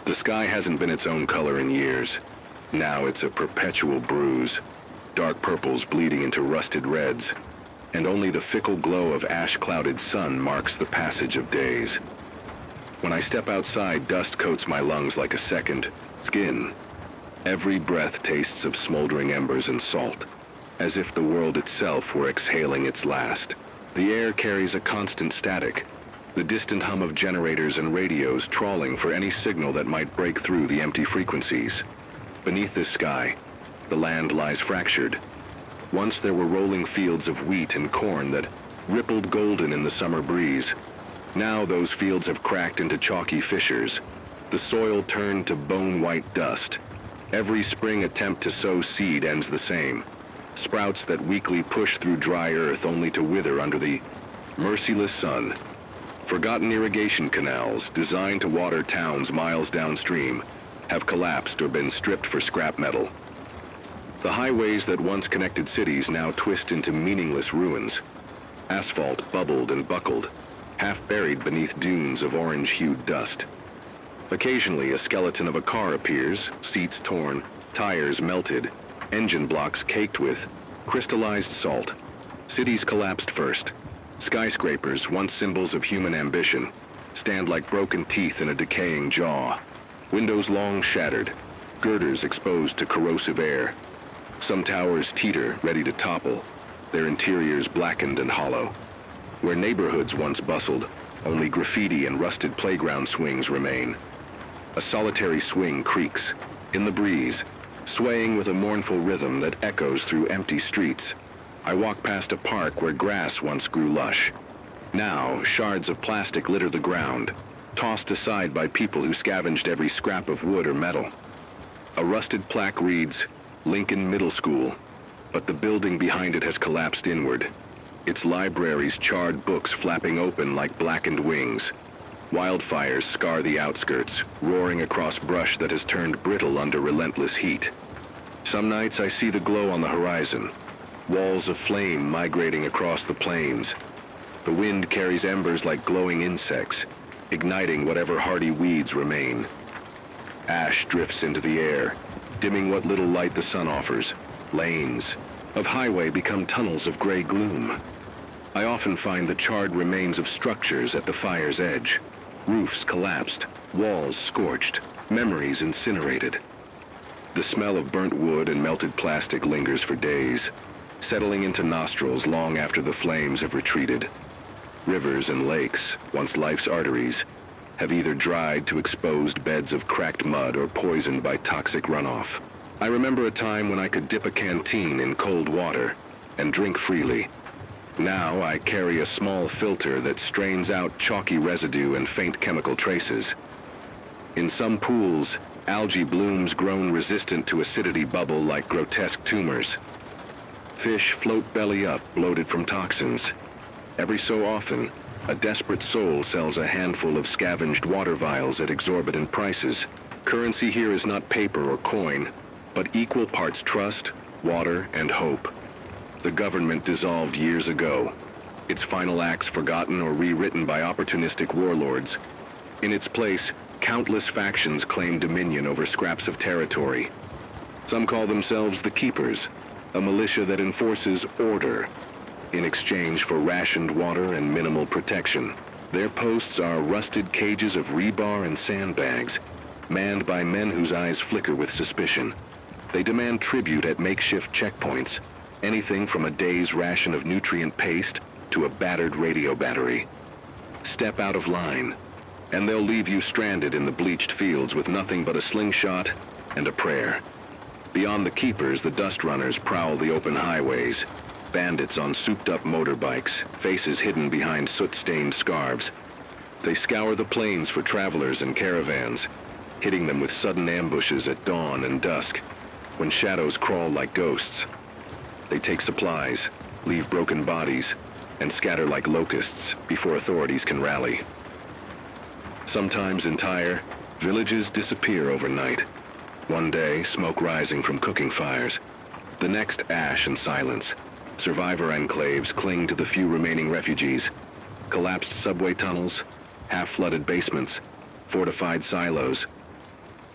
The sky hasn't been its own color in years. Now it's a perpetual bruise, dark purples bleeding into rusted reds, and only the fickle glow of ash-clouded sun marks the passage of days. When I step outside, dust coats my lungs like a second skin. Every breath tastes of smoldering embers and salt, as if the world itself were exhaling its last. The air carries a constant static, the distant hum of generators and radios trawling for any signal that might break through the empty frequencies. Beneath this sky, the land lies fractured. Once there were rolling fields of wheat and corn that rippled golden in the summer breeze. Now those fields have cracked into chalky fissures. The soil turned to bone-white dust. Every spring attempt to sow seed ends the same. Sprouts that weakly push through dry earth only to wither under the merciless sun. Forgotten irrigation canals, designed to water towns miles downstream, have collapsed or been stripped for scrap metal. The highways that once connected cities now twist into meaningless ruins. Asphalt bubbled and buckled, half buried beneath dunes of orange-hued dust. Occasionally, a skeleton of a car appears, seats torn, tires melted, engine blocks caked with crystallized salt. Cities collapsed first. Skyscrapers, once symbols of human ambition, stand like broken teeth in a decaying jaw. Windows long shattered, girders exposed to corrosive air. Some towers teeter, ready to topple, their interiors blackened and hollow. Where neighborhoods once bustled, only graffiti and rusted playground swings remain. A solitary swing creaks, in the breeze, swaying with a mournful rhythm that echoes through empty streets. I walk past a park where grass once grew lush. Now, shards of plastic litter the ground, tossed aside by people who scavenged every scrap of wood or metal. A rusted plaque reads, Lincoln Middle School, but the building behind it has collapsed inward. Its library's charred books flapping open like blackened wings. Wildfires scar the outskirts, roaring across brush that has turned brittle under relentless heat. Some nights I see the glow on the horizon, walls of flame migrating across the plains. The wind carries embers like glowing insects, igniting whatever hardy weeds remain. Ash drifts into the air, dimming what little light the sun offers. Lanes of highway become tunnels of gray gloom. I often find the charred remains of structures at the fire's edge. Roofs collapsed, walls scorched, memories incinerated. The smell of burnt wood and melted plastic lingers for days, settling into nostrils long after the flames have retreated. Rivers and lakes, once life's arteries, have either dried to exposed beds of cracked mud or poisoned by toxic runoff. I remember a time when I could dip a canteen in cold water and drink freely. Now I carry a small filter that strains out chalky residue and faint chemical traces. In some pools, algae blooms grown resistant to acidity bubble like grotesque tumors. Fish float belly up, bloated from toxins. Every so often, a desperate soul sells a handful of scavenged water vials at exorbitant prices. Currency here is not paper or coin, but equal parts trust, water, and hope. The government dissolved years ago, its final acts forgotten or rewritten by opportunistic warlords. In its place, countless factions claim dominion over scraps of territory. Some call themselves the Keepers, a militia that enforces order in exchange for rationed water and minimal protection. Their posts are rusted cages of rebar and sandbags, manned by men whose eyes flicker with suspicion. They demand tribute at makeshift checkpoints, anything from a day's ration of nutrient paste to a battered radio battery. Step out of line, and they'll leave you stranded in the bleached fields with nothing but a slingshot and a prayer. Beyond the Keepers, the dust runners prowl the open highways, bandits on souped-up motorbikes, faces hidden behind soot-stained scarves. They scour the plains for travelers and caravans, hitting them with sudden ambushes at dawn and dusk, when shadows crawl like ghosts. They take supplies, leave broken bodies, and scatter like locusts before authorities can rally. Sometimes entire villages disappear overnight. One day, smoke rising from cooking fires. The next, ash and silence. Survivor enclaves cling to the few remaining refugees. Collapsed subway tunnels, half-flooded basements, fortified silos.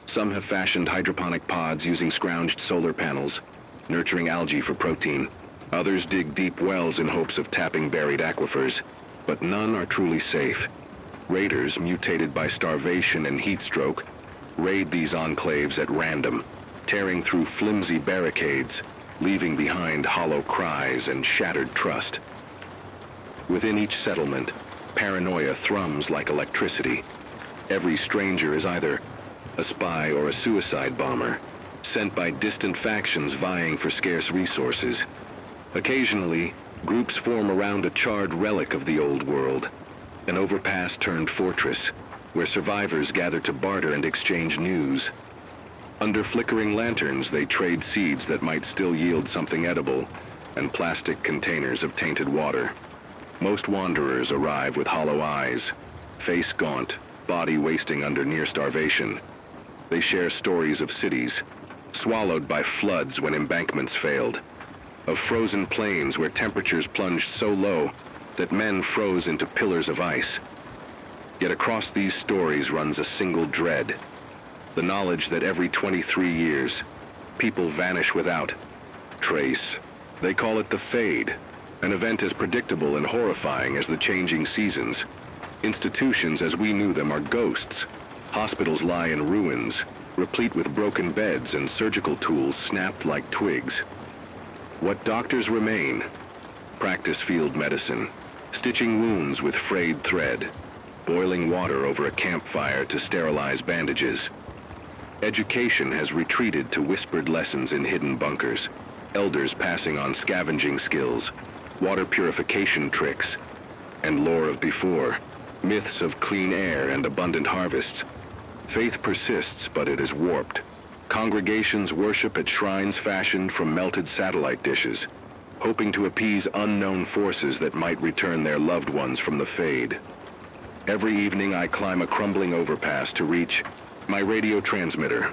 Some have fashioned hydroponic pods using scrounged solar panels, nurturing algae for protein. Others dig deep wells in hopes of tapping buried aquifers, but none are truly safe. Raiders, mutated by starvation and heat stroke, raid these enclaves at random, tearing through flimsy barricades, leaving behind hollow cries and shattered trust. Within each settlement, paranoia thrums like electricity. Every stranger is either a spy or a suicide bomber, sent by distant factions vying for scarce resources. Occasionally, groups form around a charred relic of the old world, an overpass turned fortress, where survivors gather to barter and exchange news. Under flickering lanterns, they trade seeds that might still yield something edible, and plastic containers of tainted water. Most wanderers arrive with hollow eyes, face gaunt, body wasting under near starvation. They share stories of cities, swallowed by floods when embankments failed, of frozen plains where temperatures plunged so low that men froze into pillars of ice. Yet across these stories runs a single dread, the knowledge that every 23 years, people vanish without trace. They call it the Fade, an event as predictable and horrifying as the changing seasons. Institutions as we knew them are ghosts. Hospitals lie in ruins, replete with broken beds and surgical tools snapped like twigs. What doctors remain? Practice field medicine, stitching wounds with frayed thread, boiling water over a campfire to sterilize bandages. Education has retreated to whispered lessons in hidden bunkers, elders passing on scavenging skills, water purification tricks, and lore of before, myths of clean air and abundant harvests. Faith persists, but it is warped. Congregations worship at shrines fashioned from melted satellite dishes, hoping to appease unknown forces that might return their loved ones from the Fade. Every evening I climb a crumbling overpass to reach my radio transmitter.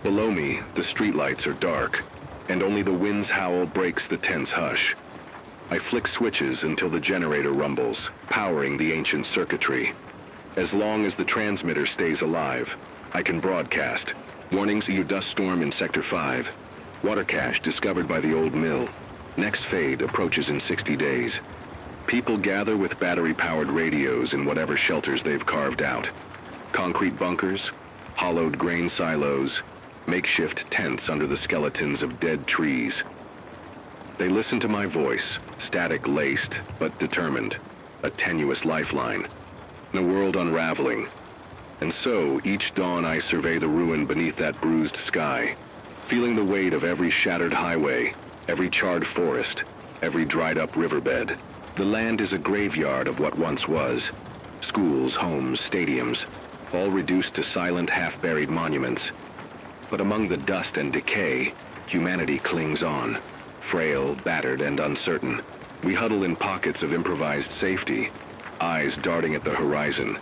Below me, the streetlights are dark, and only the wind's howl breaks the tense hush. I flick switches until the generator rumbles, powering the ancient circuitry. As long as the transmitter stays alive, I can broadcast. Warnings: EU dust storm in Sector 5. Water cache discovered by the old mill. Next Fade approaches in 60 days. People gather with battery-powered radios in whatever shelters they've carved out. Concrete bunkers, hollowed grain silos, makeshift tents under the skeletons of dead trees. They listen to my voice, static-laced but determined, a tenuous lifeline, in a world unraveling. And so, each dawn I survey the ruin beneath that bruised sky, feeling the weight of every shattered highway, every charred forest, every dried-up riverbed. The land is a graveyard of what once was. Schools, homes, stadiums, all reduced to silent, half-buried monuments. But among the dust and decay, humanity clings on, frail, battered, and uncertain. We huddle in pockets of improvised safety, eyes darting at the horizon,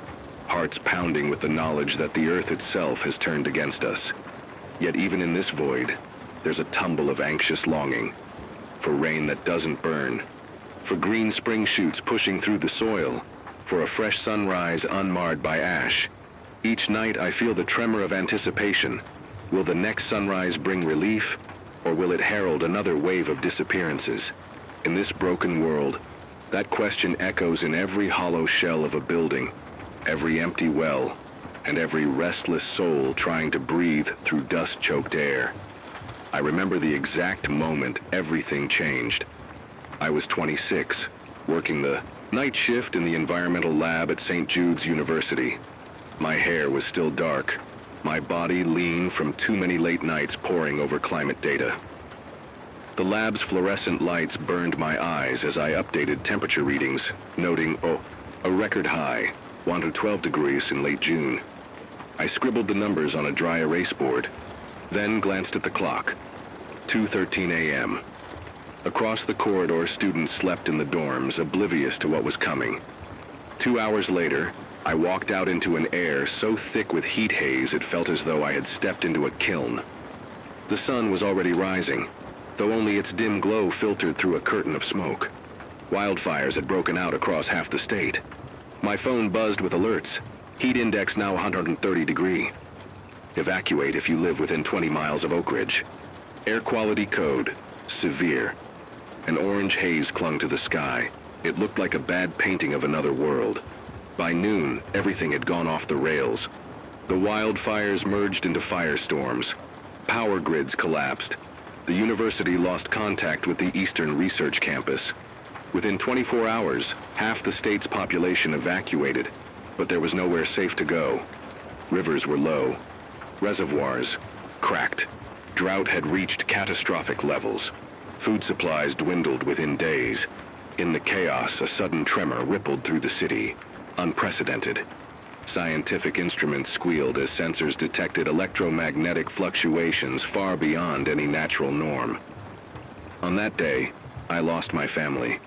hearts pounding with the knowledge that the earth itself has turned against us. Yet even in this void, there's a tumble of anxious longing, for rain that doesn't burn, for green spring shoots pushing through the soil, for a fresh sunrise unmarred by ash. Each night I feel the tremor of anticipation. Will the next sunrise bring relief, or will it herald another wave of disappearances? In this broken world, that question echoes in every hollow shell of a building, every empty well, and every restless soul trying to breathe through dust-choked air. I remember the exact moment everything changed. I was 26, working the night shift in the environmental lab at St. Jude's University. My hair was still dark, my body lean from too many late nights poring over climate data. The lab's fluorescent lights burned my eyes as I updated temperature readings, noting, a record high, 112 degrees in late June. I scribbled the numbers on a dry erase board, then glanced at the clock. 2:13 a.m. Across the corridor, students slept in the dorms, oblivious to what was coming. 2 hours later, I walked out into an air so thick with heat haze it felt as though I had stepped into a kiln. The sun was already rising, though only its dim glow filtered through a curtain of smoke. Wildfires had broken out across half the state. My phone buzzed with alerts. Heat index now 130 degree. Evacuate if you live within 20 miles of Oak Ridge. Air quality code, severe. An orange haze clung to the sky. It looked like a bad painting of another world. By noon, everything had gone off the rails. The wildfires merged into firestorms. Power grids collapsed. The university lost contact with the Eastern Research Campus. Within 24 hours, half the state's population evacuated, but there was nowhere safe to go. Rivers were low. Reservoirs cracked. Drought had reached catastrophic levels. Food supplies dwindled within days. In the chaos, a sudden tremor rippled through the city. Unprecedented. Scientific instruments squealed as sensors detected electromagnetic fluctuations far beyond any natural norm. On that day, I lost my family.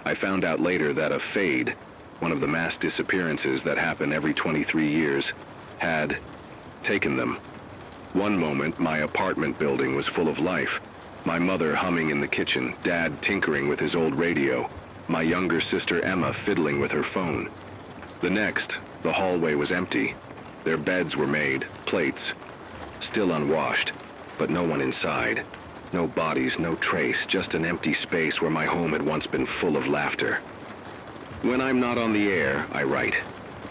I found out later that a fade, one of the mass disappearances that happen every 23 years, had taken them. One moment, my apartment building was full of life. My mother humming in the kitchen, Dad tinkering with his old radio, my younger sister Emma fiddling with her phone. The next, the hallway was empty. Their beds were made, plates, still unwashed, but no one inside. No bodies, no trace, just an empty space where my home had once been full of laughter. When I'm not on the air, I write.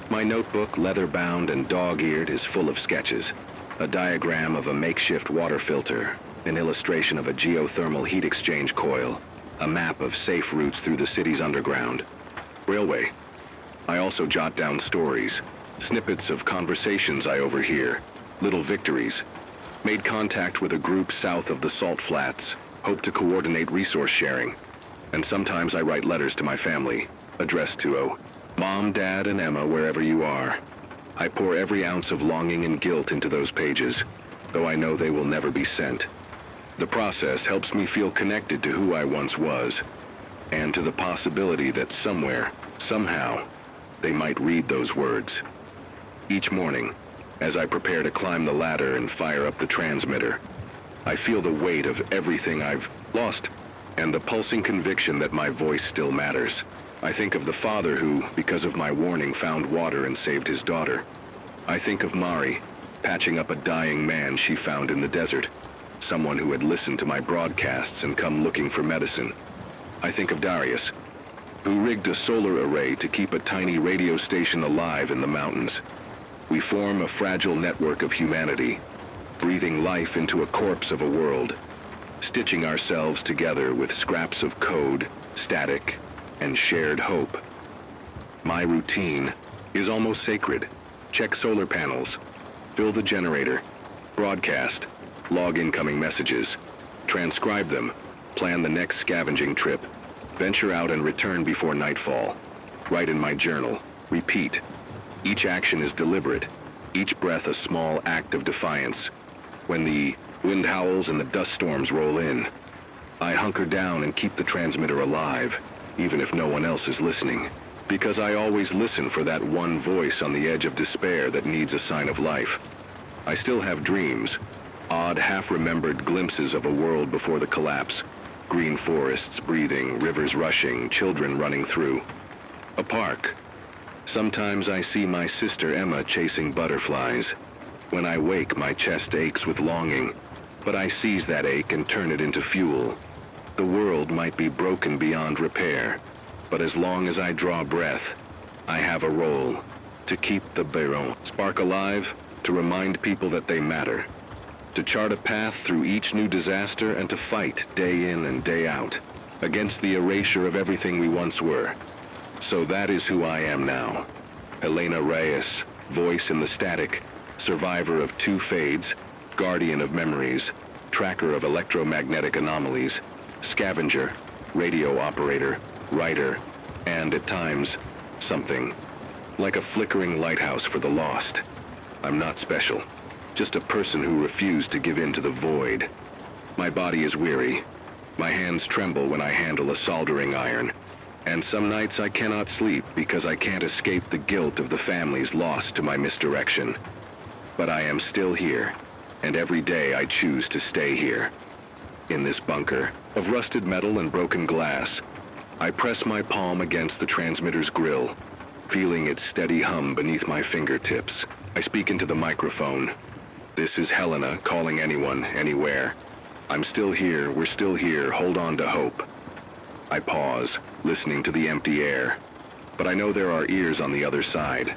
My notebook, leather-bound and dog-eared, is full of sketches. A diagram of a makeshift water filter, an illustration of a geothermal heat exchange coil, a map of safe routes through the city's underground. Railway. I also jot down stories, snippets of conversations I overhear, little victories. Made contact with a group south of the Salt Flats, hope to coordinate resource sharing. And sometimes I write letters to my family, addressed to Mom, Dad, and Emma, wherever you are. I pour every ounce of longing and guilt into those pages, though I know they will never be sent. The process helps me feel connected to who I once was, and to the possibility that somewhere, somehow, they might read those words. Each morning, as I prepare to climb the ladder and fire up the transmitter, I feel the weight of everything I've lost, and the pulsing conviction that my voice still matters. I think of the father who, because of my warning, found water and saved his daughter. I think of Mari, patching up a dying man she found in the desert, someone who had listened to my broadcasts and come looking for medicine. I think of Darius, who rigged a solar array to keep a tiny radio station alive in the mountains. We form a fragile network of humanity, breathing life into a corpse of a world, stitching ourselves together with scraps of code, static, and shared hope. My routine is almost sacred. Check solar panels, fill the generator, broadcast, log incoming messages, transcribe them, plan the next scavenging trip, venture out and return before nightfall, write in my journal, repeat. Each action is deliberate, each breath a small act of defiance. When the wind howls and the dust storms roll in, I hunker down and keep the transmitter alive, even if no one else is listening, because I always listen for that one voice on the edge of despair that needs a sign of life. I still have dreams, odd half-remembered glimpses of a world before the collapse. Green forests breathing, rivers rushing, children running through. A park. Sometimes I see my sister Emma chasing butterflies. When I wake, my chest aches with longing, but I seize that ache and turn it into fuel. The world might be broken beyond repair, but as long as I draw breath, I have a role to keep the Baron spark alive, to remind people that they matter, to chart a path through each new disaster and to fight day in and day out against the erasure of everything we once were. So that is who I am now. Helena Reyes, voice in the static, survivor of 2 fades, guardian of memories, tracker of electromagnetic anomalies, scavenger, radio operator, writer, and at times, something like a flickering lighthouse for the lost. I'm not special. Just a person who refused to give in to the void. My body is weary. My hands tremble when I handle a soldering iron. And some nights I cannot sleep because I can't escape the guilt of the families lost to my misdirection. But I am still here, and every day I choose to stay here. In this bunker of rusted metal and broken glass, I press my palm against the transmitter's grill, feeling its steady hum beneath my fingertips. I speak into the microphone. This is Helena calling anyone, anywhere. I'm still here, we're still here, hold on to hope. I pause, listening to the empty air. But I know there are ears on the other side.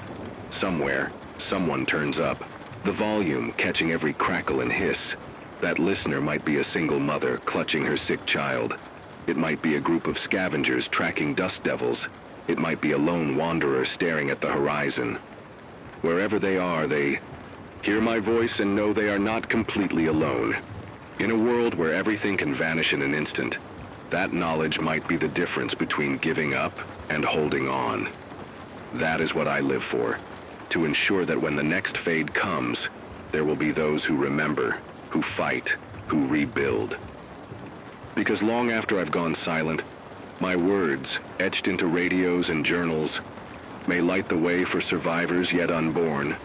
Somewhere, someone turns up, the volume catching every crackle and hiss. That listener might be a single mother clutching her sick child. It might be a group of scavengers tracking dust devils. It might be a lone wanderer staring at the horizon. Wherever they are, they hear my voice and know they are not completely alone. In a world where everything can vanish in an instant, that knowledge might be the difference between giving up and holding on. That is what I live for, to ensure that when the next fade comes, there will be those who remember, who fight, who rebuild. Because long after I've gone silent, my words, etched into radios and journals, may light the way for survivors yet unborn,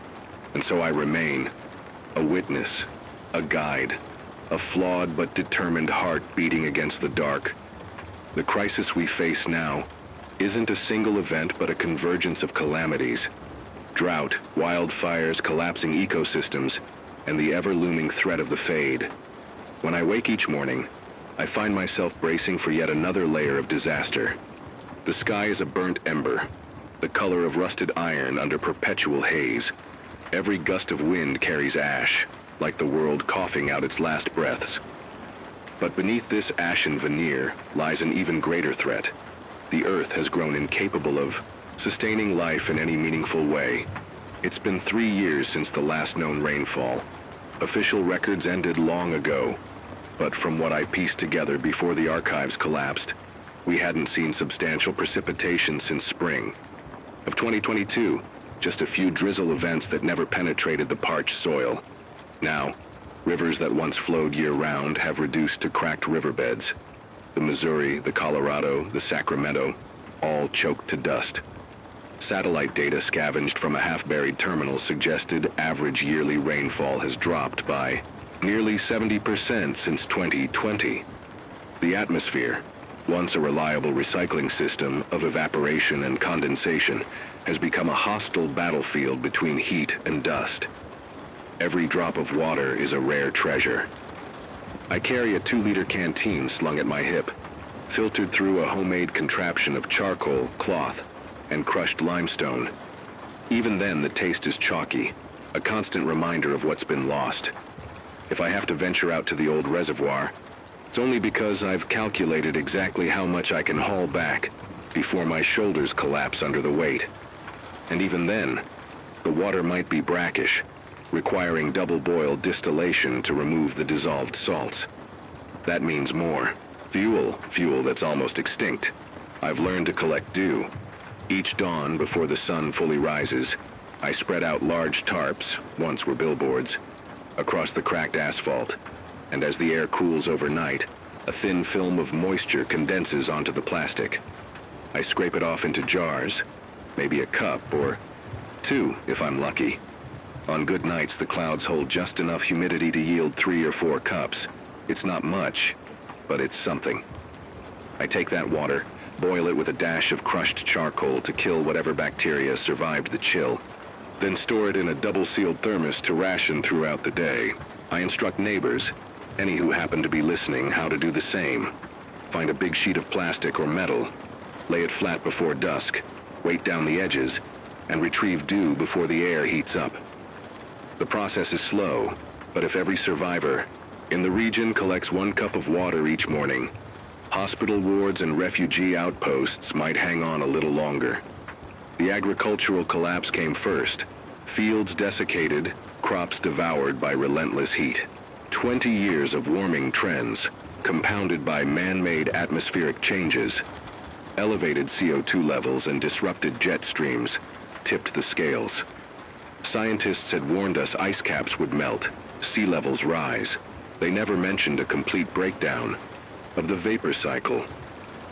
and so I remain, a witness, a guide, a flawed but determined heart beating against the dark. The crisis we face now isn't a single event but a convergence of calamities. Drought, wildfires, collapsing ecosystems, and the ever-looming threat of the fade. When I wake each morning, I find myself bracing for yet another layer of disaster. The sky is a burnt ember, the color of rusted iron under perpetual haze. Every gust of wind carries ash, like the world coughing out its last breaths. But beneath this ashen veneer lies an even greater threat. The Earth has grown incapable of sustaining life in any meaningful way. It's been 3 years since the last known rainfall. Official records ended long ago, but from what I pieced together before the archives collapsed, we hadn't seen substantial precipitation since spring of 2022, just a few drizzle events that never penetrated the parched soil. Now, rivers that once flowed year-round have reduced to cracked riverbeds. The Missouri, the Colorado, the Sacramento, all choked to dust. Satellite data scavenged from a half-buried terminal suggested average yearly rainfall has dropped by nearly 70% since 2020. The atmosphere, once a reliable recycling system of evaporation and condensation, has become a hostile battlefield between heat and dust. Every drop of water is a rare treasure. I carry a 2-liter canteen slung at my hip, filtered through a homemade contraption of charcoal, cloth, and crushed limestone. Even then, the taste is chalky, a constant reminder of what's been lost. If I have to venture out to the old reservoir, it's only because I've calculated exactly how much I can haul back before my shoulders collapse under the weight. And even then, the water might be brackish, requiring double-boil distillation to remove the dissolved salts. That means more. Fuel that's almost extinct. I've learned to collect dew. Each dawn before the sun fully rises, I spread out large tarps, once were billboards, across the cracked asphalt, and as the air cools overnight, a thin film of moisture condenses onto the plastic. I scrape it off into jars, maybe a cup or 2 if I'm lucky. On good nights, the clouds hold just enough humidity to yield 3 or 4 cups. It's not much, but it's something. I take that water, boil it with a dash of crushed charcoal to kill whatever bacteria survived the chill, then store it in a double-sealed thermos to ration throughout the day. I instruct neighbors, any who happen to be listening, how to do the same. Find a big sheet of plastic or metal, lay it flat before dusk, weight down the edges, and retrieve dew before the air heats up. The process is slow, but if every survivor in the region collects 1 cup of water each morning, hospital wards and refugee outposts might hang on a little longer. The agricultural collapse came first. Fields desiccated, crops devoured by relentless heat. 20 years of warming trends, compounded by man-made atmospheric changes, elevated CO2 levels and disrupted jet streams, tipped the scales. Scientists had warned us ice caps would melt, sea levels rise. They never mentioned a complete breakdown of the vapor cycle,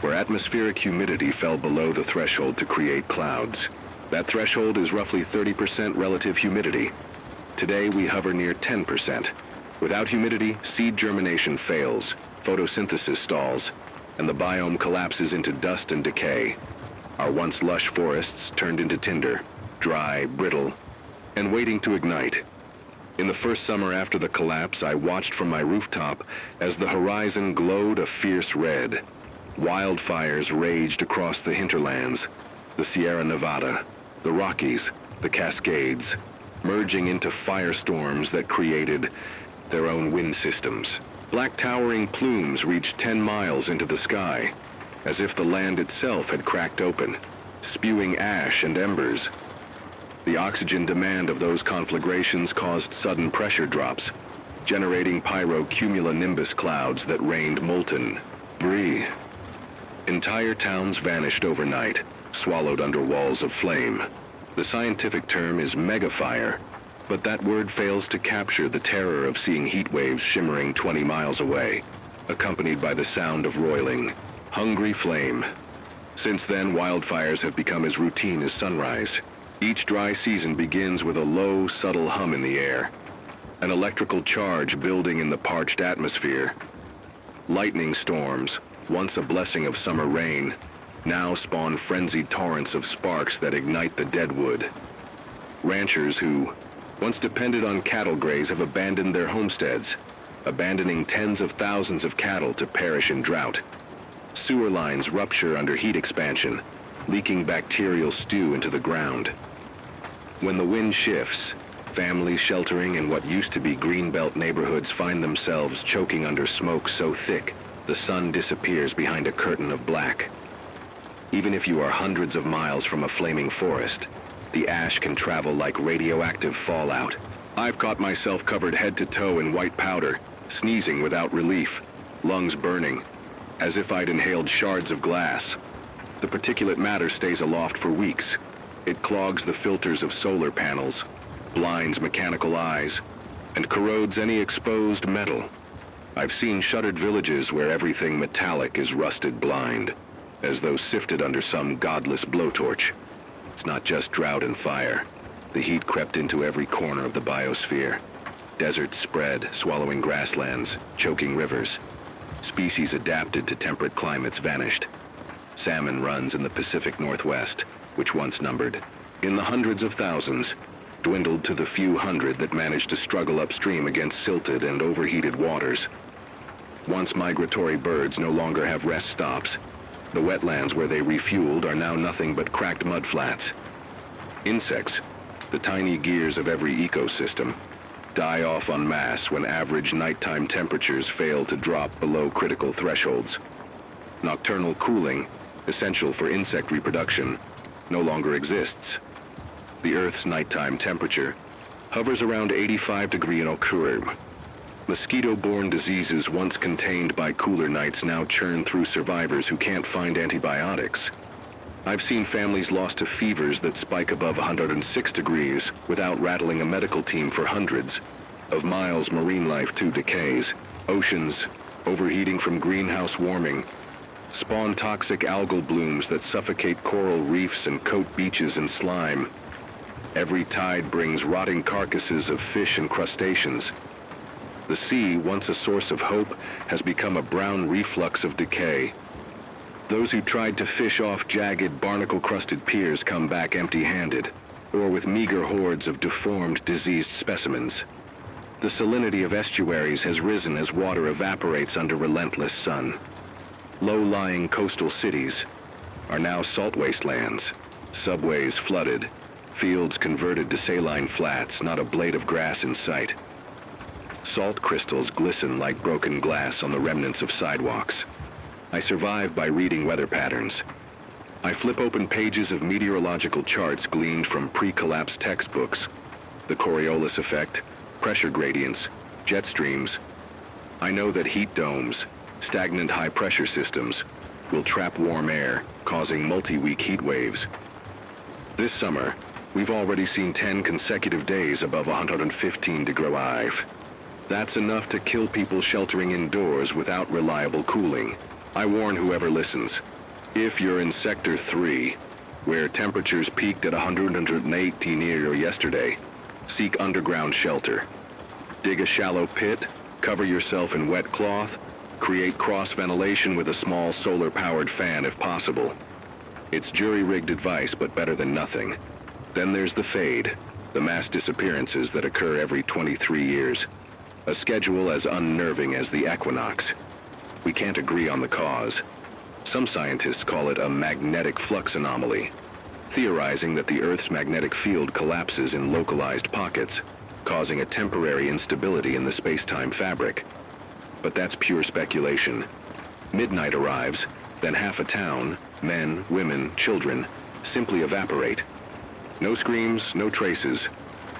where atmospheric humidity fell below the threshold to create clouds. That threshold is roughly 30% relative humidity. Today we hover near 10%. Without humidity, seed germination fails, photosynthesis stalls, and the biome collapses into dust and decay. Our once lush forests turned into tinder, dry, brittle, and waiting to ignite. In the first summer after the collapse, I watched from my rooftop as the horizon glowed a fierce red. Wildfires raged across the hinterlands, the Sierra Nevada, the Rockies, the Cascades, merging into firestorms that created their own wind systems. Black towering plumes reached 10 miles into the sky, as if the land itself had cracked open, spewing ash and embers. The oxygen demand of those conflagrations caused sudden pressure drops, generating pyrocumulonimbus clouds that rained molten debris. Entire towns vanished overnight, swallowed under walls of flame. The scientific term is megafire, but that word fails to capture the terror of seeing heat waves shimmering 20 miles away, accompanied by the sound of roiling, hungry flame. Since then, wildfires have become as routine as sunrise. Each dry season begins with a low, subtle hum in the air, an electrical charge building in the parched atmosphere. Lightning storms, once a blessing of summer rain, now spawn frenzied torrents of sparks that ignite the deadwood. Ranchers who once depended on cattle graze have abandoned their homesteads, abandoning tens of thousands of cattle to perish in drought. Sewer lines rupture under heat expansion, leaking bacterial stew into the ground. When the wind shifts, families sheltering in what used to be greenbelt neighborhoods find themselves choking under smoke so thick the sun disappears behind a curtain of black. Even if you are hundreds of miles from a flaming forest, the ash can travel like radioactive fallout. I've caught myself covered head to toe in white powder, sneezing without relief, lungs burning, as if I'd inhaled shards of glass. The particulate matter stays aloft for weeks. It clogs the filters of solar panels, blinds mechanical eyes, and corrodes any exposed metal. I've seen shuttered villages where everything metallic is rusted blind, as though sifted under some godless blowtorch. It's not just drought and fire. The heat crept into every corner of the biosphere. Deserts spread, swallowing grasslands, choking rivers. Species adapted to temperate climates vanished. Salmon runs in the Pacific Northwest, which once numbered in the hundreds of thousands, dwindled to the few hundred that managed to struggle upstream against silted and overheated waters. Once migratory birds no longer have rest stops. The wetlands where they refueled are now nothing but cracked mudflats. Insects, the tiny gears of every ecosystem, die off en masse when average nighttime temperatures fail to drop below critical thresholds. Nocturnal cooling, essential for insect reproduction, no longer exists. The Earth's nighttime temperature hovers around 85 degrees Celsius. Mosquito-borne diseases once contained by cooler nights now churn through survivors who can't find antibiotics. I've seen families lost to fevers that spike above 106 degrees without rattling a medical team for hundreds of miles. Marine life too decays. Oceans, overheating from greenhouse warming, spawn toxic algal blooms that suffocate coral reefs and coat beaches in slime. Every tide brings rotting carcasses of fish and crustaceans. The sea, once a source of hope, has become a brown reflux of decay. Those who tried to fish off jagged, barnacle-crusted piers come back empty-handed, or with meager hordes of deformed, diseased specimens. The salinity of estuaries has risen as water evaporates under relentless sun. Low-lying coastal cities are now salt wastelands, subways flooded, fields converted to saline flats, not a blade of grass in sight. Salt crystals glisten like broken glass on the remnants of sidewalks. I survive by reading weather patterns. I flip open pages of meteorological charts gleaned from pre-collapse textbooks. The Coriolis effect, pressure gradients, jet streams. I know that heat domes, stagnant high-pressure systems, will trap warm air, causing multi-week heat waves. This summer, we've already seen 10 consecutive days above 115 degrees. That's enough to kill people sheltering indoors without reliable cooling. I warn whoever listens. If you're in Sector 3, where temperatures peaked at 118 near yesterday, seek underground shelter. Dig a shallow pit, cover yourself in wet cloth, create cross-ventilation with a small solar-powered fan if possible. It's jury-rigged advice, but better than nothing. Then there's the fade. the mass disappearances that occur every 23 years, a schedule as unnerving as the equinox. We can't agree on the cause. Some scientists call it a magnetic flux anomaly, theorizing that the Earth's magnetic field collapses in localized pockets, causing a temporary instability in the space-time fabric. But that's pure speculation. Midnight arrives, then half a town, men, women, children, simply evaporate. No screams, no traces,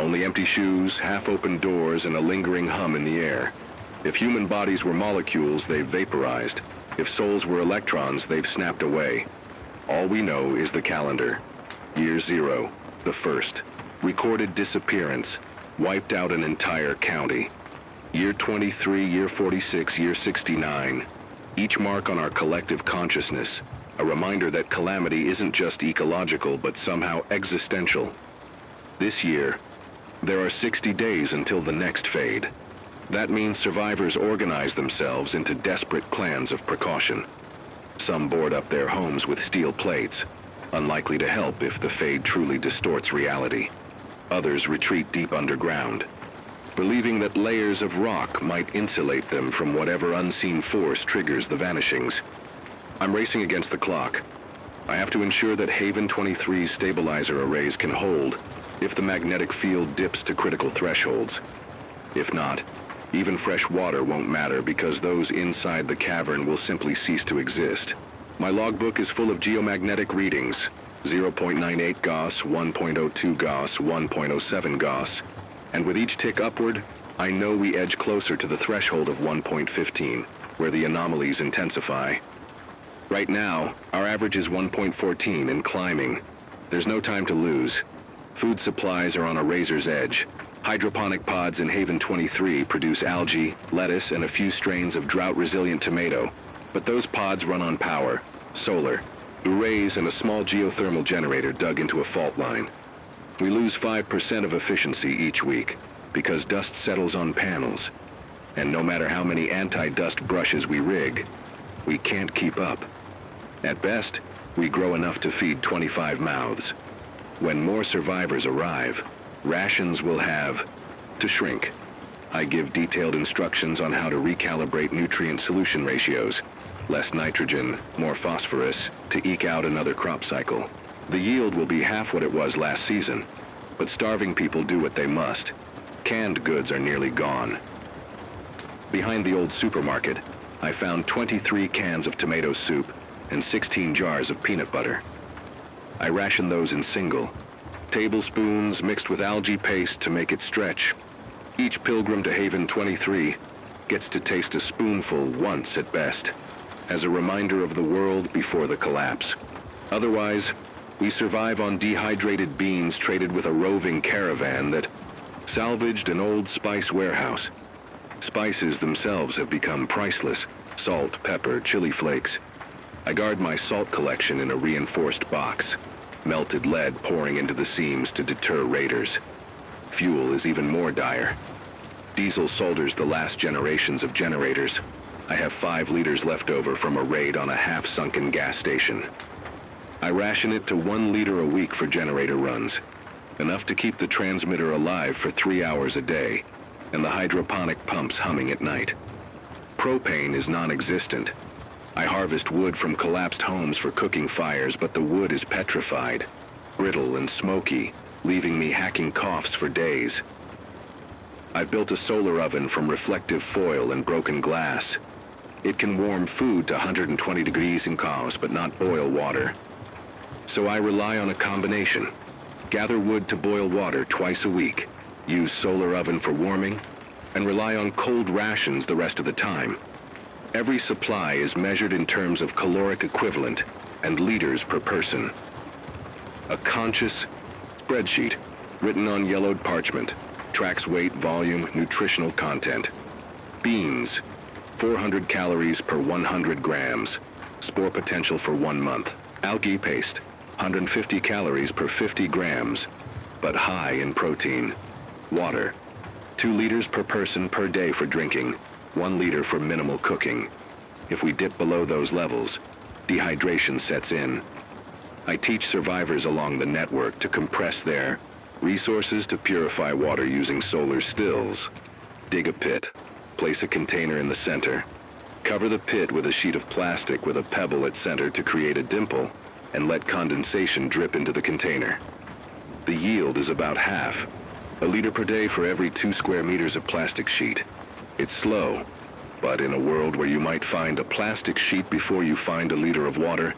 only empty shoes, half-open doors, and a lingering hum in the air. If human bodies were molecules, they've vaporized. If souls were electrons, they've snapped away. All we know is the calendar. Year 0, the first. Recorded disappearance. Wiped out an entire county. Year 23, year 46, year 69. Each mark on our collective consciousness. A reminder that calamity isn't just ecological, but somehow existential. This year, there are 60 days until the next fade. That means survivors organize themselves into desperate clans of precaution. Some board up their homes with steel plates, unlikely to help if the fade truly distorts reality. Others retreat deep underground, believing that layers of rock might insulate them from whatever unseen force triggers the vanishings. I'm racing against the clock. I have to ensure that Haven 23's stabilizer arrays can hold if the magnetic field dips to critical thresholds. If not, even fresh water won't matter because those inside the cavern will simply cease to exist. My logbook is full of geomagnetic readings: 0.98 Gauss, 1.02 Gauss, 1.07 Gauss, and with each tick upward, I know we edge closer to the threshold of 1.15, where the anomalies intensify. Right now, our average is 1.14 and climbing. There's no time to lose. Food supplies are on a razor's edge. Hydroponic pods in Haven 23 produce algae, lettuce, and a few strains of drought-resilient tomato. But those pods run on power, solar, arrays, and a small geothermal generator dug into a fault line. We lose 5% of efficiency each week because dust settles on panels. And no matter how many anti-dust brushes we rig, we can't keep up. At best, we grow enough to feed 25 mouths. When more survivors arrive, rations will have to shrink. I give detailed instructions on how to recalibrate nutrient solution ratios. Less nitrogen, more phosphorus, to eke out another crop cycle. The yield will be half what it was last season, but starving people do what they must. Canned goods are nearly gone. Behind the old supermarket, I found 23 cans of tomato soup and 16 jars of peanut butter. I ration those in single, tablespoons mixed with algae paste to make it stretch. Each pilgrim to Haven 23 gets to taste a spoonful once at best, as a reminder of the world before the collapse. Otherwise, we survive on dehydrated beans traded with a roving caravan that salvaged an old spice warehouse. Spices themselves have become priceless: salt, pepper, chili flakes. I guard my salt collection in a reinforced box, melted lead pouring into the seams to deter raiders. Fuel is even more dire. Diesel solders the last generations of generators. I have 5 liters left over from a raid on a half-sunken gas station. I ration it to 1 liter a week for generator runs, enough to keep the transmitter alive for 3 hours a day, and the hydroponic pumps humming at night. Propane is non-existent. I harvest wood from collapsed homes for cooking fires, but the wood is petrified, brittle and smoky, leaving me hacking coughs for days. I've built a solar oven from reflective foil and broken glass. It can warm food to 120 degrees in Celsius, but not boil water. So I rely on a combination. Gather wood to boil water twice a week, use solar oven for warming, and rely on cold rations the rest of the time. Every supply is measured in terms of caloric equivalent and liters per person. A conscious spreadsheet written on yellowed parchment tracks weight, volume, nutritional content. Beans, 400 calories per 100 grams, spore potential for 1 month. Algae paste, 150 calories per 50 grams, but high in protein. Water, 2 liters per person per day for drinking, 1 liter for minimal cooking. If we dip below those levels, dehydration sets in. I teach survivors along the network to compress their Resources to purify water using solar stills. Dig a pit. Place a container in the center. Cover the pit with a sheet of plastic with a pebble at center to create a dimple, and let condensation drip into the container. The yield is about half, a liter per day for every 2 square meters of plastic sheet. It's slow, but in a world where you might find a plastic sheet before you find a liter of water,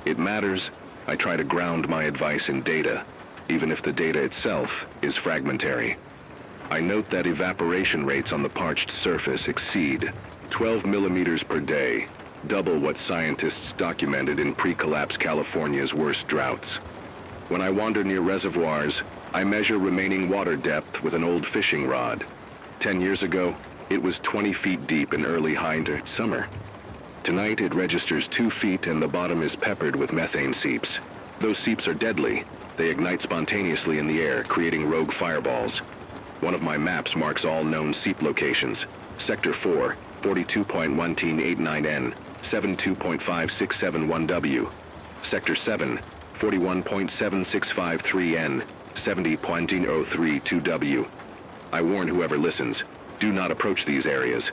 it matters. I try to ground my advice in data, even if the data itself is fragmentary. I note that evaporation rates on the parched surface exceed 12 millimeters per day, double what scientists documented in pre-collapse California's worst droughts. When I wander near reservoirs, I measure remaining water depth with an old fishing rod. 10 years ago, it was 20 feet deep in early summer. Tonight, it registers 2 feet and the bottom is peppered with methane seeps. Those seeps are deadly. They ignite spontaneously in the air, creating rogue fireballs. One of my maps marks all known seep locations. Sector 4, 42.1989N, 72.5671W. Sector 7, 41.7653N, 70.032W. I warn whoever listens, do not approach these areas.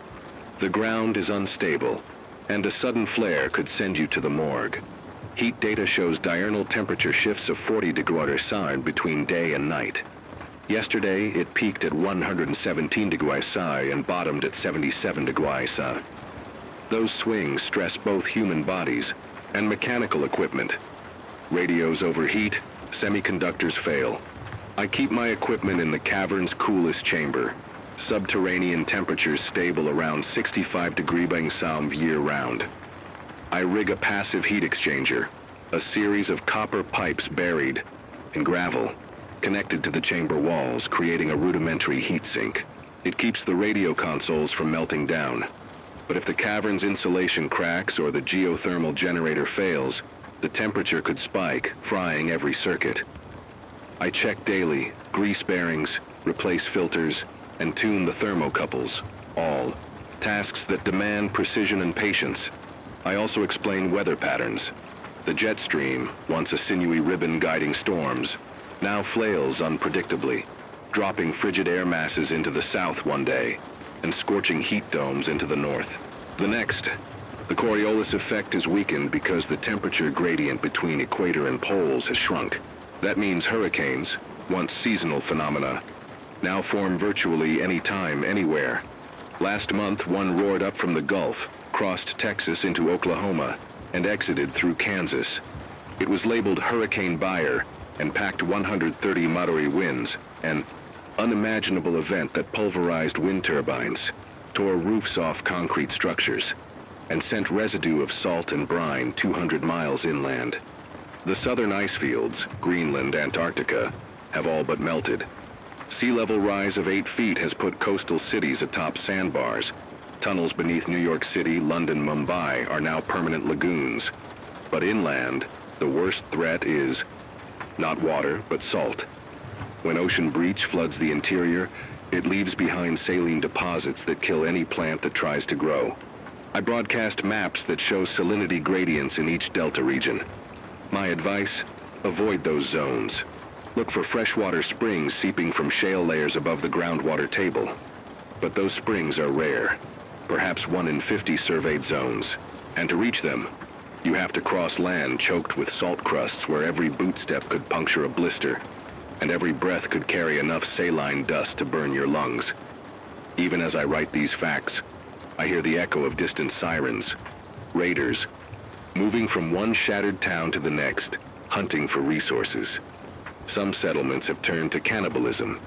The ground is unstable, and a sudden flare could send you to the morgue. Heat data shows diurnal temperature shifts of 40 degrees Celsius between day and night. Yesterday, it peaked at 117 degrees Celsius and bottomed at 77 degrees Celsius. Those swings stress both human bodies and mechanical equipment. Radios overheat, semiconductors fail. I keep my equipment in the cavern's coolest chamber. Subterranean temperatures stable around 65 degrees Celsius year-round. I rig a passive heat exchanger, a series of copper pipes buried in gravel, connected to the chamber walls, creating a rudimentary heat sink. It keeps the radio consoles from melting down. But if the cavern's insulation cracks or the geothermal generator fails, the temperature could spike, frying every circuit. I check daily, grease bearings, replace filters, and tune the thermocouples, all tasks that demand precision and patience. I also explain weather patterns. The jet stream, once a sinewy ribbon guiding storms, now flails unpredictably, dropping frigid air masses into the south one day and scorching heat domes into the north. The next, the Coriolis effect is weakened because the temperature gradient between equator and poles has shrunk. That means hurricanes, once seasonal phenomena, now form virtually any time, anywhere. Last month, one roared up from the Gulf, crossed Texas into Oklahoma, and exited through Kansas. It was labeled Hurricane Bayer and packed 130 Maori winds, an unimaginable event that pulverized wind turbines, tore roofs off concrete structures, and sent residue of salt and brine 200 miles inland. The southern ice fields, Greenland, Antarctica, have all but melted. Sea level rise of 8 feet has put coastal cities atop sandbars. Tunnels beneath New York City, London, Mumbai are now permanent lagoons. But inland, the worst threat is not water, but salt. When ocean breach floods the interior, it leaves behind saline deposits that kill any plant that tries to grow. I broadcast maps that show salinity gradients in each delta region. My advice, avoid those zones. Look for freshwater springs seeping from shale layers above the groundwater table. But those springs are rare, perhaps 1 in 50 surveyed zones. And to reach them, you have to cross land choked with salt crusts where every boot step could puncture a blister, and every breath could carry enough saline dust to burn your lungs. Even as I write these facts, I hear the echo of distant sirens, raiders, moving from one shattered town to the next, hunting for resources. Some settlements have turned to cannibalism.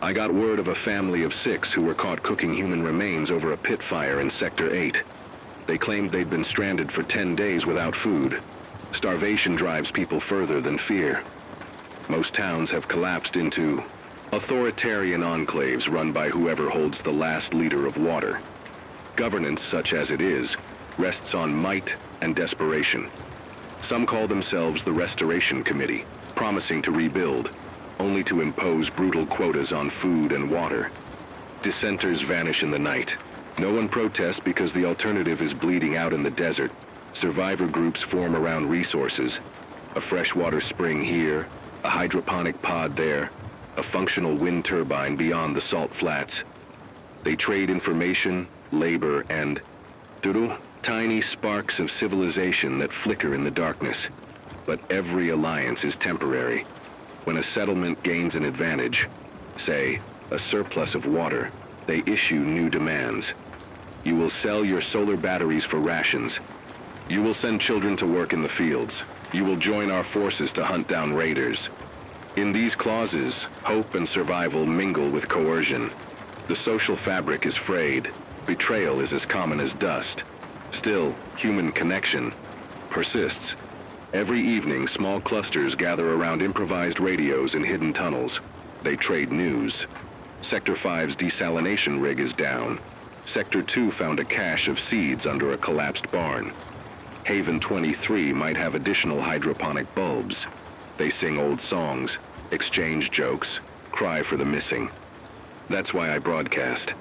I got word of a family of 6 who were caught cooking human remains over a pit fire in Sector 8. They claimed they'd been stranded for 10 days without food. Starvation drives people further than fear. Most towns have collapsed into authoritarian enclaves run by whoever holds the last liter of water. Governance, such as it is, rests on might and desperation. Some call themselves the Restoration Committee, promising to rebuild, only to impose brutal quotas on food and water. Dissenters vanish in the night. No one protests because the alternative is bleeding out in the desert. Survivor groups form around resources. A freshwater spring here, a hydroponic pod there, a functional wind turbine beyond the salt flats. They trade information, labor, and tiny sparks of civilization that flicker in the darkness. But every alliance is temporary. When a settlement gains an advantage, say, a surplus of water, they issue new demands. You will sell your solar batteries for rations. You will send children to work in the fields. You will join our forces to hunt down raiders. In these clauses, hope and survival mingle with coercion. The social fabric is frayed. Betrayal is as common as dust. Still, human connection persists. Every evening, small clusters gather around improvised radios in hidden tunnels. They trade news. Sector 5's desalination rig is down. Sector 2 found a cache of seeds under a collapsed barn. Haven 23 might have additional hydroponic bulbs. They sing old songs, exchange jokes, cry for the missing. That's why I broadcast.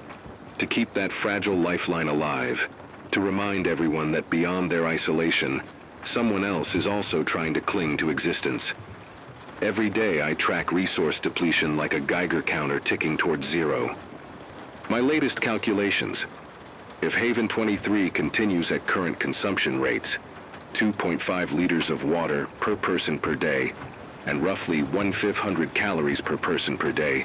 To keep that fragile lifeline alive. To remind everyone that beyond their isolation, someone else is also trying to cling to existence. Every day I track resource depletion like a Geiger counter ticking towards zero. My latest calculations. If Haven 23 continues at current consumption rates, 2.5 liters of water per person per day, and roughly 1/500 calories per person per day,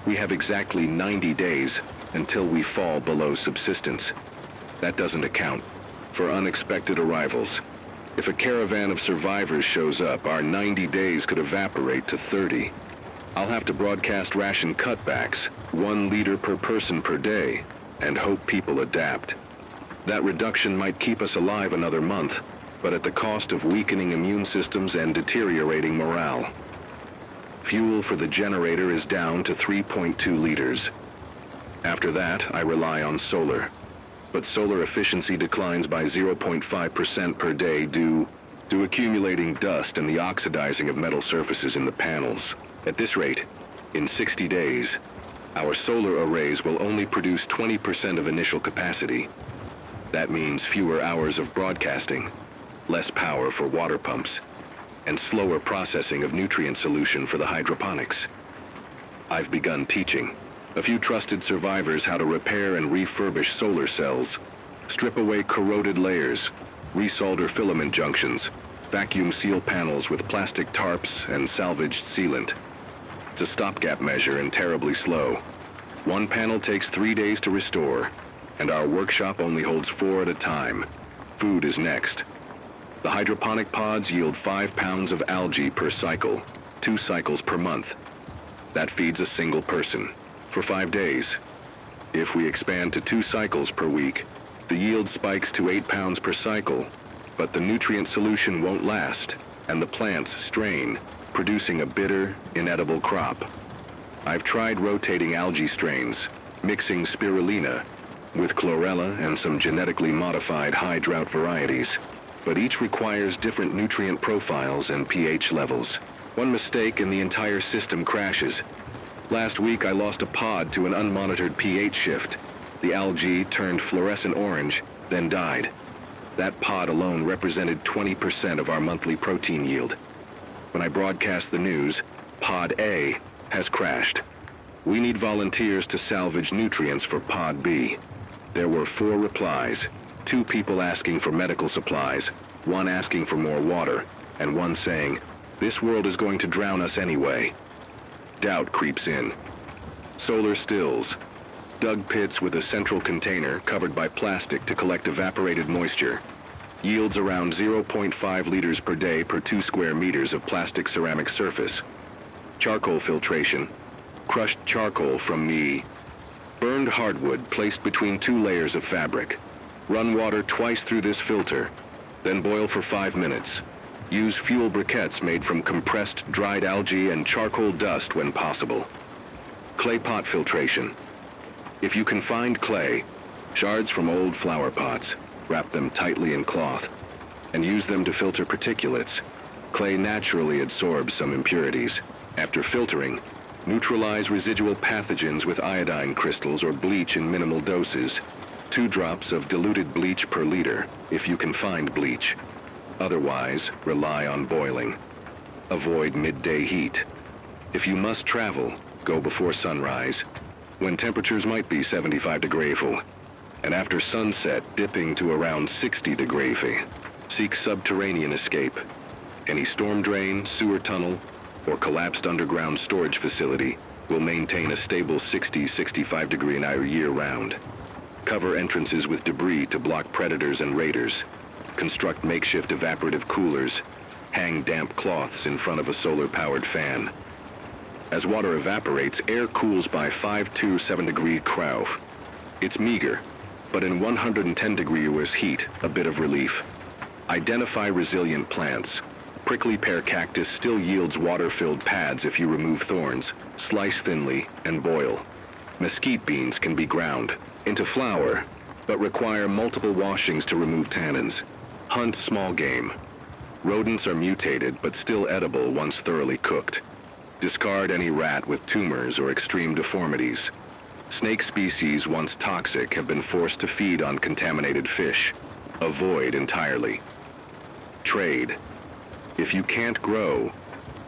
we have exactly 90 days until we fall below subsistence. That doesn't account for unexpected arrivals. If a caravan of survivors shows up, our 90 days could evaporate to 30. I'll have to broadcast ration cutbacks, 1 liter per person per day, and hope people adapt. That reduction might keep us alive another month, but at the cost of weakening immune systems and deteriorating morale. Fuel for the generator is down to 3.2 liters. After that, I rely on solar. But solar efficiency declines by 0.5% per day due to accumulating dust and the oxidizing of metal surfaces in the panels. At this rate, in 60 days, our solar arrays will only produce 20% of initial capacity. That means fewer hours of broadcasting, less power for water pumps, and slower processing of nutrient solution for the hydroponics. I've begun teaching a few trusted survivors how to repair and refurbish solar cells, strip away corroded layers, resolder filament junctions, vacuum seal panels with plastic tarps and salvaged sealant. It's a stopgap measure and terribly slow. One panel takes 3 days to restore, and our workshop only holds 4 at a time. Food is next. The hydroponic pods yield 5 pounds of algae per cycle, 2 cycles per month. That feeds a single person for 5 days. If we expand to 2 cycles per week, the yield spikes to 8 pounds per cycle, but the nutrient solution won't last, and the plants strain, producing a bitter, inedible crop. I've tried rotating algae strains, mixing spirulina with chlorella and some genetically modified high-drought varieties, but each requires different nutrient profiles and pH levels. One mistake and the entire system crashes. Last week, I lost a pod to an unmonitored pH shift. The algae turned fluorescent orange, then died. That pod alone represented 20% of our monthly protein yield. When I broadcast the news, Pod A has crashed. We need volunteers to salvage nutrients for Pod B. There were 4 replies, 2 people asking for medical supplies, 1 asking for more water, and 1 saying, "This world is going to drown us anyway." Doubt creeps in. Solar stills. Dug pits with a central container covered by plastic to collect evaporated moisture. Yields around 0.5 liters per day per 2 square meters of plastic ceramic surface. Charcoal filtration. Crushed charcoal from the burned hardwood placed between 2 layers of fabric. Run water twice through this filter, then boil for 5 minutes. Use fuel briquettes made from compressed dried algae and charcoal dust when possible. Clay pot filtration. If you can find clay, shards from old flower pots, wrap them tightly in cloth, and use them to filter particulates. Clay naturally absorbs some impurities. After filtering, neutralize residual pathogens with iodine crystals or bleach in minimal doses. 2 drops of diluted bleach per liter, if you can find bleach. Otherwise, rely on boiling. Avoid midday heat. If you must travel, go before sunrise, when temperatures might be 75 degree F, and after sunset dipping to around 60 degree F. Seek subterranean escape. Any storm drain, sewer tunnel, or collapsed underground storage facility will maintain a stable 60-65 degree year-round. Cover entrances with debris to block predators and raiders. Construct makeshift evaporative coolers. Hang damp cloths in front of a solar-powered fan. As water evaporates, air cools by 5 to 7 degree Krauf. It's meager, but in 110 degree heat, a bit of relief. Identify resilient plants. Prickly pear cactus still yields water-filled pads if you remove thorns, slice thinly, and boil. Mesquite beans can be ground into flour, but require multiple washings to remove tannins. Hunt small game. Rodents are mutated, but still edible once thoroughly cooked. Discard any rat with tumors or extreme deformities. Snake species once toxic have been forced to feed on contaminated fish. Avoid entirely. Trade. If you can't grow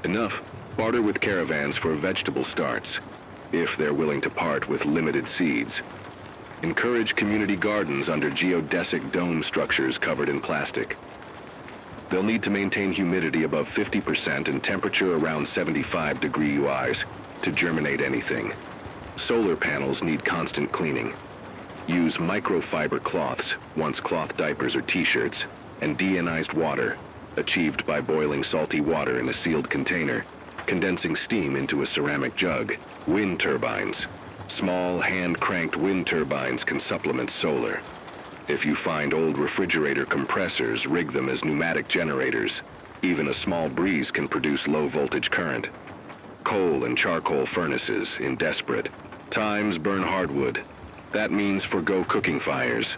enough, barter with caravans for vegetable starts, if they're willing to part with limited seeds. Encourage community gardens under geodesic dome structures covered in plastic. They'll need to maintain humidity above 50% and temperature around 75 degree UIs to germinate anything. Solar panels need constant cleaning. Use microfiber cloths, once cloth diapers or t-shirts, and deionized water, achieved by boiling salty water in a sealed container, condensing steam into a ceramic jug. Wind turbines. Small, hand-cranked wind turbines can supplement solar. If you find old refrigerator compressors, rig them as pneumatic generators. Even a small breeze can produce low-voltage current. Coal and charcoal furnaces, in desperate times, burn hardwood. That means forgo cooking fires.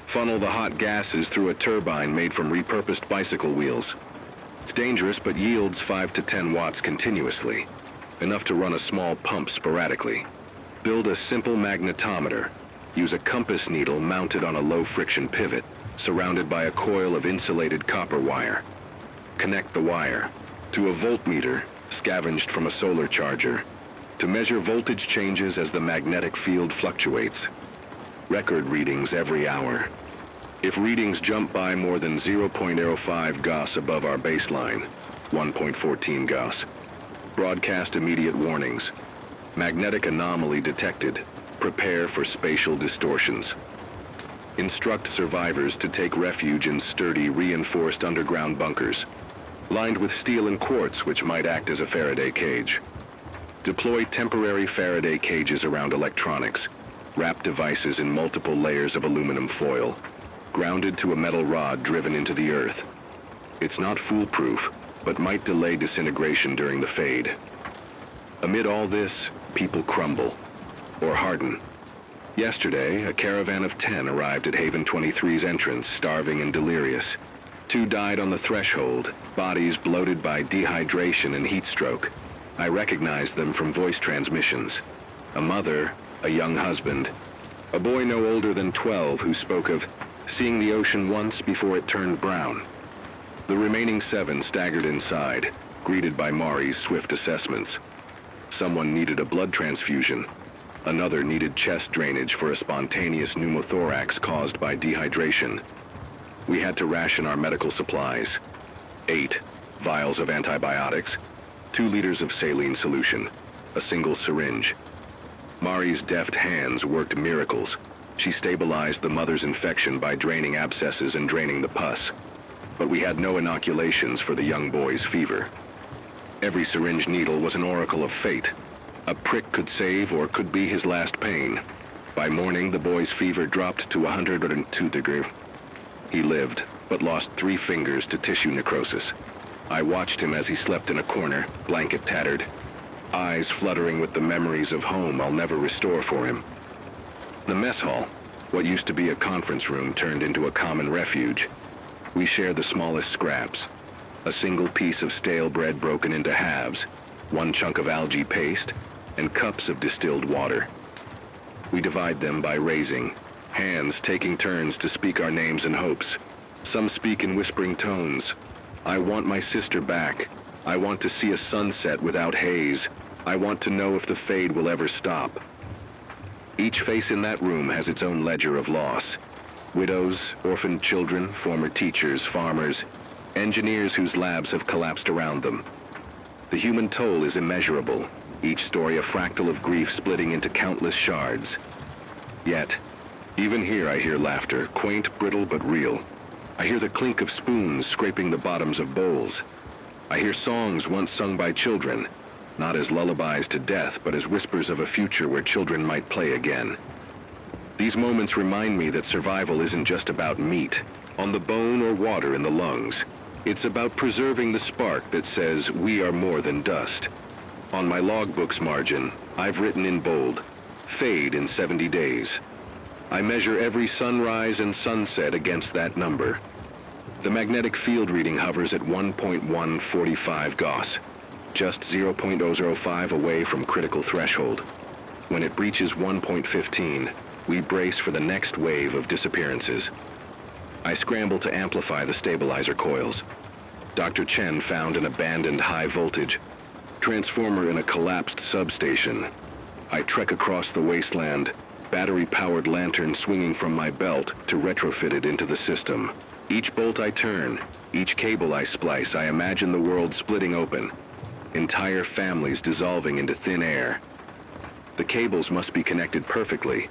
Funnel the hot gases through a turbine made from repurposed bicycle wheels. It's dangerous, but yields 5 to 10 watts continuously, enough to run a small pump sporadically. Build a simple magnetometer. Use a compass needle mounted on a low-friction pivot, surrounded by a coil of insulated copper wire. Connect the wire to a voltmeter scavenged from a solar charger to measure voltage changes as the magnetic field fluctuates. Record readings every hour. If readings jump by more than 0.05 Gauss above our baseline, 1.14 Gauss, broadcast immediate warnings. Magnetic anomaly detected. Prepare for spatial distortions. Instruct survivors to take refuge in sturdy, reinforced underground bunkers, lined with steel and quartz which might act as a Faraday cage. Deploy temporary Faraday cages around electronics. Wrap devices in multiple layers of aluminum foil, grounded to a metal rod driven into the earth. It's not foolproof, but might delay disintegration during the fade. Amid all this, people crumble, or harden. Yesterday, a caravan of 10 arrived at Haven 23's entrance, starving and delirious. 2 died on the threshold, bodies bloated by dehydration and heat stroke. I recognized them from voice transmissions. A mother, a young husband, a boy no older than 12 who spoke of seeing the ocean once before it turned brown. The remaining 7 staggered inside, greeted by Mari's swift assessments. Someone needed a blood transfusion. Another needed chest drainage for a spontaneous pneumothorax caused by dehydration. We had to ration our medical supplies. 8 vials of antibiotics, 2 liters of saline solution, a single syringe. Mari's deft hands worked miracles. She stabilized the mother's infection by draining abscesses and draining the pus. But we had no inoculations for the young boy's fever. Every syringe needle was an oracle of fate. A prick could save or could be his last pain. By morning, the boy's fever dropped to 102 degrees. He lived, but lost 3 fingers to tissue necrosis. I watched him as he slept in a corner, blanket tattered, eyes fluttering with the memories of home I'll never restore for him. The mess hall, what used to be a conference room, turned into a common refuge. We share the smallest scraps. A single piece of stale bread broken into halves, 1 chunk of algae paste, and cups of distilled water. We divide them by raising, hands taking turns to speak our names and hopes. Some speak in whispering tones. I want my sister back. I want to see a sunset without haze. I want to know if the fade will ever stop. Each face in that room has its own ledger of loss. Widows, orphaned children, former teachers, farmers, engineers whose labs have collapsed around them. The human toll is immeasurable, each story a fractal of grief splitting into countless shards. Yet, even here I hear laughter, quaint, brittle, but real. I hear the clink of spoons scraping the bottoms of bowls. I hear songs once sung by children, not as lullabies to death, but as whispers of a future where children might play again. These moments remind me that survival isn't just about meat, on the bone or water in the lungs. It's about preserving the spark that says we are more than dust. On my logbook's margin, I've written in bold, fade in 70 days. I measure every sunrise and sunset against that number. The magnetic field reading hovers at 1.145 Gauss, just 0.005 away from critical threshold. When it breaches 1.15, we brace for the next wave of disappearances. I scramble to amplify the stabilizer coils. Dr. Chen found an abandoned high-voltage transformer in a collapsed substation. I trek across the wasteland, battery-powered lantern swinging from my belt to retrofit it into the system. Each bolt I turn, each cable I splice, I imagine the world splitting open, entire families dissolving into thin air. The cables must be connected perfectly,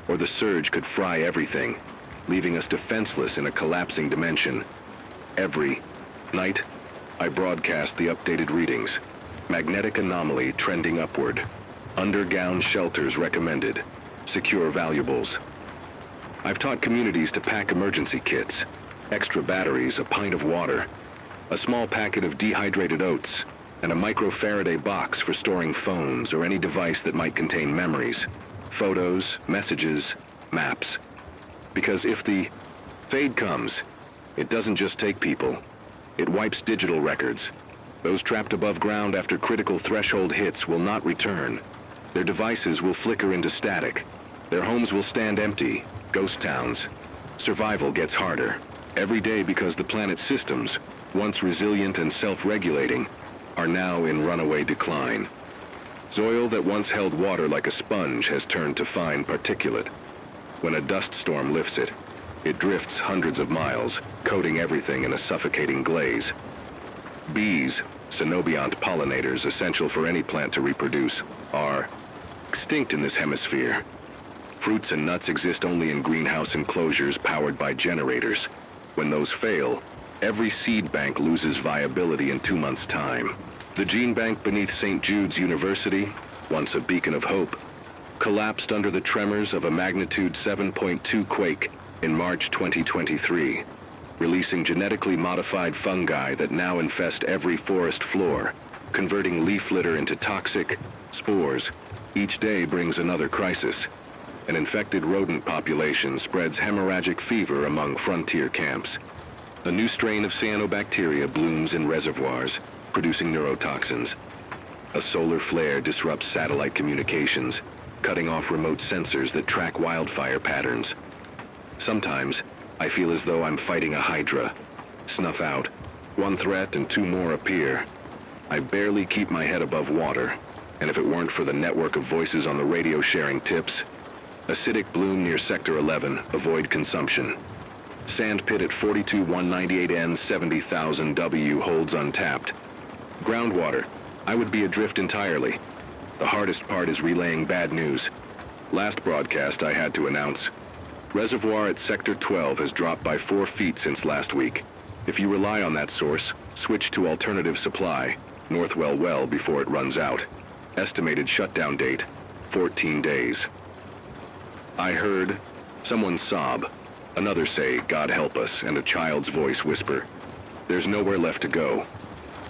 or the surge could fry everything, leaving us defenseless in a collapsing dimension. Every night, I broadcast the updated readings. Magnetic anomaly trending upward. Underground shelters recommended. Secure valuables. I've taught communities to pack emergency kits, extra batteries, a pint of water, a small packet of dehydrated oats, and a microfaraday box for storing phones or any device that might contain memories, photos, messages, maps. Because if the fade comes, it doesn't just take people. It wipes digital records. Those trapped above ground after critical threshold hits will not return. Their devices will flicker into static. Their homes will stand empty, ghost towns. Survival gets harder every day because the planet's systems, once resilient and self-regulating, are now in runaway decline. Soil that once held water like a sponge has turned to fine particulate. When a dust storm lifts it, it drifts hundreds of miles, coating everything in a suffocating glaze. Bees, synobiont pollinators essential for any plant to reproduce, are extinct in this hemisphere. Fruits and nuts exist only in greenhouse enclosures powered by generators. When those fail, every seed bank loses viability in 2 months' time. The gene bank beneath St. Jude's University, once a beacon of hope, collapsed under the tremors of a magnitude 7.2 quake in March 2023, releasing genetically modified fungi that now infest every forest floor, converting leaf litter into toxic spores. Each day brings another crisis. An infected rodent population spreads hemorrhagic fever among frontier camps. A new strain of cyanobacteria blooms in reservoirs, producing neurotoxins. A solar flare disrupts satellite communications, cutting off remote sensors that track wildfire patterns. Sometimes, I feel as though I'm fighting a hydra. Snuff out. One threat and 2 more appear. I barely keep my head above water, and if it weren't for the network of voices on the radio sharing tips, acidic bloom near Sector 11, avoid consumption. Sand pit at 42198N 70,000 W holds untapped. Groundwater, I would be adrift entirely. The hardest part is relaying bad news. Last broadcast I had to announce, reservoir at Sector 12 has dropped by 4 feet since last week. If you rely on that source, switch to alternative supply, Northwell well before it runs out. Estimated shutdown date, 14 days. I heard someone sob, another say, God help us, and a child's voice whisper, there's nowhere left to go.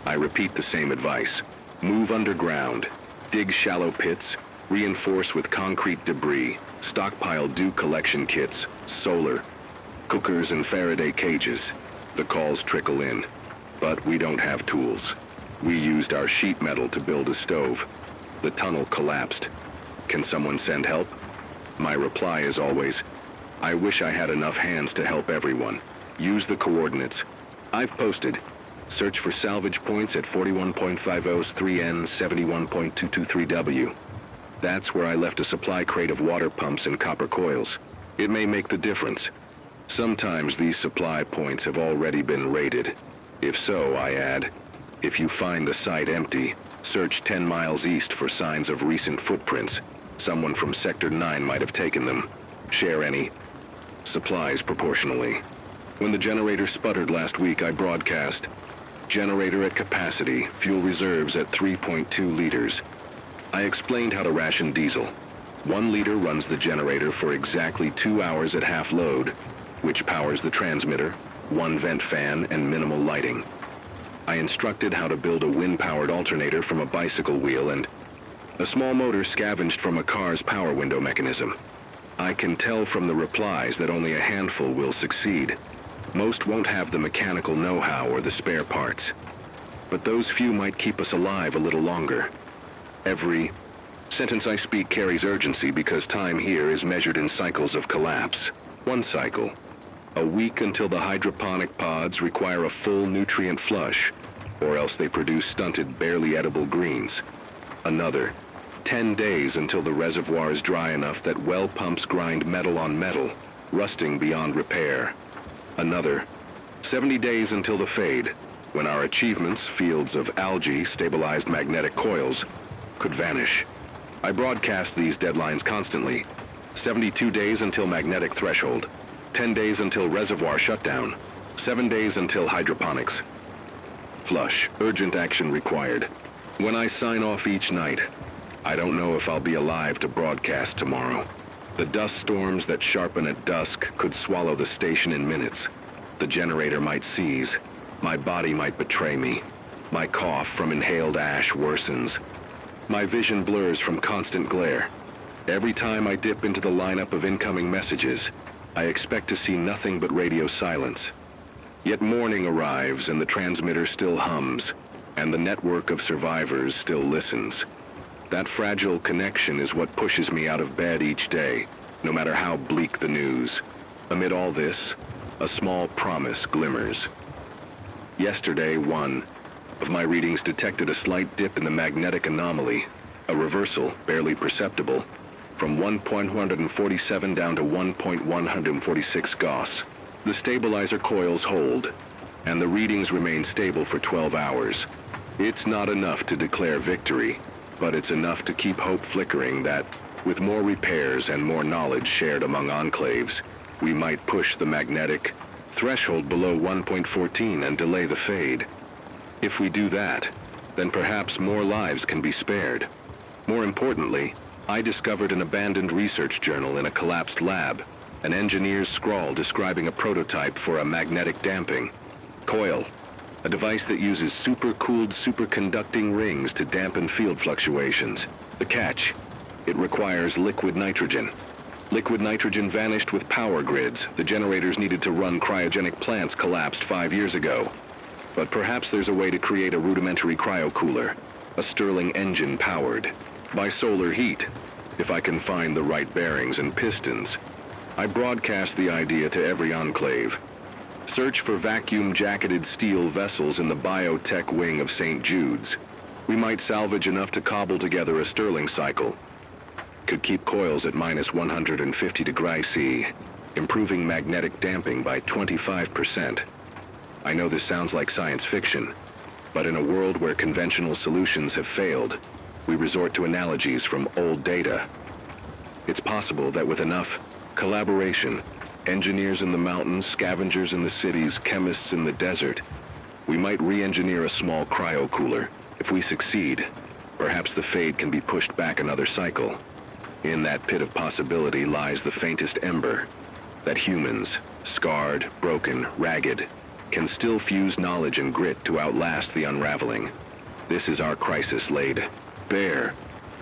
I repeat the same advice. Move underground, dig shallow pits, reinforce with concrete debris, stockpile dew collection kits, solar, cookers and Faraday cages. The calls trickle in, but we don't have tools. We used our sheet metal to build a stove. The tunnel collapsed. Can someone send help? My reply is always, I wish I had enough hands to help everyone. Use the coordinates. I've posted. Search for salvage points at 41.50's 3N 71.223W. That's where I left a supply crate of water pumps and copper coils. It may make the difference. Sometimes these supply points have already been raided. If so, I add, if you find the site empty, search 10 miles east for signs of recent footprints. Someone from Sector 9 might have taken them. Share any supplies proportionally. When the generator sputtered last week, I broadcast, generator at capacity, fuel reserves at 3.2 liters. I explained how to ration diesel. 1 liter runs the generator for exactly 2 hours at half load, which powers the transmitter, 1 vent fan, and minimal lighting. I instructed how to build a wind-powered alternator from a bicycle wheel and a small motor scavenged from a car's power window mechanism. I can tell from the replies that only a handful will succeed. Most won't have the mechanical know-how or the spare parts. But those few might keep us alive a little longer. Every sentence I speak carries urgency because time here is measured in cycles of collapse. 1 cycle. A week until the hydroponic pods require a full nutrient flush, or else they produce stunted, barely edible greens. Another. 10 days until the reservoir is dry enough that well pumps grind metal on metal, rusting beyond repair. Another. 70 days until the fade, when our achievements, fields of algae, stabilized magnetic coils, could vanish. I broadcast these deadlines constantly. 72 days until magnetic threshold. 10 days until reservoir shutdown. 7 days until hydroponics. Flush. Urgent action required. When I sign off each night, I don't know if I'll be alive to broadcast tomorrow. The dust storms that sharpen at dusk could swallow the station in minutes. The generator might seize. My body might betray me. My cough from inhaled ash worsens. My vision blurs from constant glare. Every time I dip into the lineup of incoming messages, I expect to see nothing but radio silence. Yet morning arrives and the transmitter still hums, and the network of survivors still listens. That fragile connection is what pushes me out of bed each day, no matter how bleak the news. Amid all this, a small promise glimmers. Yesterday, one of my readings detected a slight dip in the magnetic anomaly, a reversal, barely perceptible, from 1.147 down to 1.146 Gauss. The stabilizer coils hold, and the readings remain stable for 12 hours. It's not enough to declare victory, but it's enough to keep hope flickering that, with more repairs and more knowledge shared among enclaves, we might push the magnetic threshold below 1.14 and delay the fade. If we do that, then perhaps more lives can be spared. More importantly, I discovered an abandoned research journal in a collapsed lab, an engineer's scrawl describing a prototype for a magnetic damping coil, a device that uses supercooled superconducting rings to dampen field fluctuations. The catch, it requires liquid nitrogen. Liquid nitrogen vanished with power grids. The generators needed to run cryogenic plants collapsed 5 years ago. But perhaps there's a way to create a rudimentary cryocooler, a Stirling engine powered by solar heat, if I can find the right bearings and pistons. I broadcast the idea to every enclave. Search for vacuum-jacketed steel vessels in the biotech wing of St. Jude's. We might salvage enough to cobble together a Stirling cycle. Could keep coils at minus 150 degrees C, improving magnetic damping by 25%. I know this sounds like science fiction, but in a world where conventional solutions have failed, we resort to analogies from old data. It's possible that with enough collaboration, engineers in the mountains, scavengers in the cities, chemists in the desert, we might re-engineer a small cryocooler. If we succeed, perhaps the fade can be pushed back another cycle. In that pit of possibility lies the faintest ember, that humans, scarred, broken, ragged, can still fuse knowledge and grit to outlast the unraveling. This is our crisis laid bare,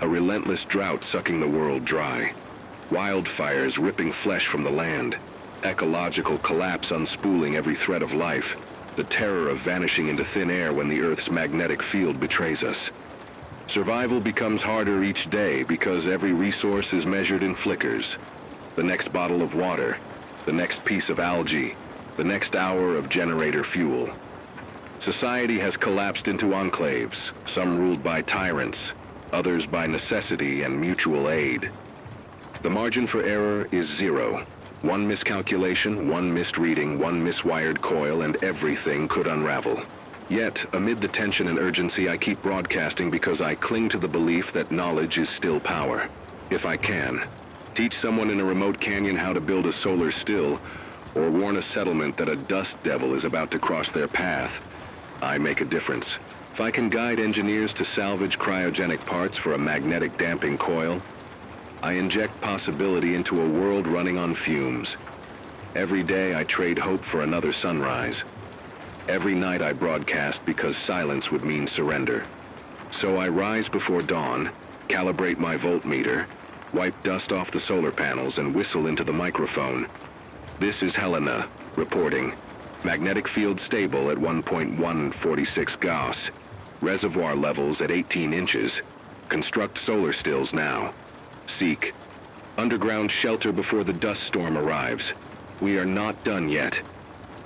a relentless drought sucking the world dry, wildfires ripping flesh from the land, ecological collapse unspooling every thread of life, the terror of vanishing into thin air when the Earth's magnetic field betrays us. Survival becomes harder each day because every resource is measured in flickers. The next bottle of water, the next piece of algae, the next hour of generator fuel. Society has collapsed into enclaves, some ruled by tyrants, others by necessity and mutual aid. The margin for error is zero. One miscalculation, one missed reading, one miswired coil, and everything could unravel. Yet, amid the tension and urgency, I keep broadcasting because I cling to the belief that knowledge is still power. If I can, teach someone in a remote canyon how to build a solar still, or warn a settlement that a dust devil is about to cross their path, I make a difference. If I can guide engineers to salvage cryogenic parts for a magnetic damping coil, I inject possibility into a world running on fumes. Every day I trade hope for another sunrise. Every night I broadcast because silence would mean surrender. So I rise before dawn, calibrate my voltmeter, wipe dust off the solar panels, and whistle into the microphone. This is Helena, reporting. Magnetic field stable at 1.146 Gauss. Reservoir levels at 18 inches. Construct solar stills now. Seek. Underground shelter before the dust storm arrives. We are not done yet.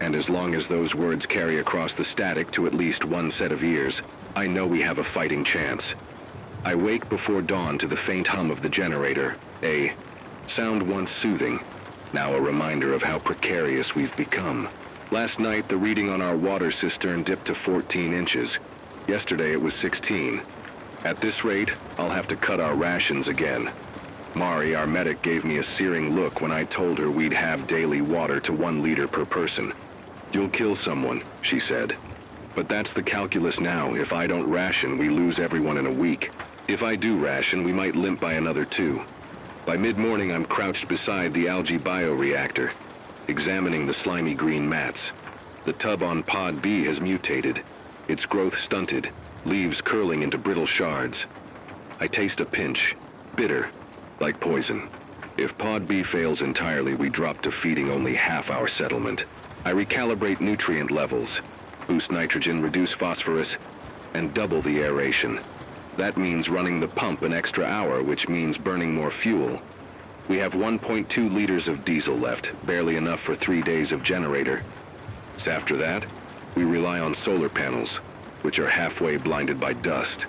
And as long as those words carry across the static to at least one set of ears, I know we have a fighting chance. I wake before dawn to the faint hum of the generator, a sound once soothing, now a reminder of how precarious we've become. Last night, the reading on our water cistern dipped to 14 inches. Yesterday, it was 16. At this rate, I'll have to cut our rations again. Mari, our medic, gave me a searing look when I told her we'd have daily water to 1 liter per person. You'll kill someone, she said. But that's the calculus now. If I don't ration, we lose everyone in a week. If I do ration, we might limp by another 2. By mid-morning, I'm crouched beside the algae bioreactor, examining the slimy green mats. The tub on Pod B has mutated, its growth stunted, leaves curling into brittle shards. I taste a pinch, bitter, like poison. If Pod B fails entirely, we drop to feeding only half our settlement. I recalibrate nutrient levels, boost nitrogen, reduce phosphorus, and double the aeration. That means running the pump an extra hour, which means burning more fuel. We have 1.2 liters of diesel left, barely enough for 3 days of generator. So after that, we rely on solar panels, which are halfway blinded by dust.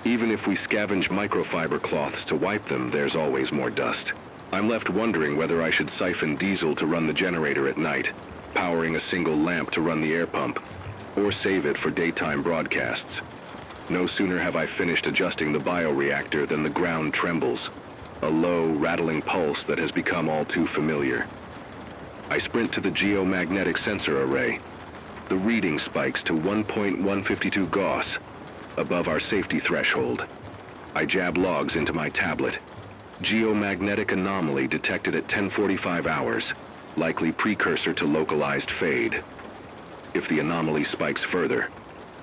Even if we scavenge microfiber cloths to wipe them, there's always more dust. I'm left wondering whether I should siphon diesel to run the generator at night, powering a single lamp to run the air pump, or save it for daytime broadcasts. No sooner have I finished adjusting the bioreactor than the ground trembles, a low, rattling pulse that has become all too familiar. I sprint to the geomagnetic sensor array. The reading spikes to 1.152 Gauss, above our safety threshold. I jab logs into my tablet. Geomagnetic anomaly detected at 10:45 hours, likely precursor to localized fade. If the anomaly spikes further,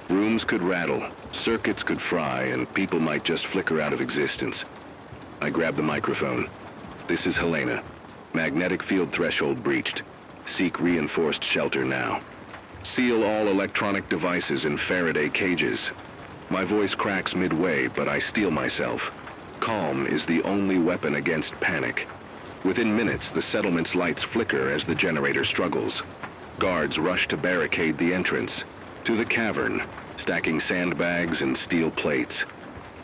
rooms could rattle, circuits could fry, and people might just flicker out of existence. I grab the microphone. This is Helena. Magnetic field threshold breached. Seek reinforced shelter now. Seal all electronic devices in Faraday cages. My voice cracks midway, but I steel myself. Calm is the only weapon against panic. Within minutes, the settlement's lights flicker as the generator struggles. Guards rush to barricade the entrance. To the cavern, stacking sandbags and steel plates.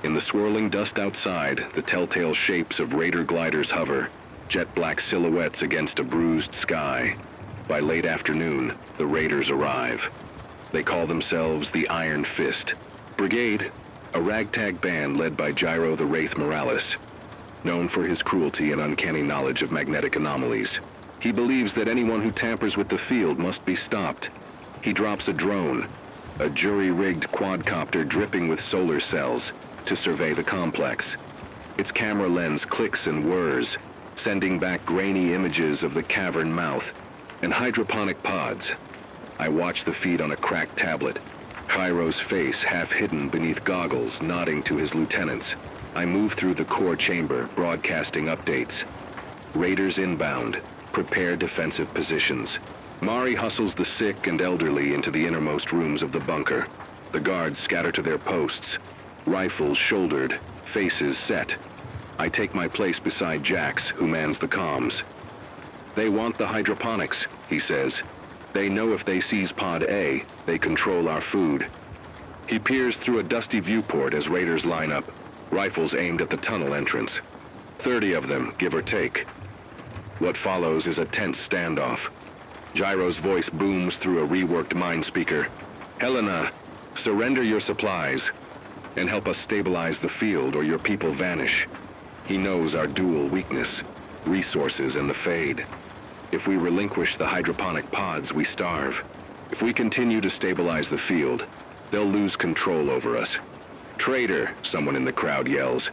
In the swirling dust outside, the telltale shapes of raider gliders hover, jet-black silhouettes against a bruised sky. By late afternoon, the raiders arrive. They call themselves the Iron Fist Brigade, a ragtag band led by Gyro the Wraith Morales, known for his cruelty and uncanny knowledge of magnetic anomalies. He believes that anyone who tampers with the field must be stopped. He drops a drone, a jury-rigged quadcopter dripping with solar cells, to survey the complex. Its camera lens clicks and whirs, sending back grainy images of the cavern mouth and hydroponic pods. I watch the feed on a cracked tablet, Cairo's face half hidden beneath goggles, nodding to his lieutenants. I move through the core chamber, broadcasting updates. Raiders inbound. Prepare defensive positions. Mari hustles the sick and elderly into the innermost rooms of the bunker. The guards scatter to their posts, rifles shouldered, faces set. I take my place beside Jax, who mans the comms. They want the hydroponics, he says. They know if they seize Pod A, they control our food. He peers through a dusty viewport as raiders line up, rifles aimed at the tunnel entrance. 30 of them, give or take. What follows is a tense standoff. Gyro's voice booms through a reworked mind speaker. Helena, surrender your supplies and help us stabilize the field or your people vanish. He knows our dual weakness, resources and the fade. If we relinquish the hydroponic pods, we starve. If we continue to stabilize the field, they'll lose control over us. Traitor, someone in the crowd yells.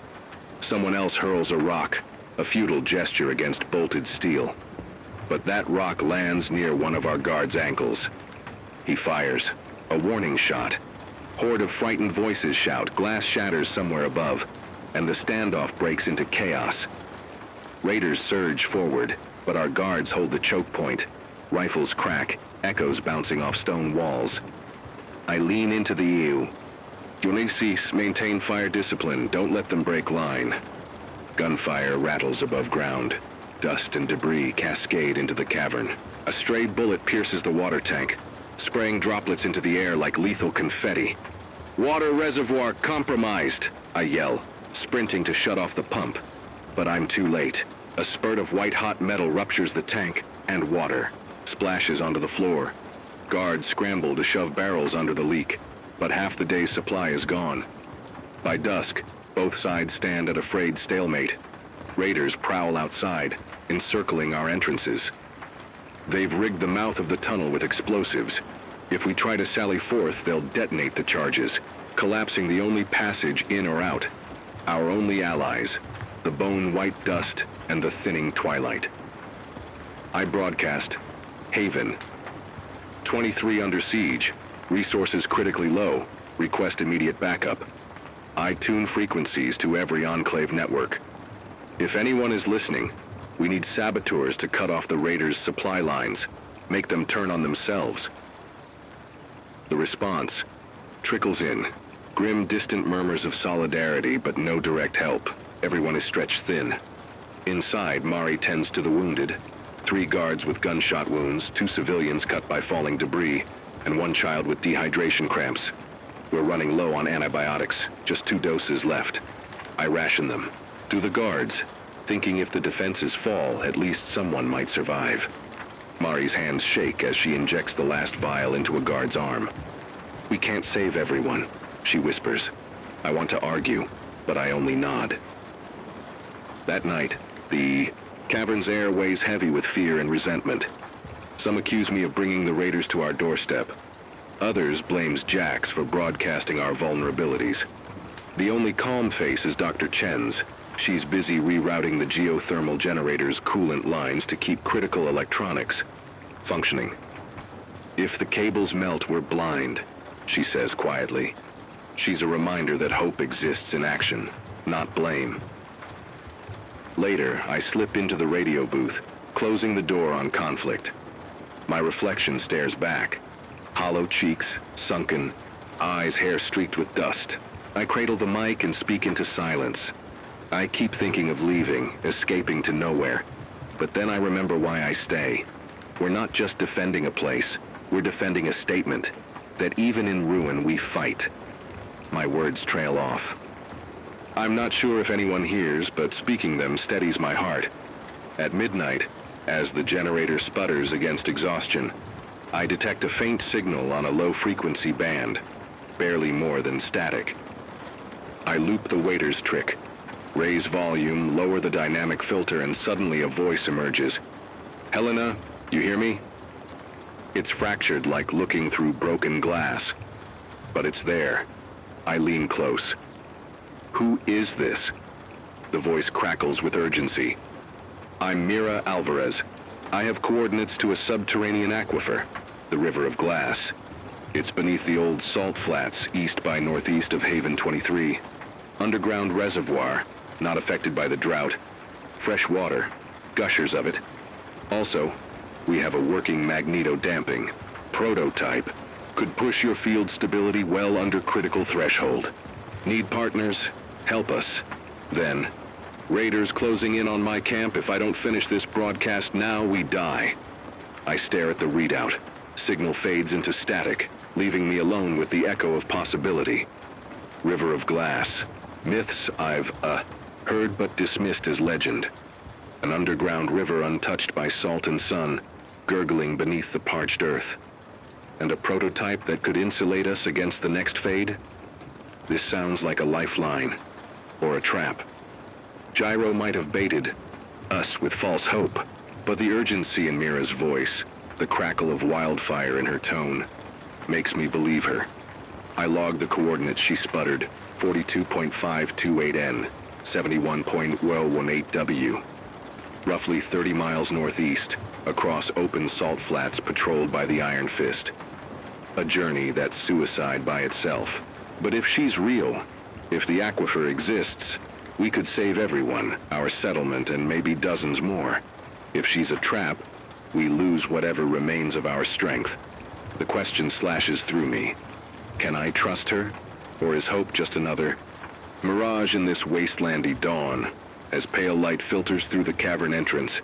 Someone else hurls a rock, a futile gesture against bolted steel. But that rock lands near one of our guards' ankles. He fires, a warning shot. Horde of frightened voices shout, glass shatters somewhere above, and the standoff breaks into chaos. Raiders surge forward, but our guards hold the choke point. Rifles crack, echoes bouncing off stone walls. I lean into the EU. Ulysses, maintain fire discipline. Don't let them break line. Gunfire rattles above ground. Dust and debris cascade into the cavern. A stray bullet pierces the water tank, spraying droplets into the air like lethal confetti. Water reservoir compromised, I yell, sprinting to shut off the pump. But I'm too late. A spurt of white-hot metal ruptures the tank, and water splashes onto the floor. Guards scramble to shove barrels under the leak, but half the day's supply is gone. By dusk, both sides stand at a frayed stalemate. Raiders prowl outside, encircling our entrances. They've rigged the mouth of the tunnel with explosives. If we try to sally forth, they'll detonate the charges, collapsing the only passage in or out. Our only allies, the bone-white dust and the thinning twilight. I broadcast, Haven. 23 under siege, resources critically low, request immediate backup. I tune frequencies to every Enclave network. If anyone is listening, we need saboteurs to cut off the raiders' supply lines, make them turn on themselves. The response trickles in, grim, distant murmurs of solidarity, but no direct help. Everyone is stretched thin. Inside, Mari tends to the wounded. 3 guards with gunshot wounds, 2 civilians cut by falling debris, and 1 child with dehydration cramps. We're running low on antibiotics, just 2 doses left. I ration them. To the guards, thinking if the defenses fall, at least someone might survive. Mari's hands shake as she injects the last vial into a guard's arm. We can't save everyone, she whispers. I want to argue, but I only nod. That night, the cavern's air weighs heavy with fear and resentment. Some accuse me of bringing the raiders to our doorstep. Others blames Jax for broadcasting our vulnerabilities. The only calm face is Dr. Chen's. She's busy rerouting the geothermal generator's coolant lines to keep critical electronics functioning. If the cables melt, we're blind, she says quietly. She's a reminder that hope exists in action, not blame. Later, I slip into the radio booth, closing the door on conflict. My reflection stares back. Hollow cheeks, sunken, eyes hair-streaked with dust. I cradle the mic and speak into silence. I keep thinking of leaving, escaping to nowhere. But then I remember why I stay. We're not just defending a place, we're defending a statement. That even in ruin, we fight. My words trail off. I'm not sure if anyone hears, but speaking them steadies my heart. At midnight, as the generator sputters against exhaustion, I detect a faint signal on a low-frequency band, barely more than static. I loop the waiter's trick, raise volume, lower the dynamic filter, and suddenly a voice emerges. Helena, you hear me? It's fractured like looking through broken glass. But it's there. I lean close. Who is this? The voice crackles with urgency. I'm Mira Alvarez. I have coordinates to a subterranean aquifer, the River of Glass. It's beneath the old salt flats, east by northeast of Haven 23. Underground reservoir, not affected by the drought. Fresh water, gushers of it. Also, we have a working magneto-damping. Prototype. Could push your field stability well under critical threshold. Need partners? Help us. Then, raiders closing in on my camp. If I don't finish this broadcast now, we die. I stare at the readout. Signal fades into static, leaving me alone with the echo of possibility. River of glass. Myths I've, heard but dismissed as legend. An underground river untouched by salt and sun, gurgling beneath the parched earth. And a prototype that could insulate us against the next fade? This sounds like a lifeline, or a trap. Gyro might have baited us with false hope, but the urgency in Mira's voice, the crackle of wildfire in her tone, makes me believe her. I logged the coordinates she sputtered, 42.528N, 71.018W. Roughly 30 miles northeast, across open salt flats patrolled by the Iron Fist. A journey that's suicide by itself. But if she's real, if the aquifer exists, we could save everyone, our settlement, and maybe dozens more. If she's a trap, we lose whatever remains of our strength. The question slashes through me. Can I trust her? Or is hope just another mirage in this wastelandy dawn? As pale light filters through the cavern entrance,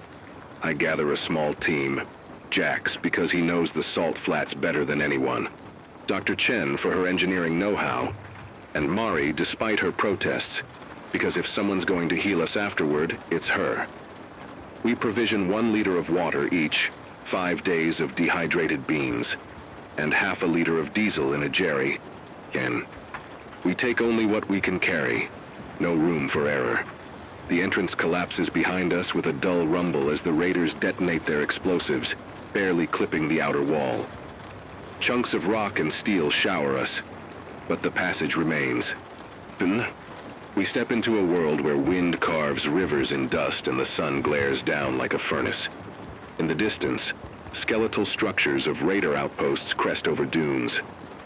I gather a small team. Jax, because he knows the salt flats better than anyone. Dr. Chen, for her engineering know-how. And Mari, despite her protests, because if someone's going to heal us afterward, it's her. We provision 1 liter of water each, 5 days of dehydrated beans, and half a liter of diesel in a jerry. We take only what we can carry. No room for error. The entrance collapses behind us with a dull rumble as the raiders detonate their explosives, barely clipping the outer wall. Chunks of rock and steel shower us, but the passage remains. We step into a world where wind carves rivers in dust and the sun glares down like a furnace. In the distance, skeletal structures of raider outposts crest over dunes,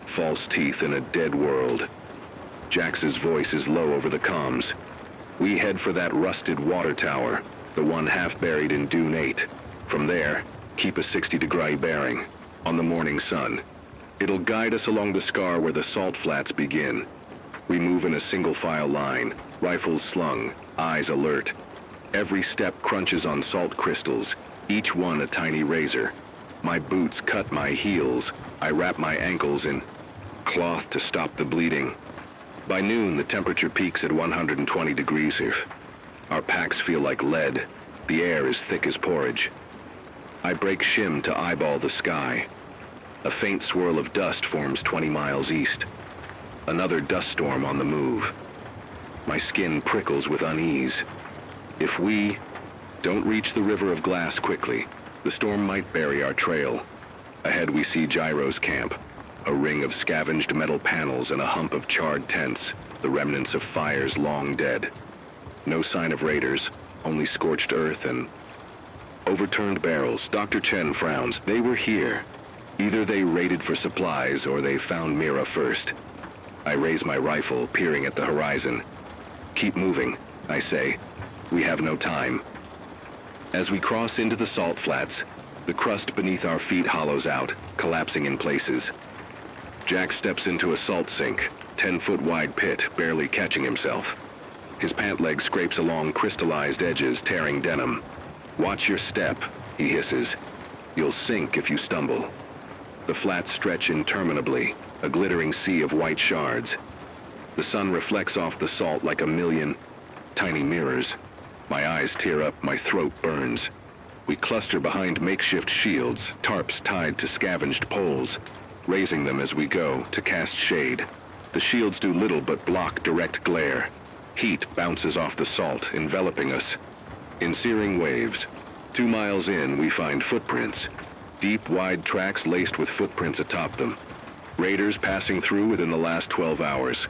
false teeth in a dead world. Jax's voice is low over the comms. We head for that rusted water tower, the one half buried in Dune 8. From there, keep a 60-degree bearing, on the morning sun. It'll guide us along the scar where the salt flats begin. We move in a single-file line, rifles slung, eyes alert. Every step crunches on salt crystals, each one a tiny razor. My boots cut my heels. I wrap my ankles in cloth to stop the bleeding. By noon, the temperature peaks at 120 degrees. Our packs feel like lead. The air is thick as porridge. I break shim to eyeball the sky. A faint swirl of dust forms 20 miles east. Another dust storm on the move. My skin prickles with unease. If we don't reach the river of glass quickly, the storm might bury our trail. Ahead we see Gyro's camp. A ring of scavenged metal panels and a hump of charred tents, the remnants of fires long dead. No sign of raiders, only scorched earth and overturned barrels. Dr. Chen frowns. They were here. Either they raided for supplies or they found Mira first. I raise my rifle, peering at the horizon. Keep moving, I say. We have no time. As we cross into the salt flats, the crust beneath our feet hollows out, collapsing in places. Jack steps into a salt sink, 10-foot wide pit, barely catching himself. His pant leg scrapes along crystallized edges, tearing denim. Watch your step, he hisses. You'll sink if you stumble. The flats stretch interminably, a glittering sea of white shards. The sun reflects off the salt like a million tiny mirrors. My eyes tear up, my throat burns. We cluster behind makeshift shields, tarps tied to scavenged poles, raising them as we go to cast shade. The shields do little but block direct glare. Heat bounces off the salt, enveloping us. In searing waves, 2 miles in, we find footprints. Deep, wide tracks laced with footprints atop them. Raiders passing through within the last 12 hours.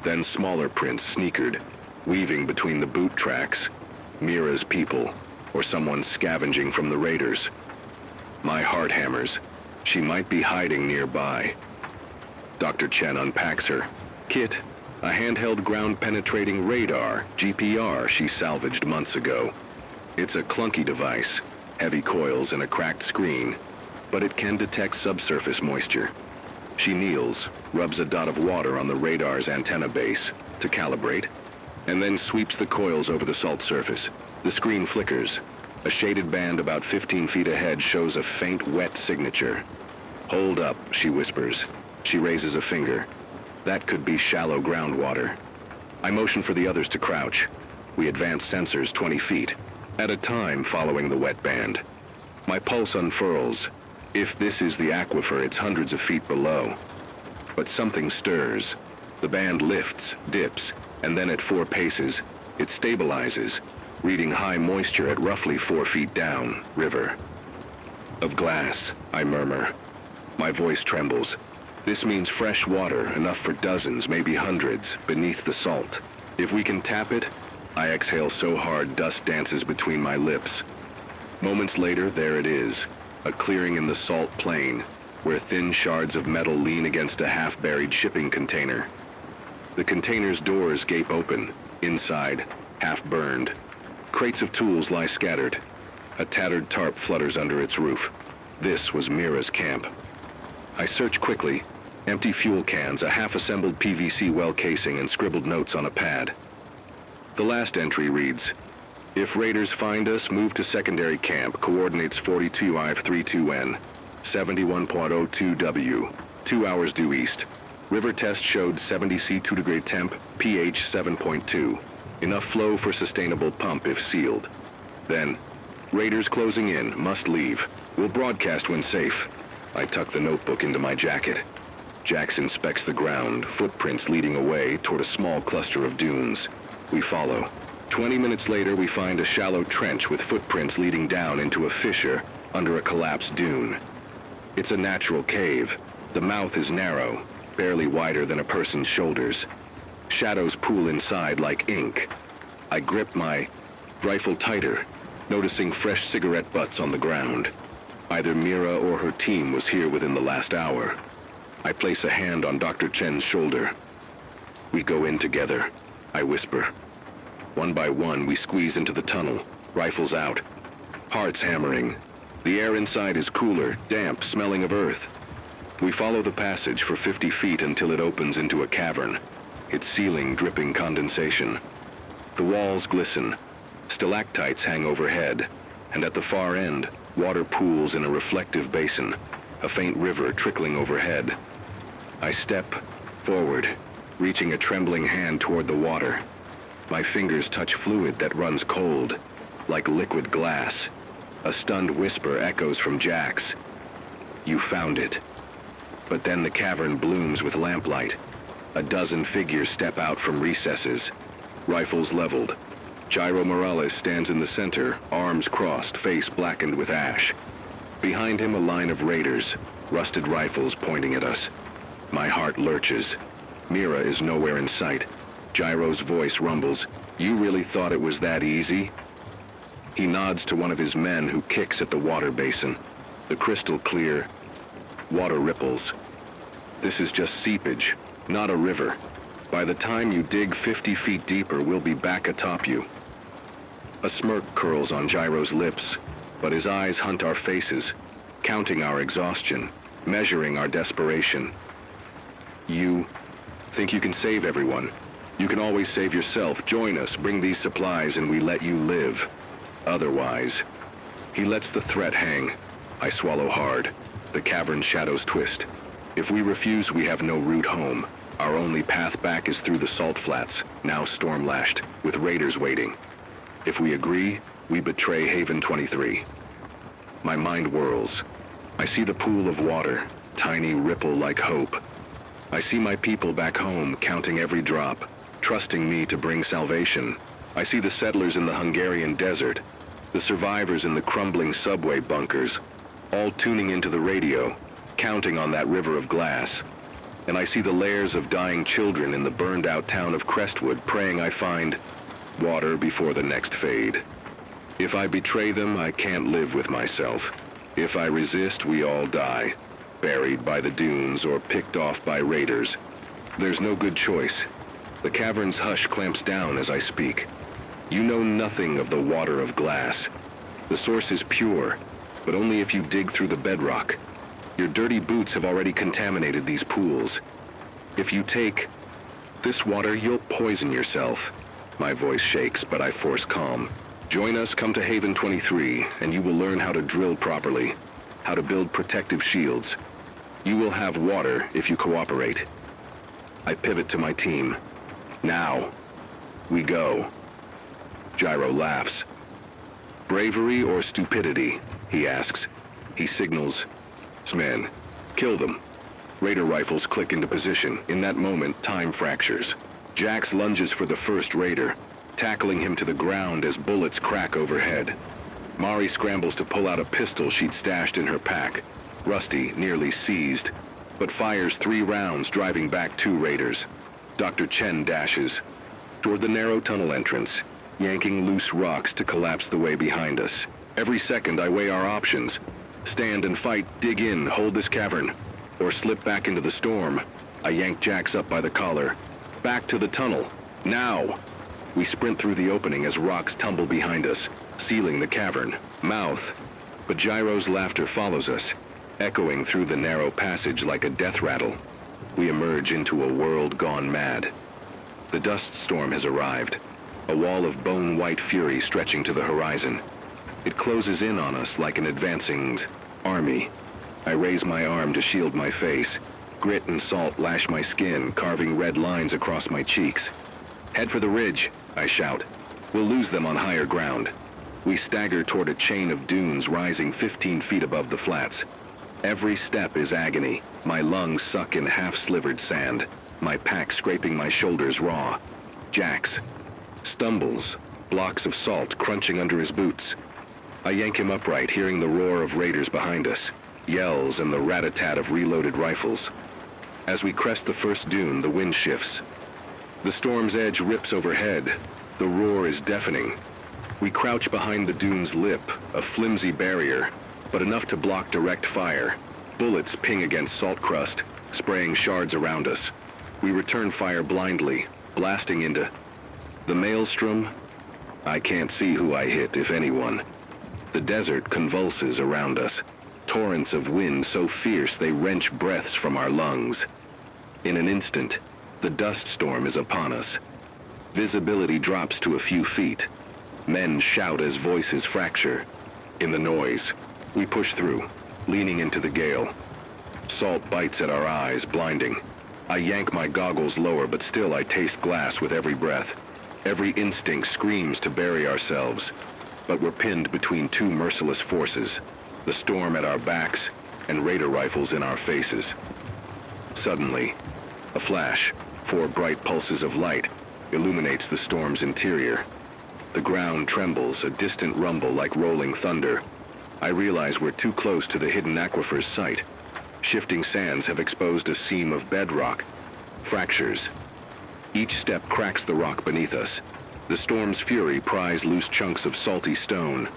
Then smaller prints sneakered, weaving between the boot tracks. Mira's people, or someone scavenging from the raiders. My heart hammers. She might be hiding nearby. Dr. Chen unpacks her. Kit, a handheld ground-penetrating radar, GPR, she salvaged months ago. It's a clunky device, heavy coils and a cracked screen, but it can detect subsurface moisture. She kneels, rubs a dot of water on the radar's antenna base to calibrate, and then sweeps the coils over the salt surface. The screen flickers. A shaded band about 15 feet ahead shows a faint, wet signature. "Hold up," she whispers. She raises a finger. That could be shallow groundwater. I motion for the others to crouch. We advance sensors 20 feet, at a time following the wet band. My pulse unfurls. If this is the aquifer, it's hundreds of feet below. But something stirs. The band lifts, dips, and then at 4 paces, it stabilizes, reading high moisture at roughly 4 feet down, river. "Of glass," I murmur. My voice trembles. This means fresh water, enough for dozens, maybe hundreds, beneath the salt. If we can tap it, I exhale so hard dust dances between my lips. Moments later, there it is, a clearing in the salt plain, where thin shards of metal lean against a half-buried shipping container. The container's doors gape open, inside, half-burned. Crates of tools lie scattered. A tattered tarp flutters under its roof. This was Mira's camp. I search quickly. Empty fuel cans, a half-assembled PVC well casing, and scribbled notes on a pad. The last entry reads, "If raiders find us, move to secondary camp, coordinates 42I32N, 71.02W, 2 hours due east. River test showed 70 C 2-degree temp, pH 7.2. Enough flow for sustainable pump if sealed." Then, "Raiders closing in, must leave. We'll broadcast when safe." I tuck the notebook into my jacket. Jax inspects the ground, footprints leading away toward a small cluster of dunes. We follow. 20 minutes later, we find a shallow trench with footprints leading down into a fissure under a collapsed dune. It's a natural cave. The mouth is narrow, barely wider than a person's shoulders. Shadows pool inside like ink. I grip my rifle tighter, noticing fresh cigarette butts on the ground. Either Mira or her team was here within the last hour. I place a hand on Dr. Chen's shoulder. "We go in together," I whisper. One by one, we squeeze into the tunnel, rifles out. Hearts hammering. The air inside is cooler, damp, smelling of earth. We follow the passage for 50 feet until it opens into a cavern, its ceiling dripping condensation. The walls glisten. Stalactites hang overhead, and at the far end, water pools in a reflective basin, a faint river trickling overhead. I step forward, reaching a trembling hand toward the water. My fingers touch fluid that runs cold, like liquid glass. A stunned whisper echoes from Jax. "You found it." But then the cavern blooms with lamplight. A dozen figures step out from recesses, rifles leveled. Jairo Morales stands in the center, arms crossed, face blackened with ash. Behind him, a line of raiders, rusted rifles pointing at us. My heart lurches. Mira is nowhere in sight. Jairo's voice rumbles, "You really thought it was that easy?" He nods to one of his men who kicks at the water basin. The crystal clear. Water ripples. This is just seepage, not a river. By the time you dig 50 feet deeper, we'll be back atop you. A smirk curls on Jairo's lips, but his eyes hunt our faces, counting our exhaustion, measuring our desperation. "You think you can save everyone? You can always save yourself. Join us, bring these supplies, and we let you live. Otherwise..." He lets the threat hang. I swallow hard. The cavern shadows twist. If we refuse, we have no route home. Our only path back is through the salt flats, now storm-lashed, with raiders waiting. If we agree, we betray Haven 23. My mind whirls. I see the pool of water, tiny ripple like hope. I see my people back home, counting every drop, trusting me to bring salvation. I see the settlers in the Hungarian desert, the survivors in the crumbling subway bunkers, all tuning into the radio, counting on that river of glass. And I see the layers of dying children in the burned-out town of Crestwood, praying I find water before the next fade. If I betray them, I can't live with myself. If I resist, we all die, buried by the dunes or picked off by raiders. There's no good choice. The cavern's hush clamps down as I speak. You know nothing of the water of glass. The source is pure, but only if you dig through the bedrock. Your dirty boots have already contaminated these pools. If you take this water, you'll poison yourself. My voice shakes, but I force calm. Join us, come to Haven 23, and you will learn how to drill properly, how to build protective shields. You will have water if you cooperate. I pivot to my team. Now, we go. Gyro laughs. Bravery or stupidity, he asks. He signals, "Sman, kill them." Raider rifles click into position. In that moment, time fractures. Jax lunges for the first Raider, tackling him to the ground as bullets crack overhead. Mari scrambles to pull out a pistol she'd stashed in her pack. Rusty, nearly seized, but fires 3 rounds, driving back 2 Raiders. Dr. Chen dashes toward the narrow tunnel entrance, yanking loose rocks to collapse the way behind us. Every second, I weigh our options. Stand and fight, dig in, hold this cavern, or slip back into the storm. I yank Jax up by the collar. Back to the tunnel, now! We sprint through the opening as rocks tumble behind us, sealing the cavern. Mouth. But Gyro's laughter follows us, echoing through the narrow passage like a death rattle. We emerge into a world gone mad. The dust storm has arrived, a wall of bone-white fury stretching to the horizon. It closes in on us like an advancing army. I raise my arm to shield my face. Grit and salt lash my skin, carving red lines across my cheeks. "Head for the ridge," I shout. "We'll lose them on higher ground." We stagger toward a chain of dunes rising 15 feet above the flats. Every step is agony. My lungs suck in half-slivered sand, my pack scraping my shoulders raw. Jax stumbles, blocks of salt crunching under his boots. I yank him upright, hearing the roar of raiders behind us, yells and the rat-a-tat of reloaded rifles. As we crest the first dune, the wind shifts. The storm's edge rips overhead. The roar is deafening. We crouch behind the dune's lip, a flimsy barrier, but enough to block direct fire. Bullets ping against salt crust, spraying shards around us. We return fire blindly, blasting into the maelstrom. I can't see who I hit, if anyone. The desert convulses around us, torrents of wind so fierce they wrench breaths from our lungs. In an instant, the dust storm is upon us. Visibility drops to a few feet. Men shout as voices fracture. In the noise, we push through, leaning into the gale. Salt bites at our eyes, blinding. I yank my goggles lower, but still I taste glass with every breath. Every instinct screams to bury ourselves, but we're pinned between 2 merciless forces, the storm at our backs and Raider rifles in our faces. Suddenly, a flash, 4 bright pulses of light, illuminates the storm's interior. The ground trembles, a distant rumble like rolling thunder. I realize we're too close to the hidden aquifer's site. Shifting sands have exposed a seam of bedrock. Fractures. Each step cracks the rock beneath us. The storm's fury pries loose chunks of salty stone.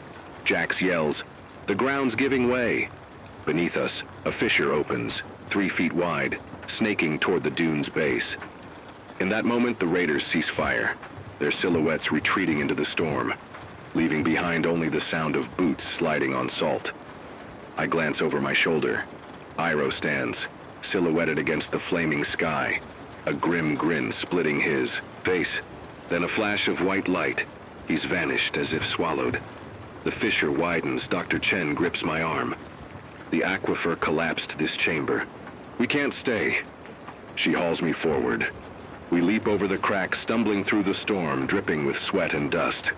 Jax yells, "The ground's giving way!" Beneath us, a fissure opens, 3 feet wide, snaking toward the dune's base. In that moment, the Raiders cease fire, their silhouettes retreating into the storm, leaving behind only the sound of boots sliding on salt. I glance over my shoulder. Iro stands, silhouetted against the flaming sky, a grim grin splitting his face. Then a flash of white light. He's vanished as if swallowed. The fissure widens. Dr. Chen grips my arm. The aquifer collapsed this chamber. "We can't stay." She hauls me forward. We leap over the crack, stumbling through the storm, dripping with sweat and dust.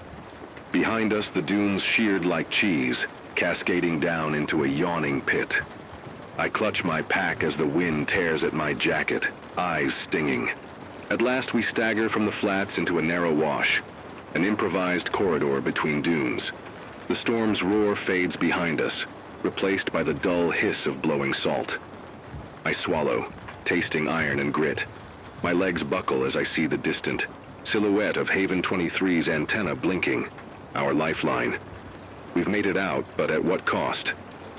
Behind us, the dunes sheared like cheese, cascading down into a yawning pit. I clutch my pack as the wind tears at my jacket, eyes stinging. At last we stagger from the flats into a narrow wash, an improvised corridor between dunes. The storm's roar fades behind us, replaced by the dull hiss of blowing salt. I swallow, tasting iron and grit. My legs buckle as I see the distant silhouette of Haven 23's antenna blinking, our lifeline. We've made it out, but at what cost?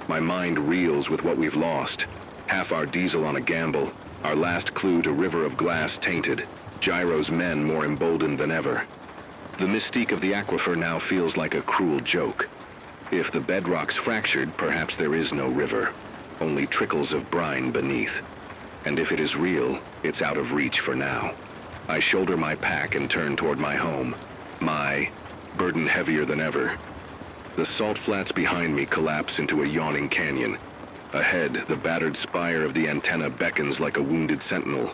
My mind reels with what we've lost. Half our diesel on a gamble, our last clue to River of Glass tainted, Gyro's men more emboldened than ever. The mystique of the aquifer now feels like a cruel joke. If the bedrock's fractured, perhaps there is no river, only trickles of brine beneath. And if it is real, it's out of reach for now. I shoulder my pack and turn toward my home, my burden heavier than ever. The salt flats behind me collapse into a yawning canyon. Ahead, the battered spire of the antenna beckons like a wounded sentinel.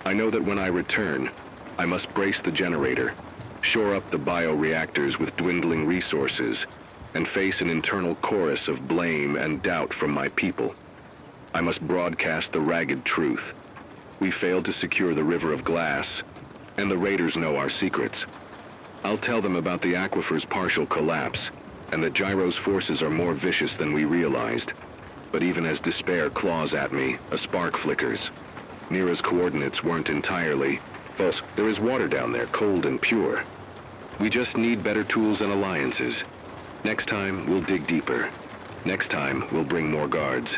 I know that when I return, I must brace the generator, shore up the bioreactors with dwindling resources, and face an internal chorus of blame and doubt from my people. I must broadcast the ragged truth. We failed to secure the river of glass, and the raiders know our secrets. I'll tell them about the aquifer's partial collapse, and that Gyro's forces are more vicious than we realized. But even as despair claws at me, a spark flickers. Mira's coordinates weren't entirely false. There is water down there, cold and pure. We just need better tools and alliances. Next time, we'll dig deeper. Next time, we'll bring more guards.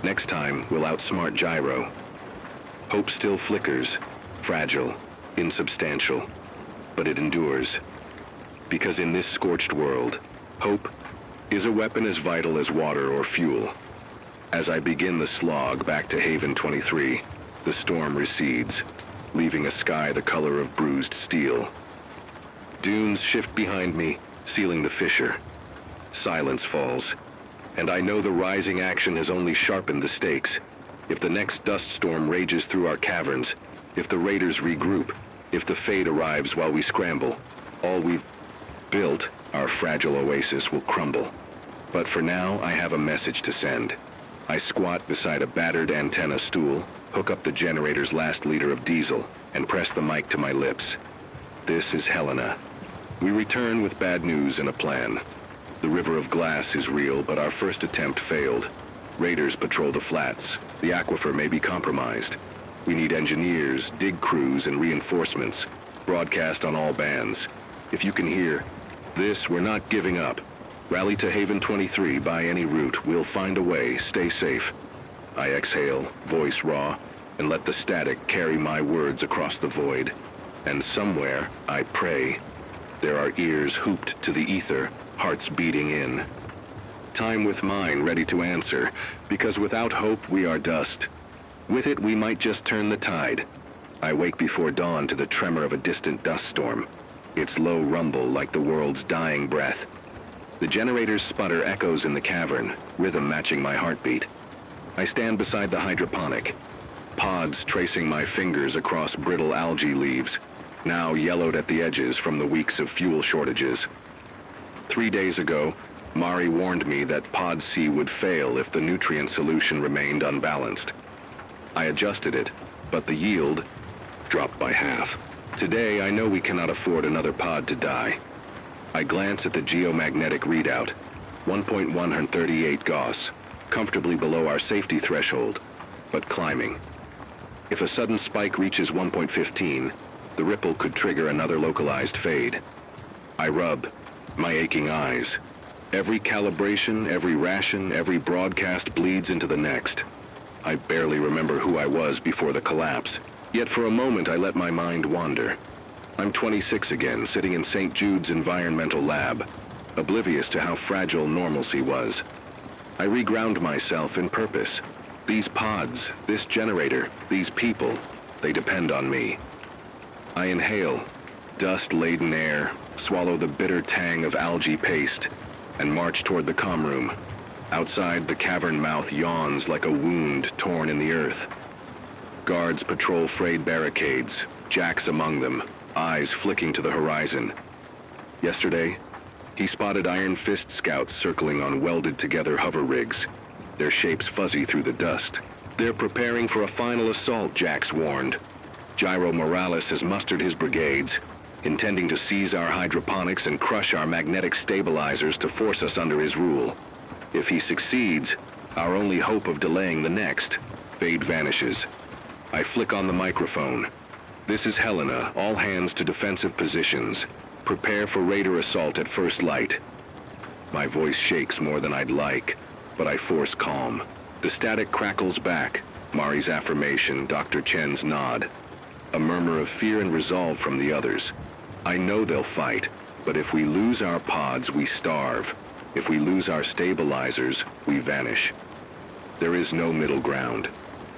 Next time, we'll outsmart Gyro. Hope still flickers, fragile, insubstantial, but it endures. Because in this scorched world, hope is a weapon as vital as water or fuel. As I begin the slog back to Haven 23, the storm recedes, leaving a sky the color of bruised steel. Dunes shift behind me, sealing the fissure. Silence falls, and I know the rising action has only sharpened the stakes. If the next dust storm rages through our caverns, if the raiders regroup, if the fade arrives while we scramble, all we've built, our fragile oasis, will crumble. But for now, I have a message to send. I squat beside a battered antenna stool, hook up the generator's last liter of diesel, and press the mic to my lips. This is Helena. We return with bad news and a plan. The river of glass is real, but our first attempt failed. Raiders patrol the flats. The aquifer may be compromised. We need engineers, dig crews, and reinforcements. Broadcast on all bands. If you can hear this, we're not giving up. Rally to Haven 23 by any route. We'll find a way. Stay safe. I exhale, voice raw, and let the static carry my words across the void. And somewhere, I pray, there are ears hooped to the ether, hearts beating in. Time with mine ready to answer, because without hope we are dust. With it we might just turn the tide. I wake before dawn to the tremor of a distant dust storm. Its low rumble like the world's dying breath. The generator's sputter echoes in the cavern, rhythm matching my heartbeat. I stand beside the hydroponic, pods tracing my fingers across brittle algae leaves, now yellowed at the edges from the weeks of fuel shortages. 3 days ago, Mari warned me that Pod C would fail if the nutrient solution remained unbalanced. I adjusted it, but the yield dropped by half. Today, I know we cannot afford another pod to die. I glance at the geomagnetic readout, 1.138 Gauss, comfortably below our safety threshold, but climbing. If a sudden spike reaches 1.15, the ripple could trigger another localized fade. I rub my aching eyes. Every calibration, every ration, every broadcast bleeds into the next. I barely remember who I was before the collapse, yet for a moment I let my mind wander. I'm 26 again, sitting in St. Jude's environmental lab, oblivious to how fragile normalcy was. I reground myself in purpose. These pods, this generator, these people, they depend on me. I inhale, dust-laden air, swallow the bitter tang of algae paste, and march toward the comm room. Outside, the cavern mouth yawns like a wound torn in the earth. Guards patrol frayed barricades, Jack's among them, eyes flicking to the horizon. Yesterday, he spotted Iron Fist scouts circling on welded-together hover rigs, their shapes fuzzy through the dust. They're preparing for a final assault, Jax warned. Gyro Morales has mustered his brigades, intending to seize our hydroponics and crush our magnetic stabilizers to force us under his rule. If he succeeds, our only hope of delaying the next fade vanishes. I flick on the microphone. This is Helena, all hands to defensive positions. Prepare for raider assault at first light. My voice shakes more than I'd like, but I force calm. The static crackles back, Mari's affirmation, Dr. Chen's nod. A murmur of fear and resolve from the others. I know they'll fight, but if we lose our pods, we starve. If we lose our stabilizers, we vanish. There is no middle ground.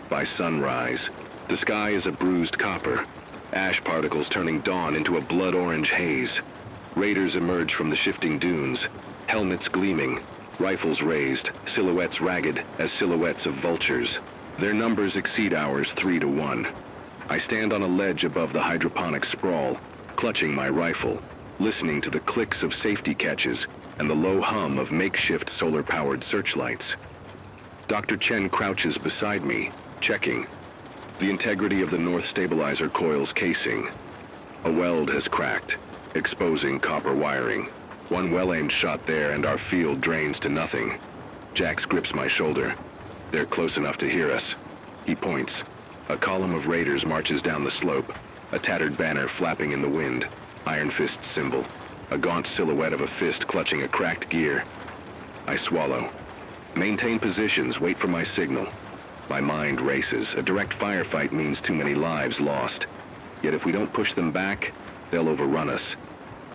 By sunrise, the sky is a bruised copper, ash particles turning dawn into a blood-orange haze. Raiders emerge from the shifting dunes, helmets gleaming, Rifles raised, silhouettes ragged as silhouettes of vultures. Their numbers exceed ours 3 to 1. I stand on a ledge above the hydroponic sprawl, clutching my rifle, listening to the clicks of safety catches and the low hum of makeshift solar-powered searchlights. Dr. Chen crouches beside me, checking the integrity of the north stabilizer coil's casing. A weld has cracked, exposing copper wiring. One well-aimed shot there and our field drains to nothing. Jax grips my shoulder. They're close enough to hear us. He points. A column of raiders marches down the slope, a tattered banner flapping in the wind, Iron Fist's symbol, a gaunt silhouette of a fist clutching a cracked gear. I swallow. Maintain positions, wait for my signal. My mind races. A direct firefight means too many lives lost. Yet if we don't push them back, they'll overrun us.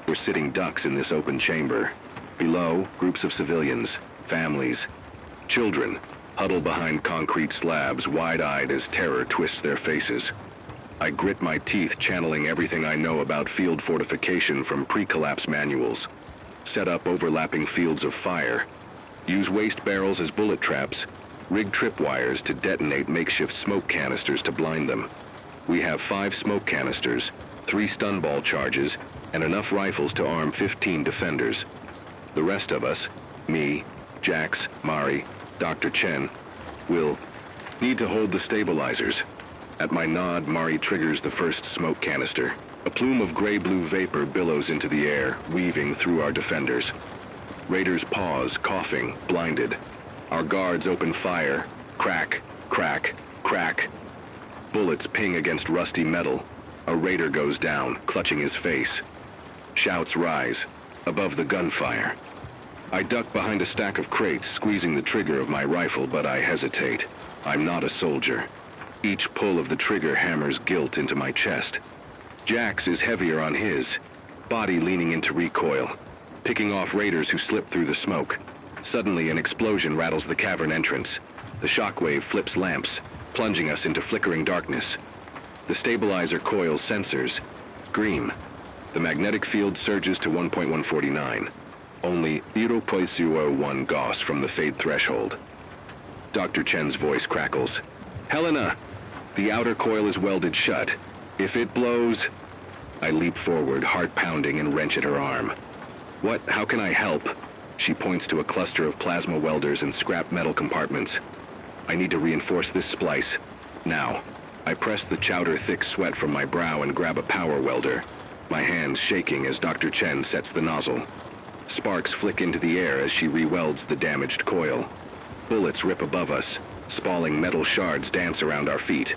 We're sitting ducks in this open chamber. Below, groups of civilians, families, children, huddle behind concrete slabs, wide-eyed as terror twists their faces. I grit my teeth, channeling everything I know about field fortification from pre-collapse manuals. Set up overlapping fields of fire. Use waste barrels as bullet traps. Rig tripwires to detonate makeshift smoke canisters to blind them. We have 5 smoke canisters, 3 stun ball charges, and enough rifles to arm 15 defenders. The rest of us, me, Jax, Mari, Dr. Chen, will need to hold the stabilizers. At my nod, Mari triggers the first smoke canister. A plume of gray-blue vapor billows into the air, weaving through our defenders. Raiders pause, coughing, blinded. Our guards open fire. Crack, crack, crack. Bullets ping against rusty metal. A raider goes down, clutching his face. Shouts rise, above the gunfire. I duck behind a stack of crates, squeezing the trigger of my rifle, but I hesitate. I'm not a soldier. Each pull of the trigger hammers guilt into my chest. Jax is heavier on his, body leaning into recoil, picking off raiders who slip through the smoke. Suddenly, an explosion rattles the cavern entrance. The shockwave flips lamps, plunging us into flickering darkness. The stabilizer coil's sensors scream. The magnetic field surges to 1.149. Only 0.01 Gauss from the fade threshold. Dr. Chen's voice crackles. Helena! The outer coil is welded shut. If it blows... I leap forward, heart pounding, and wrench at her arm. What? How can I help? She points to a cluster of plasma welders and scrap metal compartments. I need to reinforce this splice. Now. I press the chowder-thick sweat from my brow and grab a power welder. My hands shaking as Dr. Chen sets the nozzle. Sparks flick into the air as she re-welds the damaged coil. Bullets rip above us. Spalling metal shards dance around our feet.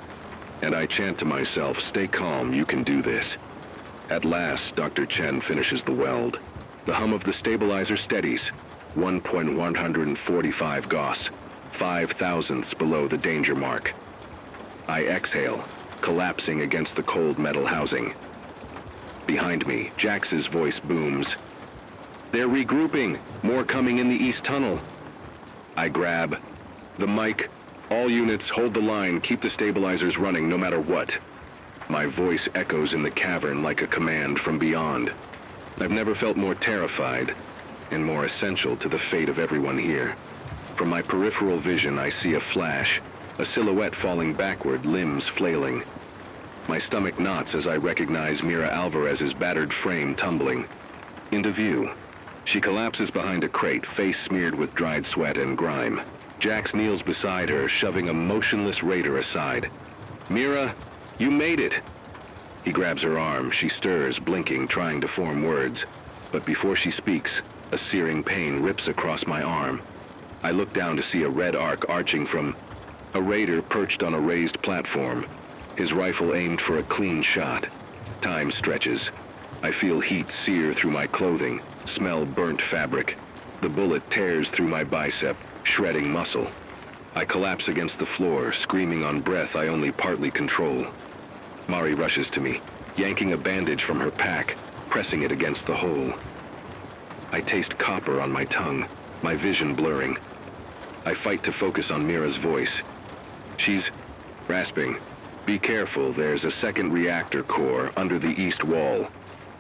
And I chant to myself, stay calm, you can do this. At last, Dr. Chen finishes the weld. The hum of the stabilizer steadies. 1.145 Gauss. 5 thousandths below the danger mark. I exhale, collapsing against the cold metal housing. Behind me, Jax's voice booms. They're regrouping. More coming in the east tunnel. I grab the mic. All units, hold the line, keep the stabilizers running no matter what. My voice echoes in the cavern like a command from beyond. I've never felt more terrified and more essential to the fate of everyone here. From my peripheral vision, I see a flash, a silhouette falling backward, limbs flailing. My stomach knots as I recognize Mira Alvarez's battered frame tumbling. Into view. She collapses behind a crate, face smeared with dried sweat and grime. Jax kneels beside her, shoving a motionless raider aside. Mira, you made it! He grabs her arm. She stirs, blinking, trying to form words. But before she speaks, a searing pain rips across my arm. I look down to see a red arc arching from a raider perched on a raised platform, his rifle aimed for a clean shot. Time stretches. I feel heat sear through my clothing, smell burnt fabric. The bullet tears through my bicep, shredding muscle. I collapse against the floor, screaming on breath I only partly control. Mari rushes to me, yanking a bandage from her pack, pressing it against the hole. I taste copper on my tongue, my vision blurring. I fight to focus on Mira's voice. She's rasping. Be careful, there's a second reactor core under the east wall.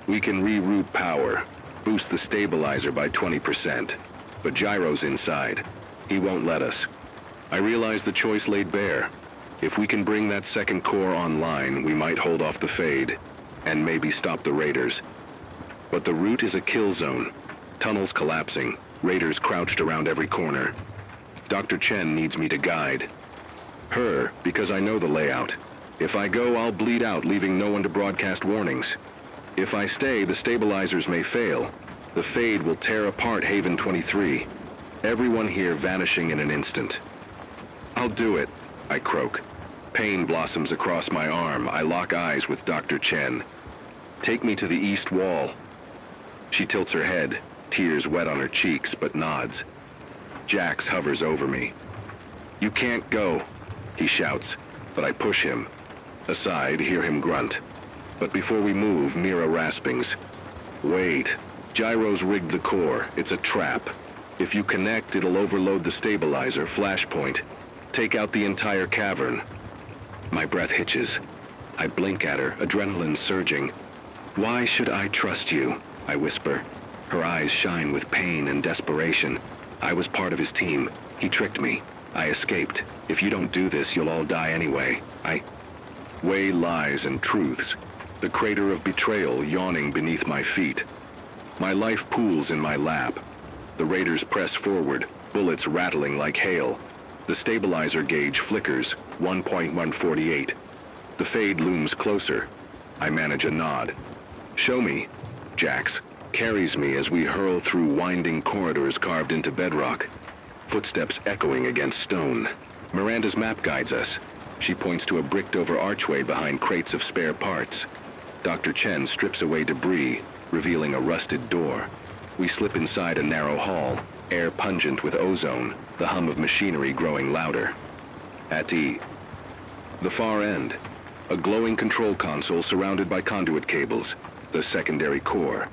We can reroute power, boost the stabilizer by 20%. but Gyro's inside. He won't let us. I realize the choice laid bare. If we can bring that second core online, we might hold off the Fade, and maybe stop the Raiders. But the route is a kill zone. Tunnels collapsing, Raiders crouched around every corner. Dr. Chen needs me to guide. Her, because I know the layout. If I go, I'll bleed out, leaving no one to broadcast warnings. If I stay, the stabilizers may fail. The Fade will tear apart Haven 23. Everyone here vanishing in an instant. I'll do it, I croak. Pain blossoms across my arm. I lock eyes with Dr. Chen. Take me to the east wall. She tilts her head, tears wet on her cheeks, but nods. Jax hovers over me. You can't go, he shouts, but I push him. Aside, hear him grunt. But before we move, Mira raspings. Wait. Gyro's rigged the core. It's a trap. If you connect, it'll overload the stabilizer, flashpoint. Take out the entire cavern. My breath hitches. I blink at her, adrenaline surging. Why should I trust you? I whisper. Her eyes shine with pain and desperation. I was part of his team. He tricked me. I escaped. If you don't do this, you'll all die anyway. I weigh lies and truths. The crater of betrayal yawning beneath my feet. My life pools in my lap. The Raiders press forward, bullets rattling like hail. The stabilizer gauge flickers, 1.148. The Fade looms closer. I manage a nod. Show me. Jax carries me as we hurl through winding corridors carved into bedrock. Footsteps echoing against stone. Miranda's map guides us. She points to a bricked-over archway behind crates of spare parts. Dr. Chen strips away debris, revealing a rusted door. We slip inside a narrow hall, air pungent with ozone, the hum of machinery growing louder. At the far end, a glowing control console surrounded by conduit cables, the secondary core.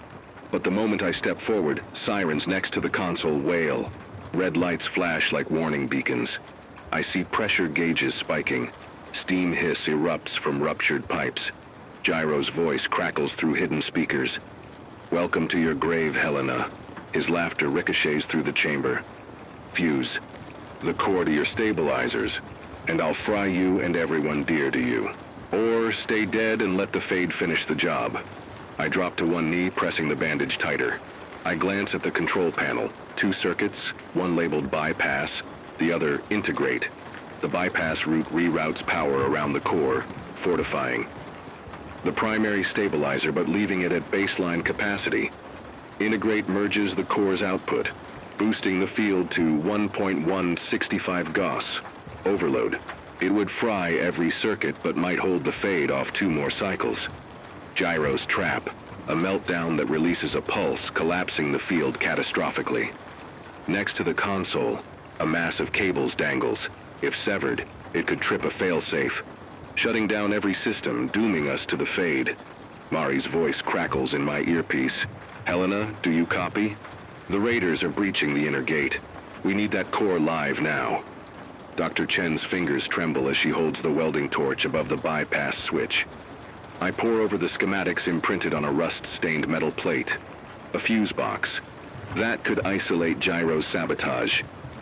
But the moment I step forward, sirens next to the console wail. Red lights flash like warning beacons. I see pressure gauges spiking. Steam hiss erupts from ruptured pipes. Gyro's voice crackles through hidden speakers. Welcome to your grave, Helena. His laughter ricochets through the chamber. Fuse the core to your stabilizers, and I'll fry you and everyone dear to you. Or stay dead and let the Fade finish the job. I drop to one knee, pressing the bandage tighter. I glance at the control panel. 2 circuits, one labeled bypass, the other integrate. The bypass route reroutes power around the core, fortifying the primary stabilizer but leaving it at baseline capacity. Integrate merges the core's output, boosting the field to 1.165 Gauss. Overload. It would fry every circuit but might hold the Fade off 2 more cycles. Gyro's trap, a meltdown that releases a pulse, collapsing the field catastrophically. Next to the console, a mass of cables dangles. If severed, it could trip a failsafe, shutting down every system, dooming us to the Fade. Mari's voice crackles in my earpiece. Helena, do you copy? The Raiders are breaching the inner gate. We need that core live now. Dr. Chen's fingers tremble as she holds the welding torch above the bypass switch. I pore over the schematics imprinted on a rust-stained metal plate. A fuse box. That could isolate Gyro's sabotage,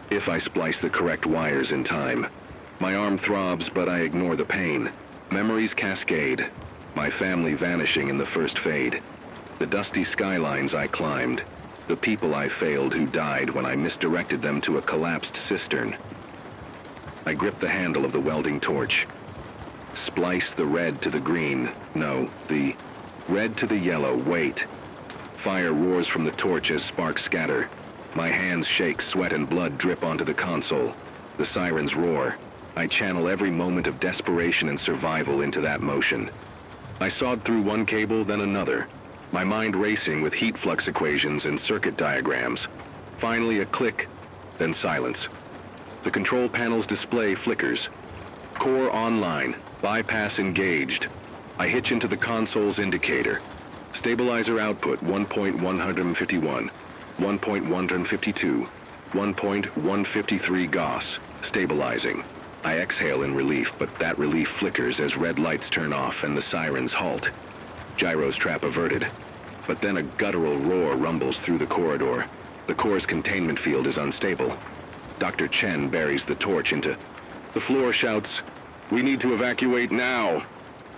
if I splice the correct wires in time. My arm throbs, but I ignore the pain. Memories cascade. My family vanishing in the first Fade. The dusty skylines I climbed. The people I failed who died when I misdirected them to a collapsed cistern. I grip the handle of the welding torch. Splice the red to the green. No, the red to the yellow. Wait. Fire roars from the torch as sparks scatter. My hands shake, sweat and blood drip onto the console. The sirens roar. I channel every moment of desperation and survival into that motion. I sawed through one cable, then another. My mind racing with heat flux equations and circuit diagrams. Finally a click, then silence. The control panel's display flickers. Core online. Bypass engaged. I hitch into the console's indicator. Stabilizer output 1.151, 1.152, 1.153 Gauss. Stabilizing. I exhale in relief, but that relief flickers as red lights turn off and the sirens halt. Gyro's trap averted. But then a guttural roar rumbles through the corridor. The core's containment field is unstable. Dr. Chen buries the torch into... The floor shouts, "We need to evacuate now!"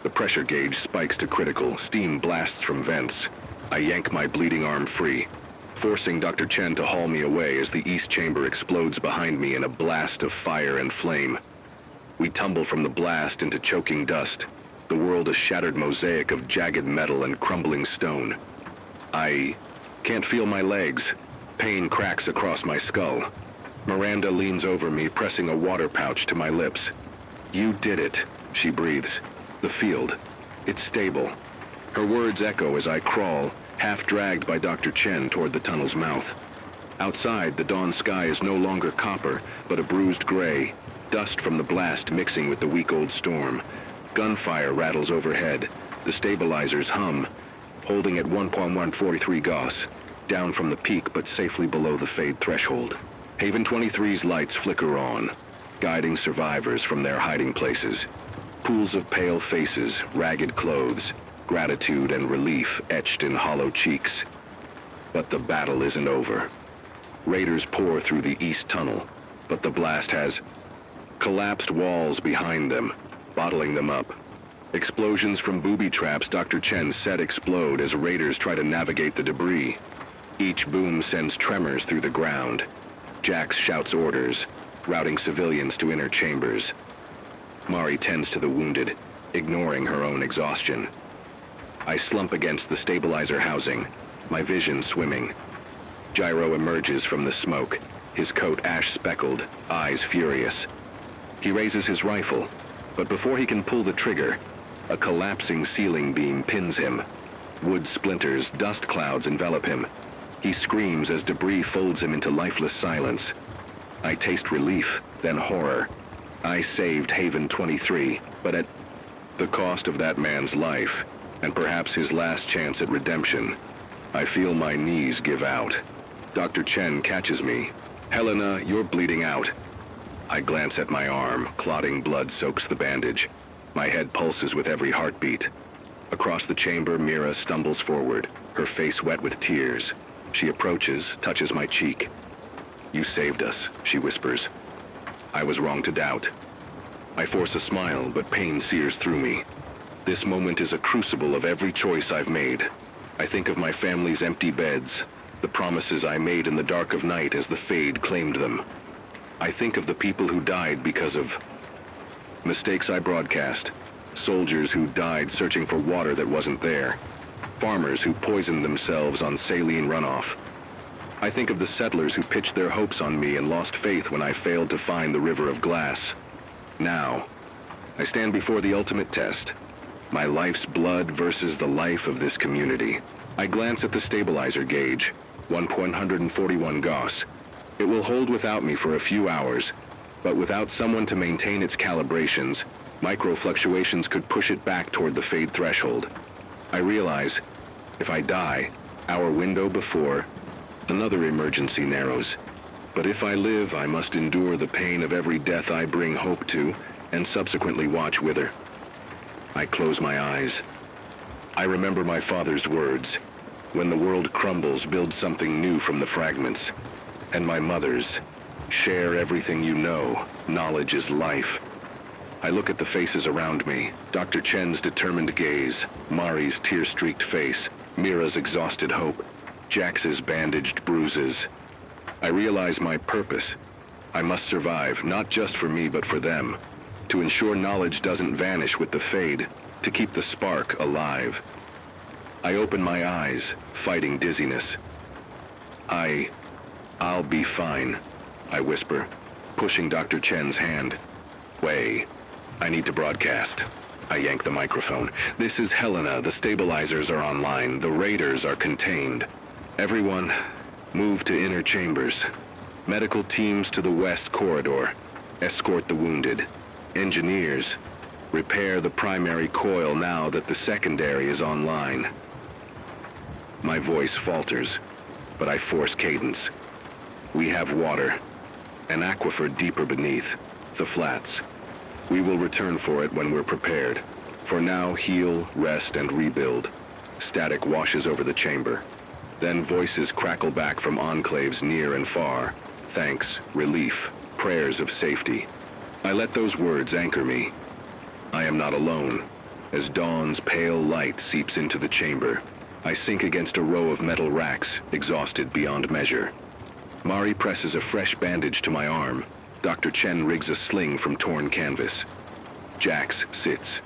The pressure gauge spikes to critical. Steam blasts from vents. I yank my bleeding arm free, forcing Dr. Chen to haul me away as the east chamber explodes behind me in a blast of fire and flame. We tumble from the blast into choking dust, the world a shattered mosaic of jagged metal and crumbling stone. I can't feel my legs. Pain cracks across my skull. Miranda leans over me, pressing a water pouch to my lips. "You did it," she breathes. "The field. It's stable." Her words echo as I crawl, half dragged by Dr. Chen toward the tunnel's mouth. Outside, the dawn sky is no longer copper, but a bruised gray, dust from the blast mixing with the week-old storm. Gunfire rattles overhead. The stabilizers hum, holding at 1.143 Gauss, down from the peak but safely below the fade threshold. Haven 23's lights flicker on, guiding survivors from their hiding places. Pools of pale faces, ragged clothes, gratitude and relief etched in hollow cheeks. But the battle isn't over. Raiders pour through the east tunnel, but the blast has collapsed walls behind them, bottling them up. Explosions from booby traps Dr. Chen said explode as raiders try to navigate the debris. Each boom sends tremors through the ground. Jax shouts orders, routing civilians to inner chambers. Mari tends to the wounded, ignoring her own exhaustion. I slump against the stabilizer housing, my vision swimming. Gyro emerges from the smoke, his coat ash-speckled, eyes furious. He raises his rifle, but before he can pull the trigger, a collapsing ceiling beam pins him. Wood splinters, dust clouds envelop him. He screams as debris folds him into lifeless silence. I taste relief, then horror. I saved Haven 23, but at the cost of that man's life, and perhaps his last chance at redemption. I feel my knees give out. Dr. Chen catches me. "Helena, you're bleeding out." I glance at my arm. Clotting blood soaks the bandage. My head pulses with every heartbeat. Across the chamber, Mira stumbles forward, her face wet with tears. She approaches, touches my cheek. "You saved us," she whispers. I was wrong to doubt. I force a smile, but pain sears through me. This moment is a crucible of every choice I've made. I think of my family's empty beds, the promises I made in the dark of night as the fade claimed them. I think of the people who died because of mistakes I broadcast, soldiers who died searching for water that wasn't there, farmers who poisoned themselves on saline runoff. I think of the settlers who pitched their hopes on me and lost faith when I failed to find the river of glass. Now, I stand before the ultimate test. My life's blood versus the life of this community. I glance at the stabilizer gauge, 1.141 Gauss. It will hold without me for a few hours, but without someone to maintain its calibrations, micro-fluctuations could push it back toward the fade threshold. I realize, if I die, our window before another emergency narrows. But if I live, I must endure the pain of every death I bring hope to, and subsequently watch wither. I close my eyes. I remember my father's words, "When the world crumbles, build something new from the fragments." And my mother's, "Share everything you know. Knowledge is life." I look at the faces around me, Dr. Chen's determined gaze, Mari's tear-streaked face, Mira's exhausted hope, Jax's bandaged bruises. I realize my purpose. I must survive, not just for me but for them, to ensure knowledge doesn't vanish with the fade, to keep the spark alive. I open my eyes, fighting dizziness. I'll be fine, I whisper, pushing Dr. Chen's hand. "Wei, I need to broadcast." I yank the microphone. "This is Helena. The stabilizers are online. The raiders are contained. Everyone, move to inner chambers. Medical teams to the west corridor. Escort the wounded. Engineers, repair the primary coil now that the secondary is online." My voice falters, but I force cadence. "We have water, an aquifer deeper beneath, the flats. We will return for it when we're prepared. For now, heal, rest, and rebuild." Static washes over the chamber. Then voices crackle back from enclaves near and far. Thanks, relief, prayers of safety. I let those words anchor me. I am not alone. As dawn's pale light seeps into the chamber, I sink against a row of metal racks, exhausted beyond measure. Mari presses a fresh bandage to my arm. Dr. Chen rigs a sling from torn canvas. Jax sits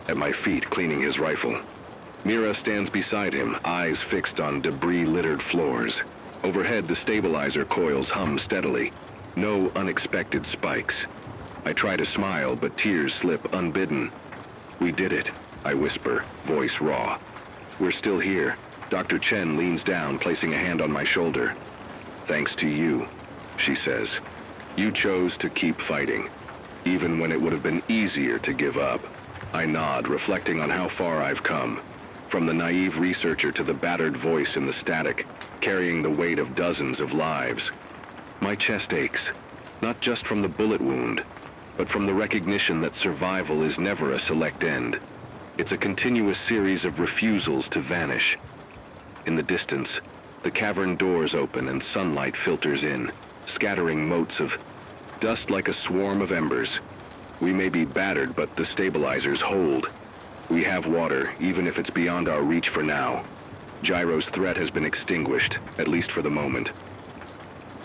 at my feet, cleaning his rifle. Mira stands beside him, eyes fixed on debris-littered floors. Overhead, the stabilizer coils hum steadily. No unexpected spikes. I try to smile, but tears slip unbidden. We did it, I whisper, voice raw. We're still here. Dr. Chen leans down, placing a hand on my shoulder. Thanks to you, she says. You chose to keep fighting, even when it would have been easier to give up. I nod, reflecting on how far I've come. From the naive researcher to the battered voice in the static, carrying the weight of dozens of lives. My chest aches, not just from the bullet wound, but from the recognition that survival is never a select end. It's a continuous series of refusals to vanish. In the distance, the cavern doors open and sunlight filters in, scattering motes of dust like a swarm of embers. We may be battered, but the stabilizers hold. We have water, even if it's beyond our reach for now. Gyro's threat has been extinguished, at least for the moment.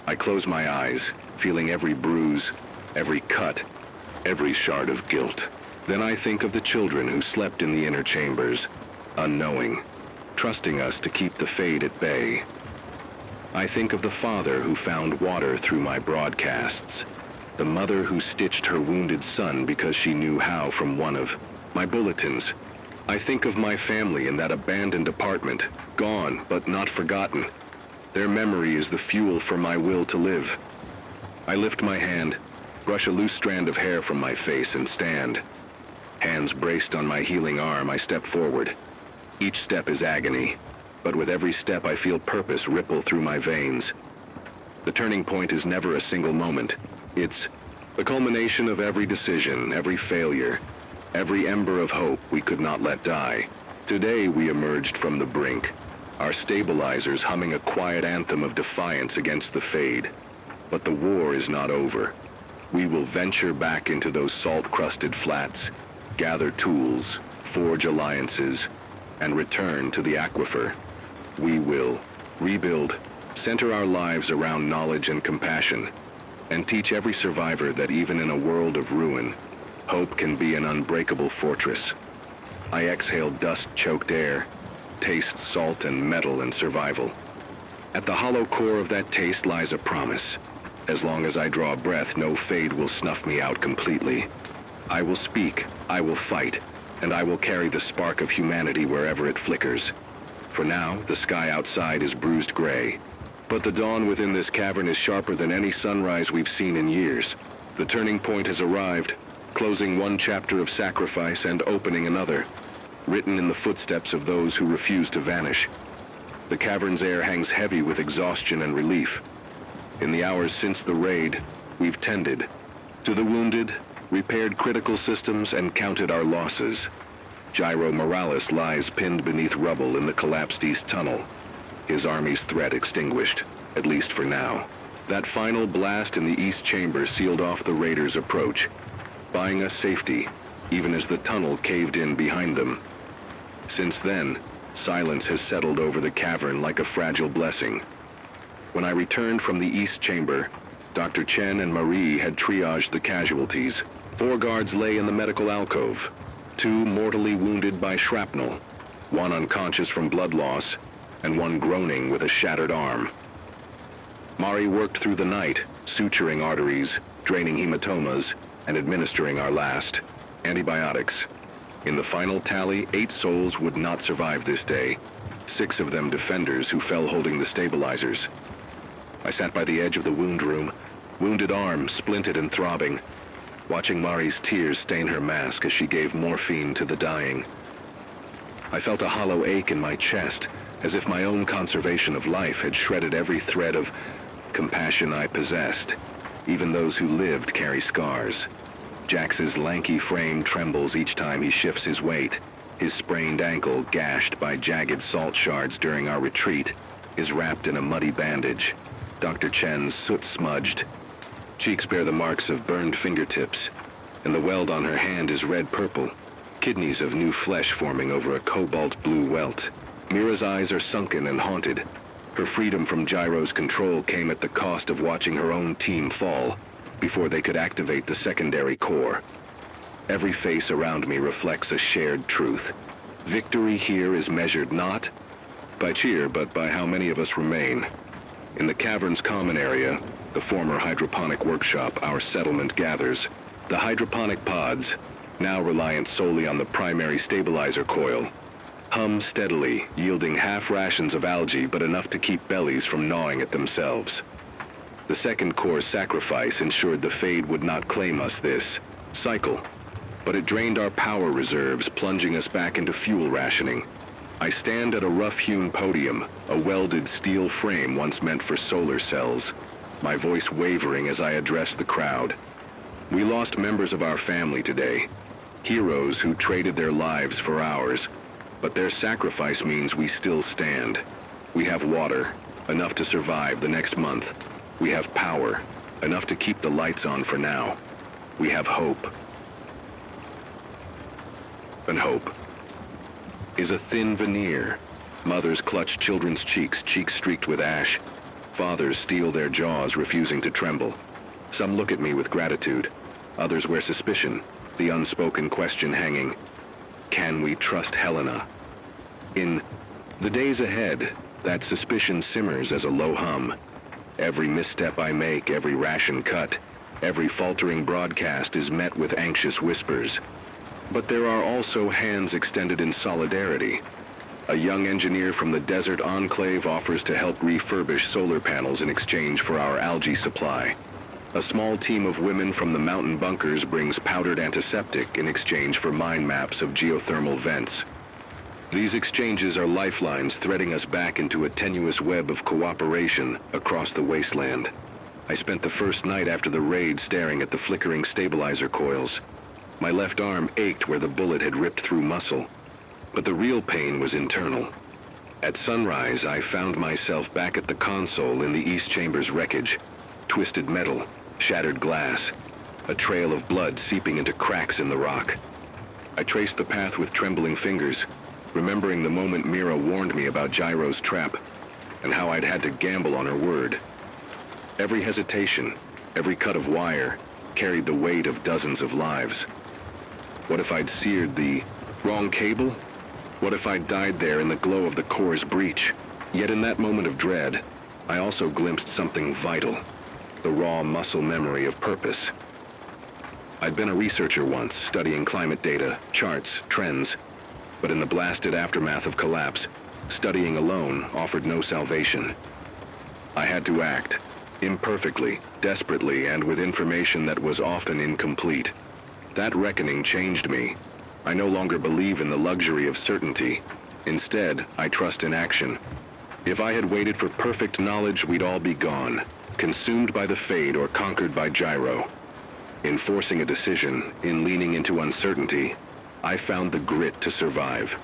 I close my eyes, feeling every bruise, every cut, every shard of guilt. Then I think of the children who slept in the inner chambers, unknowing, trusting us to keep the fade at bay. I think of the father who found water through my broadcasts, the mother who stitched her wounded son because she knew how from one of my bulletins. I think of my family in that abandoned apartment, gone but not forgotten. Their memory is the fuel for my will to live. I lift my hand, brush a loose strand of hair from my face and stand. Hands braced on my healing arm, I step forward. Each step is agony, but with every step I feel purpose ripple through my veins. The turning point is never a single moment. It's the culmination of every decision, every failure, every ember of hope we could not let die. Today we emerged from the brink, our stabilizers humming a quiet anthem of defiance against the fade. But the war is not over. We will venture back into those salt-crusted flats, gather tools, forge alliances, and return to the aquifer. We will rebuild, center our lives around knowledge and compassion, and teach every survivor that even in a world of ruin, hope can be an unbreakable fortress. I exhale dust-choked air, taste salt and metal and survival. At the hollow core of that taste lies a promise. As long as I draw breath, no fade will snuff me out completely. I will speak, I will fight, and I will carry the spark of humanity wherever it flickers. For now, the sky outside is bruised gray, but the dawn within this cavern is sharper than any sunrise we've seen in years. The turning point has arrived, closing one chapter of sacrifice and opening another, written in the footsteps of those who refuse to vanish. The cavern's air hangs heavy with exhaustion and relief. In the hours since the raid, we've tended to the wounded, repaired critical systems, and counted our losses. Gyro Morales lies pinned beneath rubble in the collapsed East Tunnel, his army's threat extinguished, at least for now. That final blast in the East Chamber sealed off the raiders' approach, buying us safety, even as the tunnel caved in behind them. Since then, silence has settled over the cavern like a fragile blessing. When I returned from the East Chamber, Dr. Chen and Marie had triaged the casualties. 4 guards lay in the medical alcove, 2 mortally wounded by shrapnel, 1 unconscious from blood loss, and 1 groaning with a shattered arm. Mari worked through the night, suturing arteries, draining hematomas, and administering our last antibiotics. In the final tally, 8 souls would not survive this day, 6 of them defenders who fell holding the stabilizers. I sat by the edge of the wound room, wounded arm splinted and throbbing, watching Mari's tears stain her mask as she gave morphine to the dying. I felt a hollow ache in my chest, as if my own conservation of life had shredded every thread of compassion I possessed. Even those who lived carry scars. Jax's lanky frame trembles each time he shifts his weight, his sprained ankle gashed by jagged salt shards during our retreat. is wrapped in a muddy bandage. Dr. Chen's soot-smudged. Cheeks bear the marks of burned fingertips, and the weld on her hand is red-purple, kidneys of new flesh forming over a cobalt-blue welt. Mira's eyes are sunken and haunted. Her freedom from Gyro's control came at the cost of watching her own team fall before they could activate the secondary core. Every face around me reflects a shared truth. Victory here is measured not by cheer, but by how many of us remain. In the cavern's common area, the former hydroponic workshop, our settlement gathers. The hydroponic pods, now reliant solely on the primary stabilizer coil, hum steadily, yielding half rations of algae, but enough to keep bellies from gnawing at themselves. The second core's sacrifice ensured the Fade would not claim us this cycle, but it drained our power reserves, plunging us back into fuel rationing. I stand at a rough-hewn podium, a welded steel frame once meant for solar cells, my voice wavering as I address the crowd. We lost members of our family today, heroes who traded their lives for ours, but their sacrifice means we still stand. We have water, enough to survive the next month. We have power, enough to keep the lights on for now. We have hope. And hope is a thin veneer. Mothers clutch children's cheeks, cheeks streaked with ash. Fathers steel their jaws, refusing to tremble. Some look at me with gratitude. Others wear suspicion, the unspoken question hanging. Can we trust Helena? In the days ahead, that suspicion simmers as a low hum. Every misstep I make, every ration cut, every faltering broadcast is met with anxious whispers. But there are also hands extended in solidarity. A young engineer from the desert enclave offers to help refurbish solar panels in exchange for our algae supply. A small team of women from the mountain bunkers brings powdered antiseptic in exchange for mind maps of geothermal vents. These exchanges are lifelines threading us back into a tenuous web of cooperation across the wasteland. I spent the first night after the raid staring at the flickering stabilizer coils. My left arm ached where the bullet had ripped through muscle, but the real pain was internal. At sunrise, I found myself back at the console in the East Chamber's wreckage. Twisted metal, shattered glass, a trail of blood seeping into cracks in the rock. I traced the path with trembling fingers, remembering the moment Mira warned me about Gyro's trap and how I'd had to gamble on her word. Every hesitation, every cut of wire, carried the weight of dozens of lives. What if I'd seared the wrong cable? What if I'd died there in the glow of the core's breach? Yet in that moment of dread, I also glimpsed something vital, the raw muscle memory of purpose. I'd been a researcher once, studying climate data, charts, trends, but in the blasted aftermath of collapse, studying alone offered no salvation. I had to act, imperfectly, desperately, and with information that was often incomplete. That reckoning changed me. I no longer believe in the luxury of certainty. Instead, I trust in action. If I had waited for perfect knowledge, we'd all be gone, consumed by the Fade or conquered by Gyro. In forcing a decision, in leaning into uncertainty, I found the grit to survive.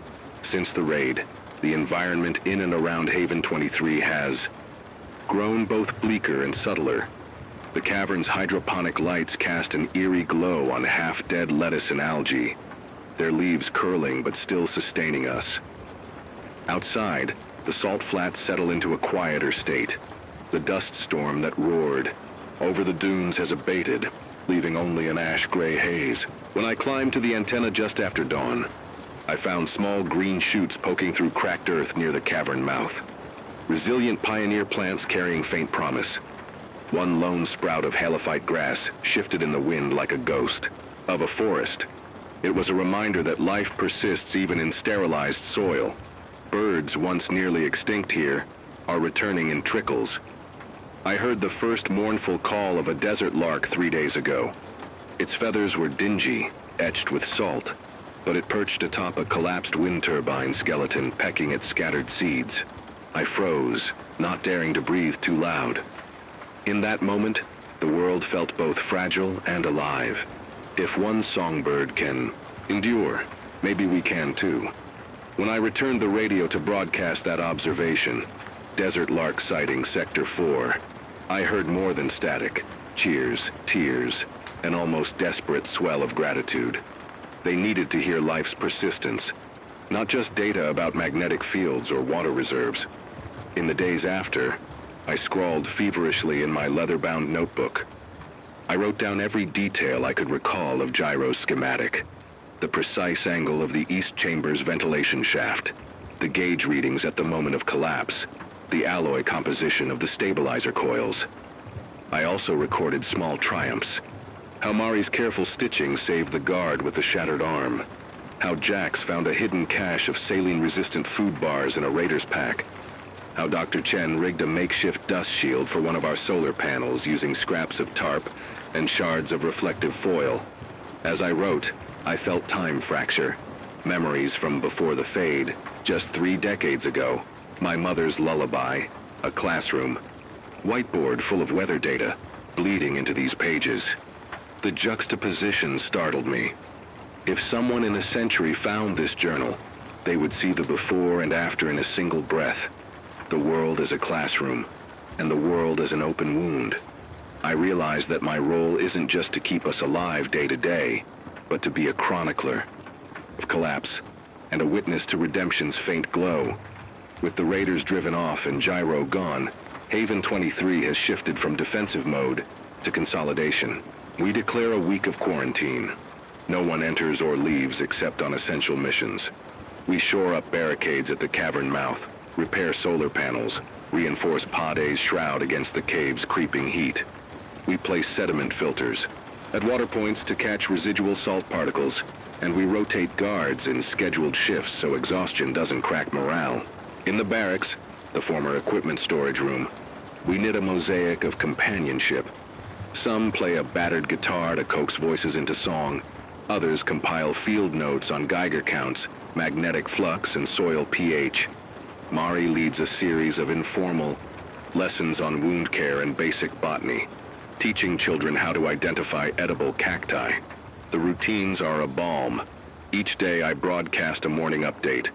Since the raid, the environment in and around Haven 23 has grown both bleaker and subtler. The cavern's hydroponic lights cast an eerie glow on half-dead lettuce and algae, their leaves curling but still sustaining us. Outside, the salt flats settle into a quieter state. The dust storm that roared over the dunes has abated, leaving only an ash-gray haze. When I climbed to the antenna just after dawn, I found small green shoots poking through cracked earth near the cavern mouth. Resilient pioneer plants carrying faint promise. One lone sprout of halophyte grass shifted in the wind like a ghost. Of a forest, it was a reminder that life persists even in sterilized soil. Birds, once nearly extinct here, are returning in trickles. I heard the first mournful call of a desert lark 3 days ago. Its feathers were dingy, etched with salt, but it perched atop a collapsed wind turbine skeleton pecking at scattered seeds. I froze, not daring to breathe too loud. In that moment, the world felt both fragile and alive. If one songbird can endure, maybe we can too. When I returned the radio to broadcast that observation, Desert Lark sighting Sector 4. I heard more than static. Cheers, tears, an almost desperate swell of gratitude. They needed to hear life's persistence, not just data about magnetic fields or water reserves. In the days after, I scrawled feverishly in my leather-bound notebook. I wrote down every detail I could recall of Gyro's schematic. The precise angle of the east chamber's ventilation shaft, the gauge readings at the moment of collapse, the alloy composition of the stabilizer coils. I also recorded small triumphs. How Mari's careful stitching saved the guard with the shattered arm. How Jax found a hidden cache of saline-resistant food bars in a Raiders pack. How Dr. Chen rigged a makeshift dust shield for one of our solar panels using scraps of tarp and shards of reflective foil. As I wrote, I felt time fracture. Memories from before the fade, just 3 decades ago. My mother's lullaby, a classroom, whiteboard full of weather data, bleeding into these pages. The juxtaposition startled me. If someone in a century found this journal, they would see the before and after in a single breath. The world as a classroom, and the world as an open wound. I realized that my role isn't just to keep us alive day to day, but to be a chronicler of collapse and a witness to redemption's faint glow. With the Raiders driven off and Gyro gone, Haven 23 has shifted from defensive mode to consolidation. We declare a week of quarantine. No one enters or leaves except on essential missions. We shore up barricades at the cavern mouth, repair solar panels, reinforce Pod A's shroud against the cave's creeping heat. We place sediment filters at water points to catch residual salt particles, and we rotate guards in scheduled shifts so exhaustion doesn't crack morale. In the barracks, the former equipment storage room, we knit a mosaic of companionship. Some play a battered guitar to coax voices into song. Others compile field notes on Geiger counts, magnetic flux, and soil pH. Mari leads a series of informal lessons on wound care and basic botany, teaching children how to identify edible cacti. The routines are a balm. Each day I broadcast a morning update.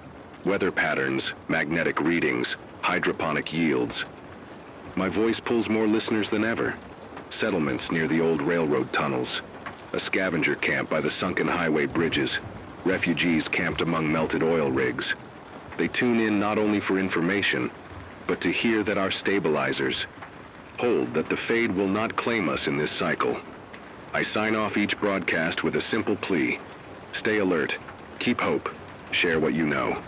Weather patterns, magnetic readings, hydroponic yields. My voice pulls more listeners than ever. Settlements near the old railroad tunnels. A scavenger camp by the sunken highway bridges. Refugees camped among melted oil rigs. They tune in not only for information, but to hear that our stabilizers hold that the fade will not claim us in this cycle. I sign off each broadcast with a simple plea. Stay alert, keep hope, share what you know.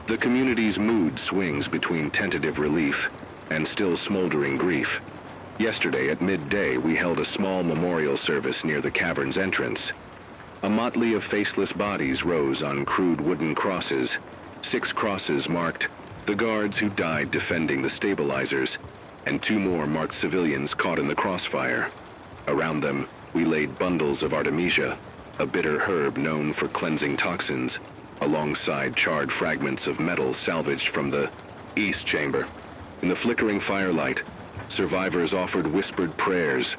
The community's mood swings between tentative relief and still smoldering grief. Yesterday at midday, we held a small memorial service near the cavern's entrance. A motley of faceless bodies rose on crude wooden crosses. 6 crosses marked the guards who died defending the stabilizers, and 2 more marked civilians caught in the crossfire. Around them, we laid bundles of artemisia, a bitter herb known for cleansing toxins, alongside charred fragments of metal salvaged from the east chamber. In the flickering firelight, survivors offered whispered prayers,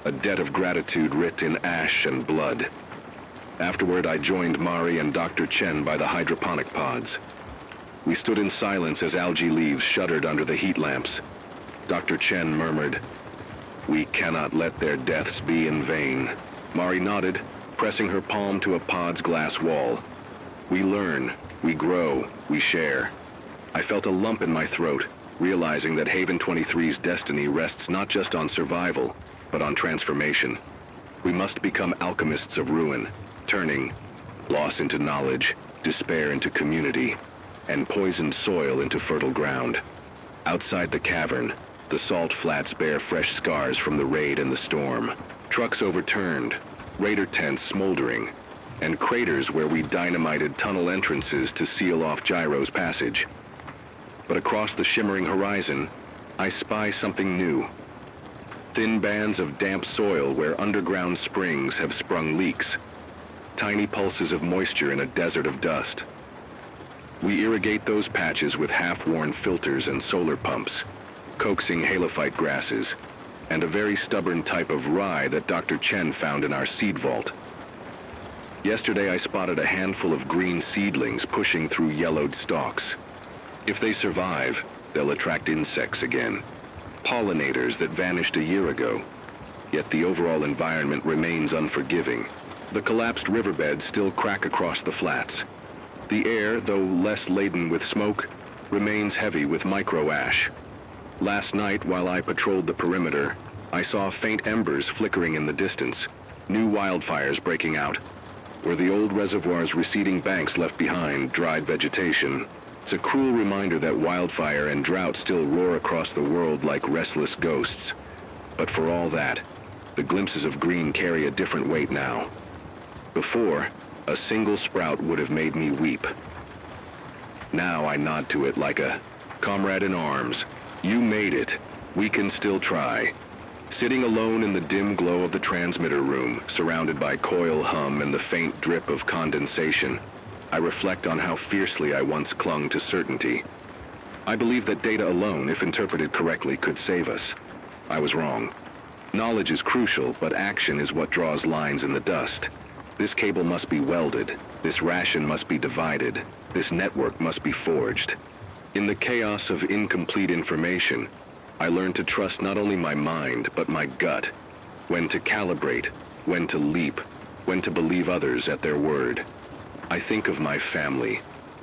a debt of gratitude writ in ash and blood. Afterward, I joined Mari and Dr. Chen by the hydroponic pods. We stood in silence as algae leaves shuddered under the heat lamps. Dr. Chen murmured, "We cannot let their deaths be in vain." Mari nodded, pressing her palm to a pod's glass wall. We learn, we grow, we share. I felt a lump in my throat, realizing that Haven 23's destiny rests not just on survival, but on transformation. We must become alchemists of ruin, turning loss into knowledge, despair into community, and poisoned soil into fertile ground. Outside the cavern, the salt flats bear fresh scars from the raid and the storm. Trucks overturned, raider tents smoldering, and craters where we dynamited tunnel entrances to seal off Gyro's passage. But across the shimmering horizon, I spy something new. Thin bands of damp soil where underground springs have sprung leaks. Tiny pulses of moisture in a desert of dust. We irrigate those patches with half-worn filters and solar pumps, coaxing halophyte grasses, and a very stubborn type of rye that Dr. Chen found in our seed vault. Yesterday I spotted a handful of green seedlings pushing through yellowed stalks. If they survive, they'll attract insects again, pollinators that vanished a year ago. Yet the overall environment remains unforgiving. The collapsed riverbeds still crack across the flats. The air, though less laden with smoke, remains heavy with micro-ash. Last night, while I patrolled the perimeter, I saw faint embers flickering in the distance, new wildfires breaking out. Where the old reservoir's receding banks left behind dried vegetation, it's a cruel reminder that wildfire and drought still roar across the world like restless ghosts. But for all that, the glimpses of green carry a different weight now. Before, a single sprout would have made me weep. Now I nod to it like a comrade in arms. You made it. We can still try. Sitting alone in the dim glow of the transmitter room, surrounded by coil hum and the faint drip of condensation, I reflect on how fiercely I once clung to certainty. I believe that data alone, if interpreted correctly, could save us. I was wrong. Knowledge is crucial, but action is what draws lines in the dust. This cable must be welded. This ration must be divided. This network must be forged. In the chaos of incomplete information, I learned to trust not only my mind, but my gut. When to calibrate, when to leap, when to believe others at their word. I think of my family,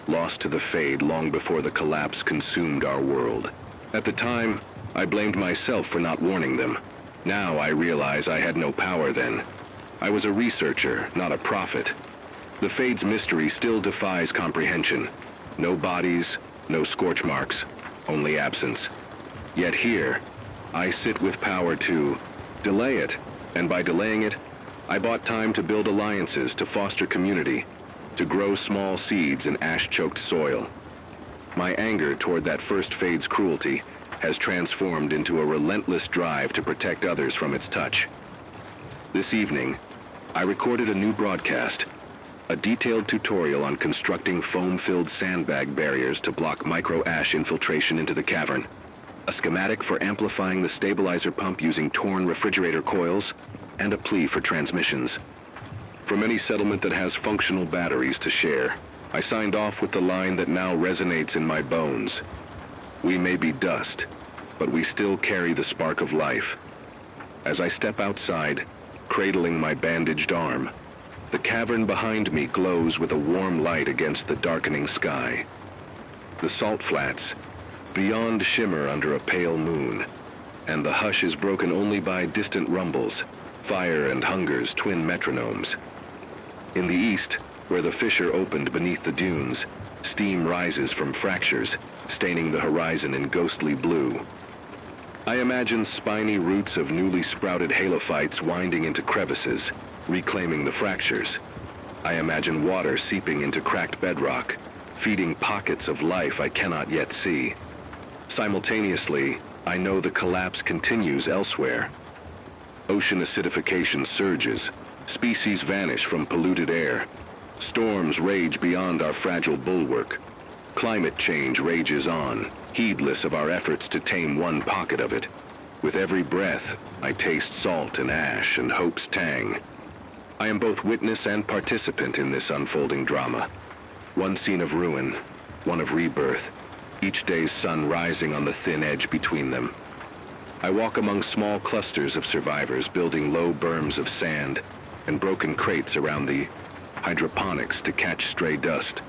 lost to the fade long before the collapse consumed our world. At the time, I blamed myself for not warning them. Now I realize I had no power then. I was a researcher, not a prophet. The fade's mystery still defies comprehension. No bodies, no scorch marks, only absence. Yet here, I sit with power to delay it, and by delaying it, I bought time to build alliances, to foster community, to grow small seeds in ash-choked soil. My anger toward that first fade's cruelty has transformed into a relentless drive to protect others from its touch. This evening, I recorded a new broadcast, a detailed tutorial on constructing foam-filled sandbag barriers to block micro-ash infiltration into the cavern, a schematic for amplifying the stabilizer pump using torn refrigerator coils, and a plea for transmissions. From any settlement that has functional batteries to share, I signed off with the line that now resonates in my bones. We may be dust, but we still carry the spark of life. As I step outside, cradling my bandaged arm, the cavern behind me glows with a warm light against the darkening sky. The salt flats, beyond shimmer under a pale moon, and the hush is broken only by distant rumbles, fire and hunger's twin metronomes. In the east, where the fissure opened beneath the dunes, steam rises from fractures, staining the horizon in ghostly blue. I imagine spiny roots of newly sprouted halophytes winding into crevices, reclaiming the fractures. I imagine water seeping into cracked bedrock, feeding pockets of life I cannot yet see. Simultaneously, I know the collapse continues elsewhere. Ocean acidification surges, species vanish from polluted air, storms rage beyond our fragile bulwark. Climate change rages on, heedless of our efforts to tame one pocket of it. With every breath, I taste salt and ash and hope's tang. I am both witness and participant in this unfolding drama. One scene of ruin, one of rebirth, each day's sun rising on the thin edge between them. I walk among small clusters of survivors building low berms of sand and broken crates around the hydroponics to catch stray dust.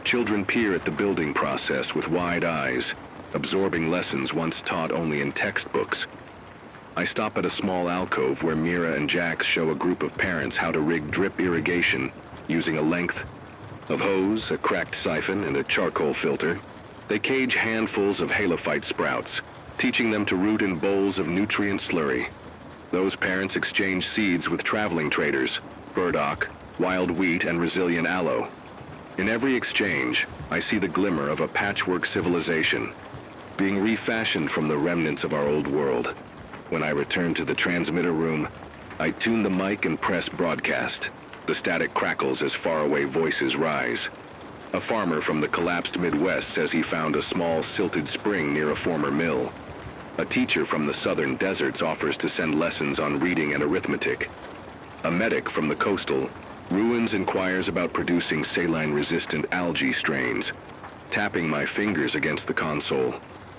Children peer at the building process with wide eyes, absorbing lessons once taught only in textbooks. I stop at a small alcove where Mira and Jax show a group of parents how to rig drip irrigation using a length of hose, a cracked siphon, and a charcoal filter. They cage handfuls of halophyte sprouts, teaching them to root in bowls of nutrient slurry. Those parents exchange seeds with traveling traders, burdock, wild wheat, and resilient aloe. In every exchange, I see the glimmer of a patchwork civilization, being refashioned from the remnants of our old world. When I return to the transmitter room, I tune the mic and press broadcast. The static crackles as faraway voices rise. A farmer from the collapsed Midwest says he found a small silted spring near a former mill. A teacher from the southern deserts offers to send lessons on reading and arithmetic. A medic from the coastal ruins inquires about producing saline-resistant algae strains. Tapping my fingers against the console,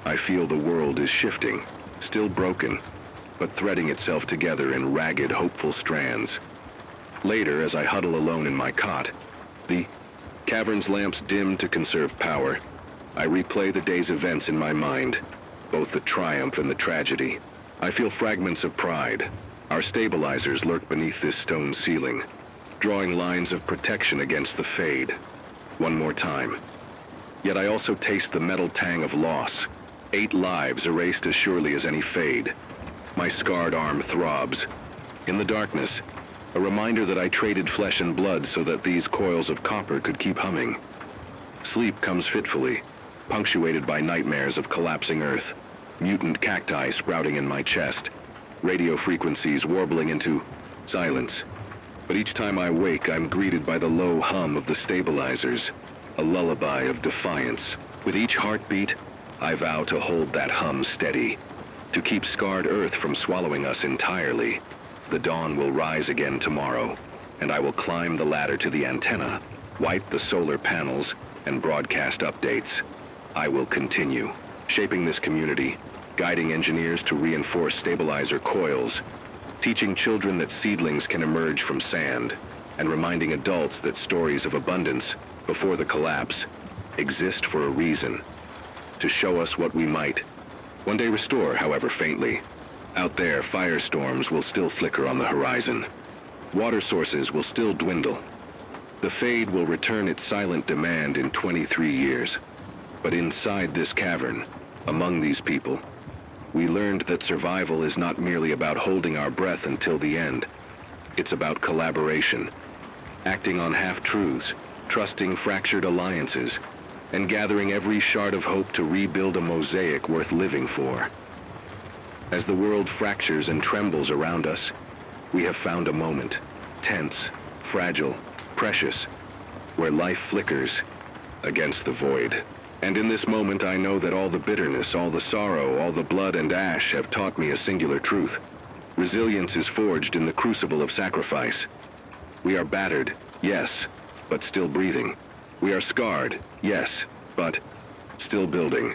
I feel the world is shifting, still broken, but threading itself together in ragged, hopeful strands. Later, as I huddle alone in my cot, the cavern's lamps dim to conserve power. I replay the day's events in my mind, both the triumph and the tragedy. I feel fragments of pride. Our stabilizers lurk beneath this stone ceiling, drawing lines of protection against the fade. One more time. Yet I also taste the metal tang of loss. 8 lives erased as surely as any fade. My scarred arm throbs. In the darkness, a reminder that I traded flesh and blood so that these coils of copper could keep humming. Sleep comes fitfully, punctuated by nightmares of collapsing earth, mutant cacti sprouting in my chest, radio frequencies warbling into silence. But each time I wake, I'm greeted by the low hum of the stabilizers, a lullaby of defiance. With each heartbeat, I vow to hold that hum steady, to keep scarred earth from swallowing us entirely. The dawn will rise again tomorrow, and I will climb the ladder to the antenna, wipe the solar panels, and broadcast updates. I will continue, shaping this community, guiding engineers to reinforce stabilizer coils, teaching children that seedlings can emerge from sand, and reminding adults that stories of abundance, before the collapse, exist for a reason, to show us what we might one day restore, however faintly. Out there, firestorms will still flicker on the horizon. Water sources will still dwindle. The fade will return its silent demand in 23 years. But inside this cavern, among these people, we learned that survival is not merely about holding our breath until the end. It's about collaboration, acting on half-truths, trusting fractured alliances, and gathering every shard of hope to rebuild a mosaic worth living for. As the world fractures and trembles around us, we have found a moment, tense, fragile, precious, where life flickers against the void. And in this moment, I know that all the bitterness, all the sorrow, all the blood and ash have taught me a singular truth. Resilience is forged in the crucible of sacrifice. We are battered, yes, but still breathing. We are scarred, yes, but still building.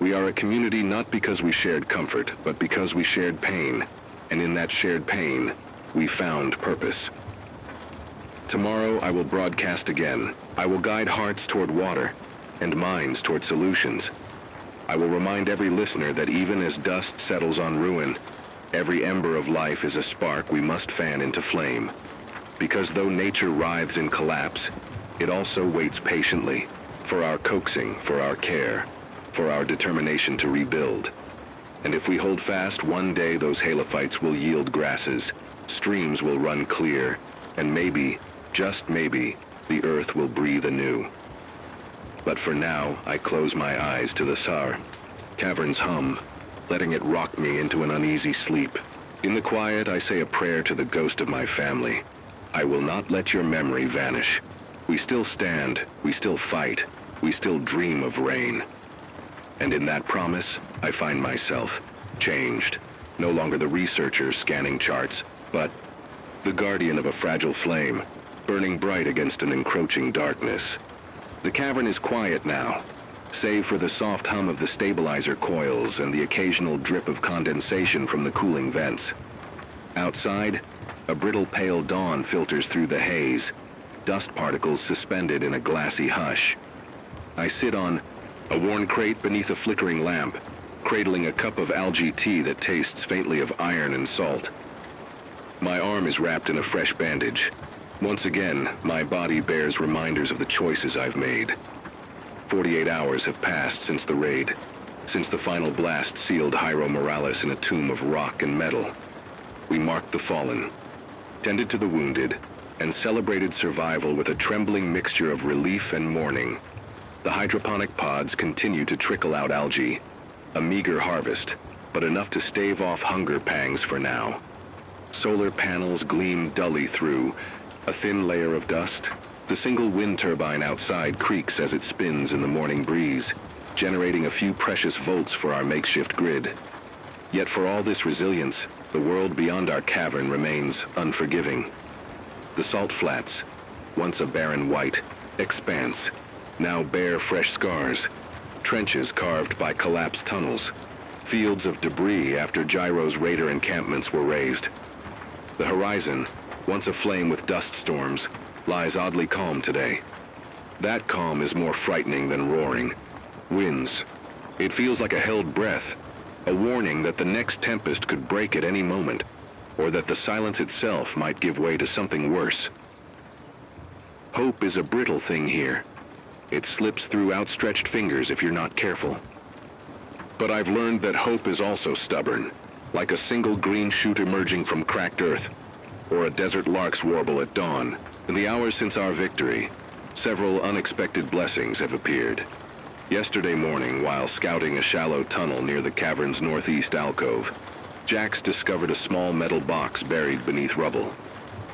We are a community not because we shared comfort, but because we shared pain. And in that shared pain, we found purpose. Tomorrow, I will broadcast again. I will guide hearts toward water, and minds toward solutions. I will remind every listener that even as dust settles on ruin, every ember of life is a spark we must fan into flame. Because though nature writhes in collapse, it also waits patiently for our coaxing, for our care, for our determination to rebuild. And if we hold fast, one day those halophytes will yield grasses, streams will run clear, and maybe, just maybe, the earth will breathe anew. But for now, I close my eyes to the cavern's hum, letting it rock me into an uneasy sleep. In the quiet, I say a prayer to the ghost of my family. I will not let your memory vanish. We still stand, we still fight, we still dream of rain. And in that promise, I find myself changed. No longer the researcher scanning charts, but the guardian of a fragile flame, burning bright against an encroaching darkness. The cavern is quiet now, save for the soft hum of the stabilizer coils and the occasional drip of condensation from the cooling vents. Outside, a brittle pale dawn filters through the haze, dust particles suspended in a glassy hush. I sit on a worn crate beneath a flickering lamp, cradling a cup of algae tea that tastes faintly of iron and salt. My arm is wrapped in a fresh bandage. Once again, my body bears reminders of the choices I've made. 48 hours have passed since the raid, since the final blast sealed Jairo Morales in a tomb of rock and metal. We marked the fallen, tended to the wounded, and celebrated survival with a trembling mixture of relief and mourning. The hydroponic pods continue to trickle out algae, a meager harvest, but enough to stave off hunger pangs for now. Solar panels gleam dully through, a thin layer of dust. The single wind turbine outside creaks as it spins in the morning breeze, generating a few precious volts for our makeshift grid. Yet for all this resilience, the world beyond our cavern remains unforgiving. The salt flats, once a barren white expanse, now bear fresh scars. trenches carved by collapsed tunnels, fields of debris after Gyro's raider encampments were razed. The horizon, once aflame with dust storms, lies oddly calm today. That calm is more frightening than roaring. Winds. It feels like a held breath, a warning that the next tempest could break at any moment, or that the silence itself might give way to something worse. Hope is a brittle thing here. It slips through outstretched fingers if you're not careful. But I've learned that hope is also stubborn, like a single green shoot emerging from cracked earth, or a desert lark's warble at dawn. In the hours since our victory, several unexpected blessings have appeared. Yesterday morning, while scouting a shallow tunnel near the cavern's northeast alcove, Jax discovered a small metal box buried beneath rubble.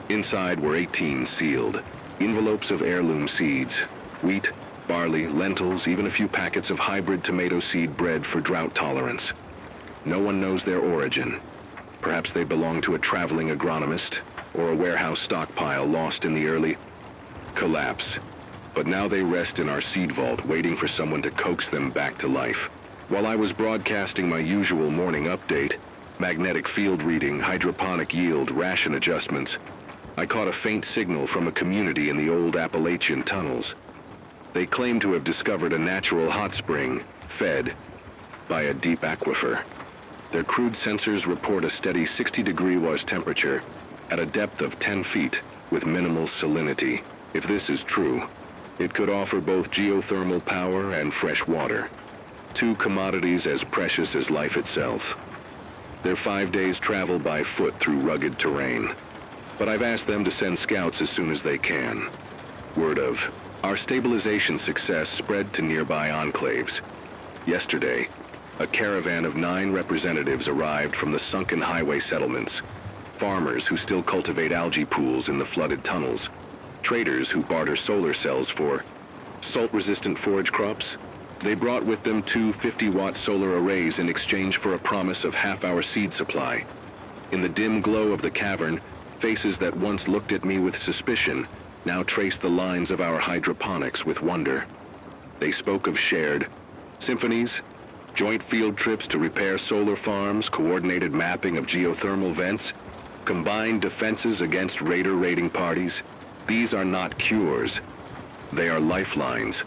Inside were 18 sealed envelopes of heirloom seeds, wheat, barley, lentils, even a few packets of hybrid tomato seed bred for drought tolerance. No one knows their origin. Perhaps they belong to a traveling agronomist or a warehouse stockpile lost in the early collapse. But now they rest in our seed vault, waiting for someone to coax them back to life. While I was broadcasting my usual morning update, magnetic field reading, hydroponic yield, ration adjustments, I caught a faint signal from a community in the old Appalachian tunnels. They claim to have discovered a natural hot spring, fed by a deep aquifer. Their crude sensors report a steady 60-degree wash temperature at a depth of 10 feet with minimal salinity. If this is true, it could offer both geothermal power and fresh water, two commodities as precious as life itself. They're 5 days' travel by foot through rugged terrain, but I've asked them to send scouts as soon as they can. Word of our stabilization success spread to nearby enclaves. Yesterday, a caravan of 9 representatives arrived from the sunken highway settlements, farmers who still cultivate algae pools in the flooded tunnels, traders who barter solar cells for salt-resistant forage crops. They brought with them 2 50-watt solar arrays in exchange for a promise of half our seed supply. In the dim glow of the cavern, faces that once looked at me with suspicion now traced the lines of our hydroponics with wonder. They spoke of shared symphonies, joint field trips to repair solar farms, coordinated mapping of geothermal vents, combined defenses against raider raiding parties. These are not cures. They are lifelines,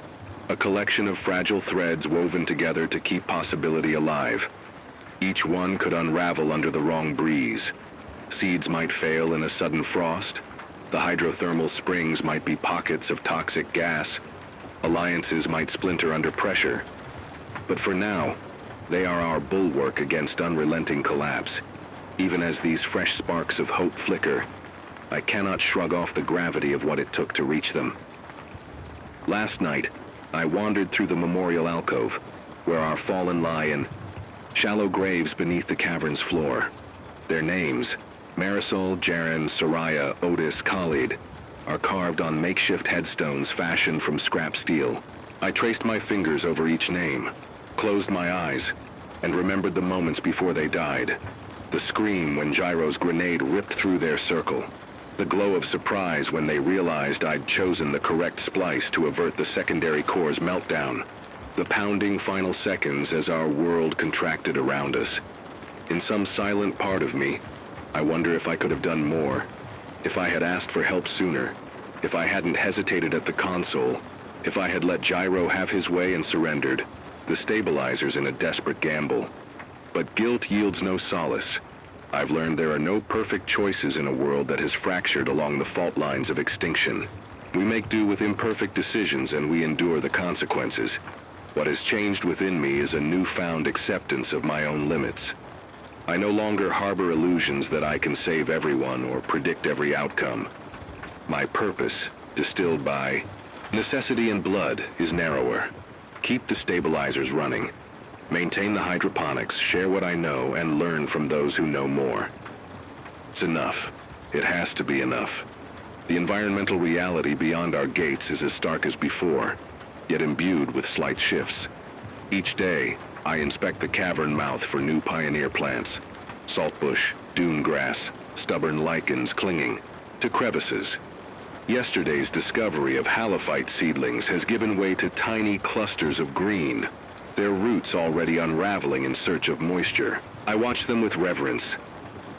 a collection of fragile threads woven together to keep possibility alive. Each one could unravel under the wrong breeze. Seeds might fail in a sudden frost. The hydrothermal springs might be pockets of toxic gas. Alliances might splinter under pressure. But for now, they are our bulwark against unrelenting collapse. Even as these fresh sparks of hope flicker, I cannot shrug off the gravity of what it took to reach them. Last night, I wandered through the memorial alcove, where our fallen lie in shallow graves beneath the cavern's floor. Their names, Marisol, Jaren, Soraya, Otis, Khalid, are carved on makeshift headstones fashioned from scrap steel. I traced my fingers over each name, closed my eyes, and remembered the moments before they died. The scream when Gyro's grenade ripped through their circle. The glow of surprise when they realized I'd chosen the correct splice to avert the secondary core's meltdown. The pounding final seconds as our world contracted around us. In some silent part of me, I wonder if I could have done more, if I had asked for help sooner, if I hadn't hesitated at the console, if I had let Gyro have his way and surrendered, the stabilizers in a desperate gamble. But guilt yields no solace. I've learned there are no perfect choices in a world that has fractured along the fault lines of extinction. We make do with imperfect decisions and we endure the consequences. What has changed within me is a newfound acceptance of my own limits. I no longer harbor illusions that I can save everyone or predict every outcome. My purpose, distilled by necessity and blood, is narrower. Keep the stabilizers running. Maintain the hydroponics, share what I know, and learn from those who know more. It's enough. It has to be enough. The environmental reality beyond our gates is as stark as before, yet imbued with slight shifts. Each day, I inspect the cavern mouth for new pioneer plants. Saltbush, dune grass, stubborn lichens clinging to crevices. Yesterday's discovery of halophyte seedlings has given way to tiny clusters of green, their roots already unraveling in search of moisture. I watch them with reverence.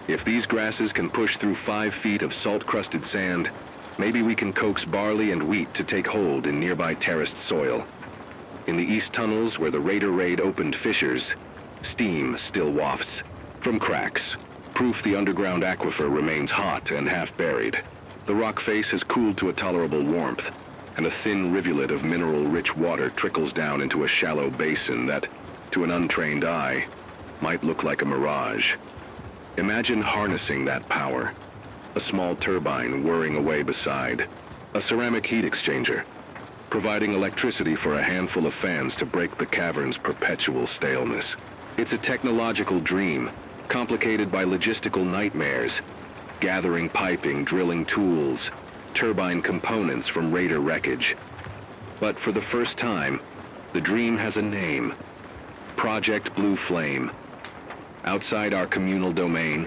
If these grasses can push through 5 feet of salt-crusted sand, maybe we can coax barley and wheat to take hold in nearby terraced soil. In the east tunnels where the Raider raid opened fissures, steam still wafts from cracks, proof the underground aquifer remains hot and half-buried. The rock face has cooled to a tolerable warmth, and a thin rivulet of mineral-rich water trickles down into a shallow basin that, to an untrained eye, might look like a mirage. Imagine harnessing that power. A small turbine whirring away beside, a ceramic heat exchanger, providing electricity for a handful of fans to break the cavern's perpetual staleness. It's a technological dream, complicated by logistical nightmares, gathering piping, drilling tools, turbine components from Raider wreckage. But for the first time, the dream has a name: Project Blue Flame. Outside our communal domain,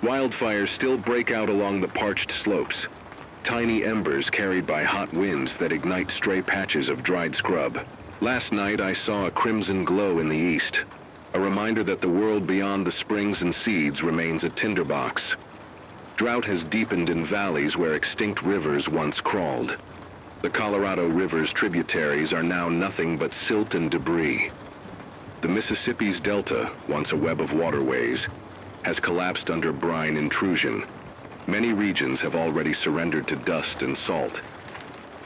wildfires still break out along the parched slopes, tiny embers carried by hot winds that ignite stray patches of dried scrub. Last night I saw a crimson glow in the east, a reminder that the world beyond the springs and seeds remains a tinderbox. Drought has deepened in valleys where extinct rivers once crawled. The Colorado River's tributaries are now nothing but silt and debris. The Mississippi's delta, once a web of waterways, has collapsed under brine intrusion. Many regions have already surrendered to dust and salt.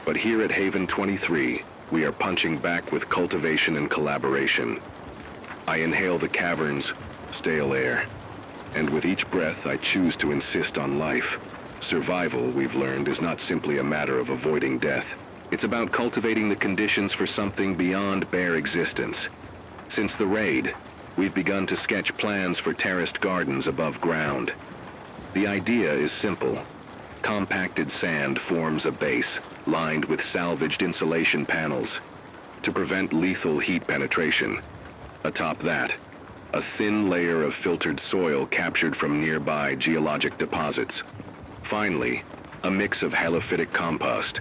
But here at Haven 23, we are punching back with cultivation and collaboration. I inhale the cavern's stale air, and with each breath I choose to insist on life. Survival, we've learned, is not simply a matter of avoiding death. It's about cultivating the conditions for something beyond bare existence. Since the raid, we've begun to sketch plans for terraced gardens above ground. The idea is simple. Compacted sand forms a base, lined with salvaged insulation panels, to prevent lethal heat penetration. Atop that, a thin layer of filtered soil captured from nearby geologic deposits. Finally, a mix of halophytic compost,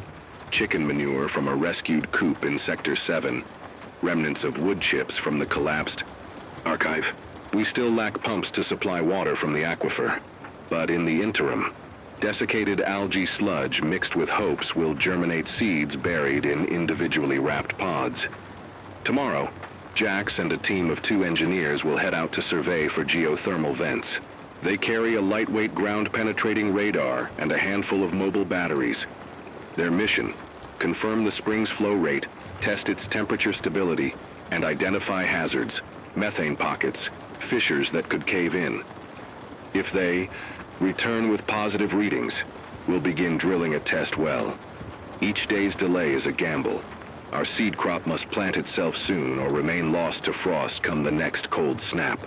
chicken manure from a rescued coop in Sector 7, remnants of wood chips from the collapsed archive. We still lack pumps to supply water from the aquifer, but in the interim, desiccated algae sludge mixed with hopes will germinate seeds buried in individually wrapped pods. Tomorrow, Jax and a team of 2 engineers will head out to survey for geothermal vents. They carry a lightweight ground-penetrating radar and a handful of mobile batteries. Their mission: confirm the spring's flow rate, test its temperature stability, and identify hazards, methane pockets, fissures that could cave in. If they return with positive readings, we'll begin drilling a test well. Each day's delay is a gamble. Our seed crop must plant itself soon or remain lost to frost come the next cold snap.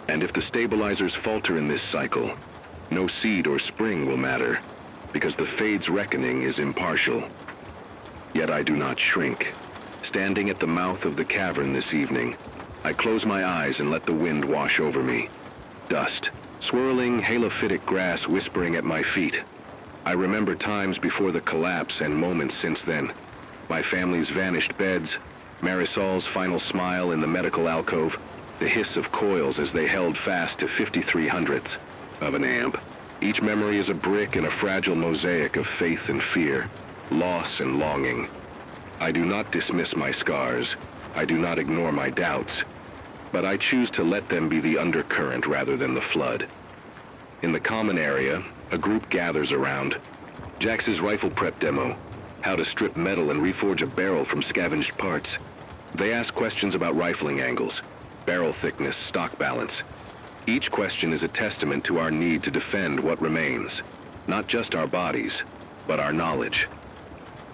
And if the stabilizers falter in this cycle, no seed or spring will matter, because the fade's reckoning is impartial. Yet I do not shrink. Standing at the mouth of the cavern this evening, I close my eyes and let the wind wash over me. Dust, swirling halophytic grass whispering at my feet. I remember times before the collapse and moments since then. My family's vanished beds, Marisol's final smile in the medical alcove, the hiss of coils as they held fast to 53/100ths of an amp. Each memory is a brick in a fragile mosaic of faith and fear, loss and longing. I do not dismiss my scars. I do not ignore my doubts. But I choose to let them be the undercurrent rather than the flood. In the common area, a group gathers around. Jax's rifle prep demo, how to strip metal and reforge a barrel from scavenged parts. They ask questions about rifling angles, barrel thickness, stock balance. Each question is a testament to our need to defend what remains, not just our bodies, but our knowledge.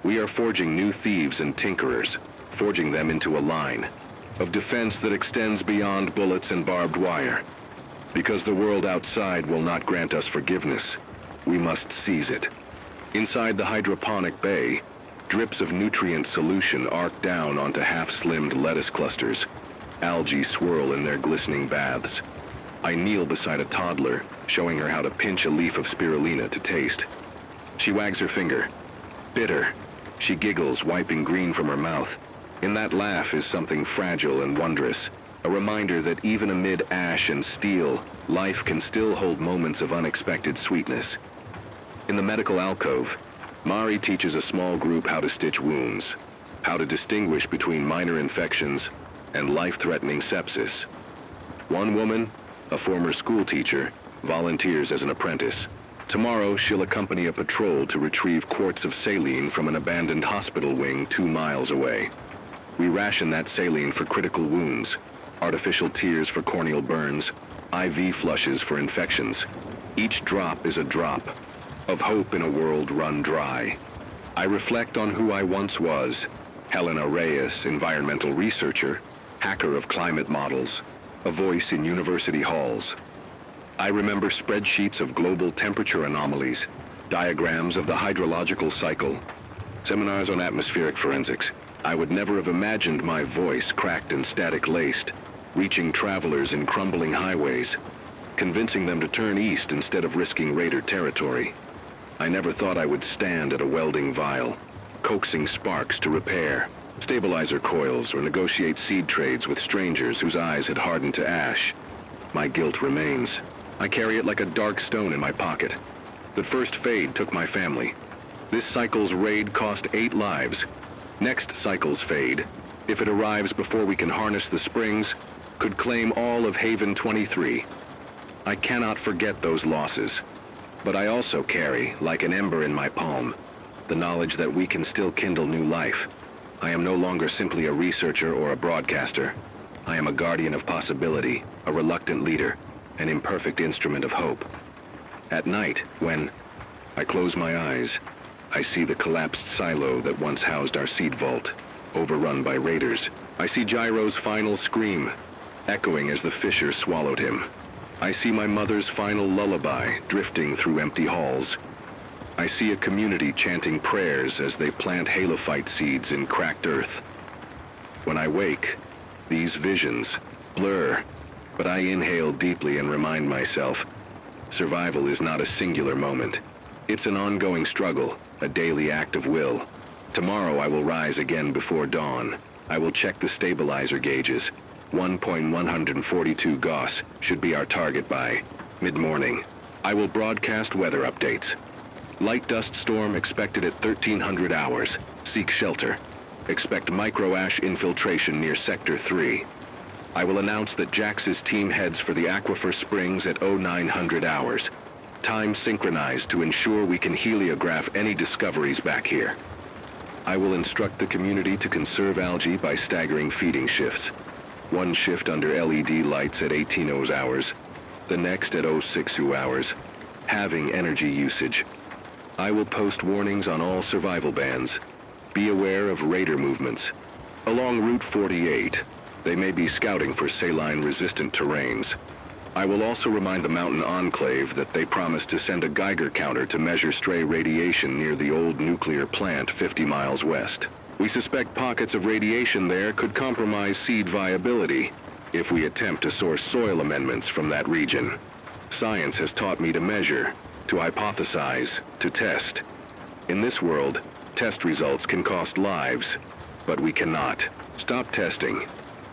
We are forging new thieves and tinkerers, forging them into a line of defense that extends beyond bullets and barbed wire. Because the world outside will not grant us forgiveness, we must seize it. Inside the hydroponic bay, drips of nutrient solution arc down onto half-slimmed lettuce clusters. Algae swirl in their glistening baths. I kneel beside a toddler, showing her how to pinch a leaf of spirulina to taste. She wags her finger. Bitter. She giggles, wiping green from her mouth. In that laugh is something fragile and wondrous, a reminder that even amid ash and steel, life can still hold moments of unexpected sweetness. In the medical alcove, Mari teaches a small group how to stitch wounds, how to distinguish between minor infections and life-threatening sepsis. One woman, a former school teacher, volunteers as an apprentice. Tomorrow, she'll accompany a patrol to retrieve quarts of saline from an abandoned hospital wing 2 miles away. We ration that saline for critical wounds, artificial tears for corneal burns, IV flushes for infections. Each drop is a drop of hope in a world run dry. I reflect on who I once was, Helena Reyes, environmental researcher, hacker of climate models, a voice in university halls. I remember spreadsheets of global temperature anomalies, diagrams of the hydrological cycle, seminars on atmospheric forensics. I would never have imagined my voice cracked and static-laced, reaching travelers in crumbling highways, convincing them to turn east instead of risking raider territory. I never thought I would stand at a welding vial, coaxing sparks to repair stabilizer coils or negotiate seed trades with strangers whose eyes had hardened to ash. My guilt remains. I carry it like a dark stone in my pocket. The first fade took my family. This cycle's raid cost 8 lives. Next cycle's fade, if it arrives before we can harness the springs, could claim all of Haven 23. I cannot forget those losses, but I also carry, like an ember in my palm, the knowledge that we can still kindle new life. I am no longer simply a researcher or a broadcaster. I am a guardian of possibility, a reluctant leader, an imperfect instrument of hope. At night, when I close my eyes, I see the collapsed silo that once housed our seed vault, overrun by raiders. I see Gyro's final scream, echoing as the fissure swallowed him. I see my mother's final lullaby drifting through empty halls. I see a community chanting prayers as they plant halophyte seeds in cracked earth. When I wake, these visions blur, but I inhale deeply and remind myself, survival is not a singular moment. It's an ongoing struggle, a daily act of will. Tomorrow I will rise again before dawn. I will check the stabilizer gauges. 1.142 Gauss should be our target by mid-morning. I will broadcast weather updates. Light dust storm expected at 1300 hours. Seek shelter. Expect micro-ash infiltration near Sector 3. I will announce that Jax's team heads for the Aquifer Springs at 0900 hours. Time synchronized to ensure we can heliograph any discoveries back here. I will instruct the community to conserve algae by staggering feeding shifts. One shift under LED lights at 1800 hours, the next at 0600 hours, halving energy usage. I will post warnings on all survival bands. Be aware of raider movements. Along Route 48, they may be scouting for saline-resistant terrains. I will also remind the mountain enclave that they promised to send a Geiger counter to measure stray radiation near the old nuclear plant 50 miles west. We suspect pockets of radiation there could compromise seed viability if we attempt to source soil amendments from that region. Science has taught me to measure, to hypothesize, to test. In this world, test results can cost lives, but we cannot stop testing.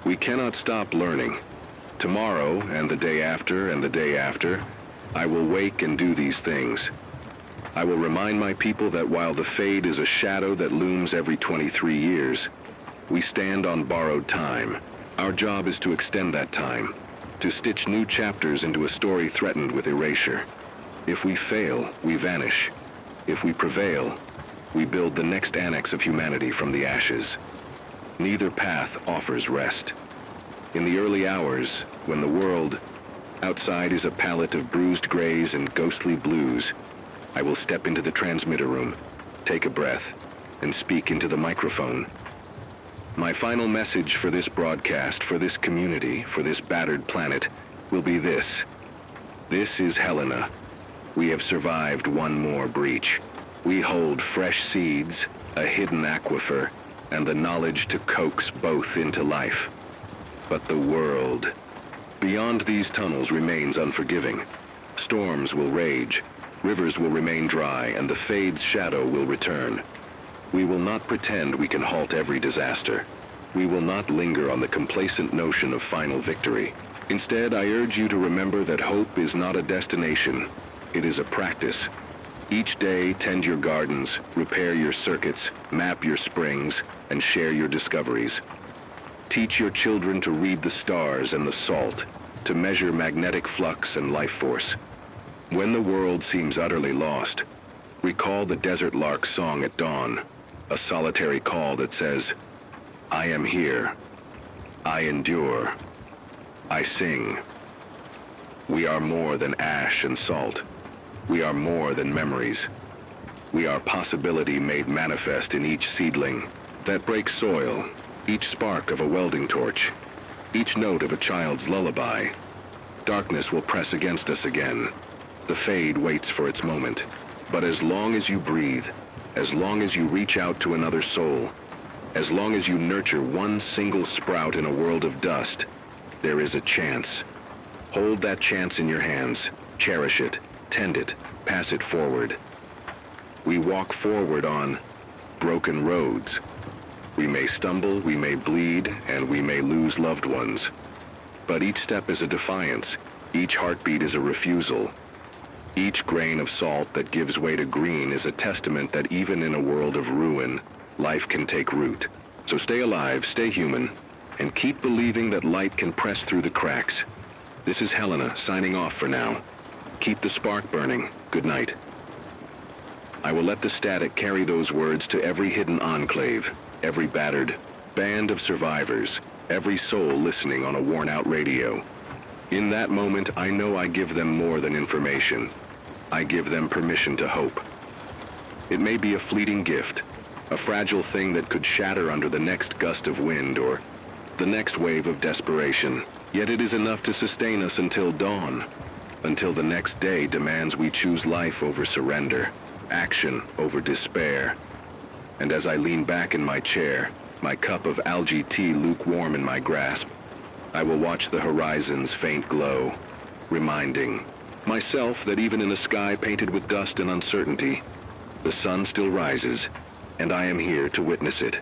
We cannot stop learning. Tomorrow, and the day after, and the day after, I will wake and do these things. I will remind my people that while the fade is a shadow that looms every 23 years, we stand on borrowed time. Our job is to extend that time, to stitch new chapters into a story threatened with erasure. If we fail, we vanish. If we prevail, we build the next annex of humanity from the ashes. Neither path offers rest. In the early hours, when the world outside is a palette of bruised grays and ghostly blues, I will step into the transmitter room, take a breath, and speak into the microphone. My final message for this broadcast, for this community, for this battered planet, will be this. This is Helena. We have survived one more breach. We hold fresh seeds, a hidden aquifer, and the knowledge to coax both into life. But the world, beyond these tunnels, remains unforgiving. Storms will rage, rivers will remain dry, and the fade's shadow will return. We will not pretend we can halt every disaster. We will not linger on the complacent notion of final victory. Instead, I urge you to remember that hope is not a destination. It is a practice. Each day, tend your gardens, repair your circuits, map your springs, and share your discoveries. Teach your children to read the stars and the salt, to measure magnetic flux and life force. When the world seems utterly lost, recall the desert lark's song at dawn, a solitary call that says, "I am here. I endure. I sing." We are more than ash and salt. We are more than memories. We are possibility made manifest in each seedling that breaks soil, each spark of a welding torch, each note of a child's lullaby. Darkness will press against us again. The fade waits for its moment. But as long as you breathe, as long as you reach out to another soul, as long as you nurture one single sprout in a world of dust, there is a chance. Hold that chance in your hands, cherish it, tend it, pass it forward. We walk forward on broken roads. We may stumble, we may bleed, and we may lose loved ones. But each step is a defiance, each heartbeat is a refusal. Each grain of salt that gives way to green is a testament that even in a world of ruin, life can take root. So stay alive, stay human, and keep believing that light can press through the cracks. This is Helena, signing off for now. Keep the spark burning. Good night. I will let the static carry those words to every hidden enclave, every battered band of survivors, every soul listening on a worn-out radio. In that moment, I know I give them more than information. I give them permission to hope. It may be a fleeting gift, a fragile thing that could shatter under the next gust of wind or the next wave of desperation. Yet it is enough to sustain us until dawn, until the next day demands we choose life over surrender, action over despair. And as I lean back in my chair, my cup of algae tea lukewarm in my grasp, I will watch the horizon's faint glow, reminding myself that even in a sky painted with dust and uncertainty, the sun still rises, and I am here to witness it.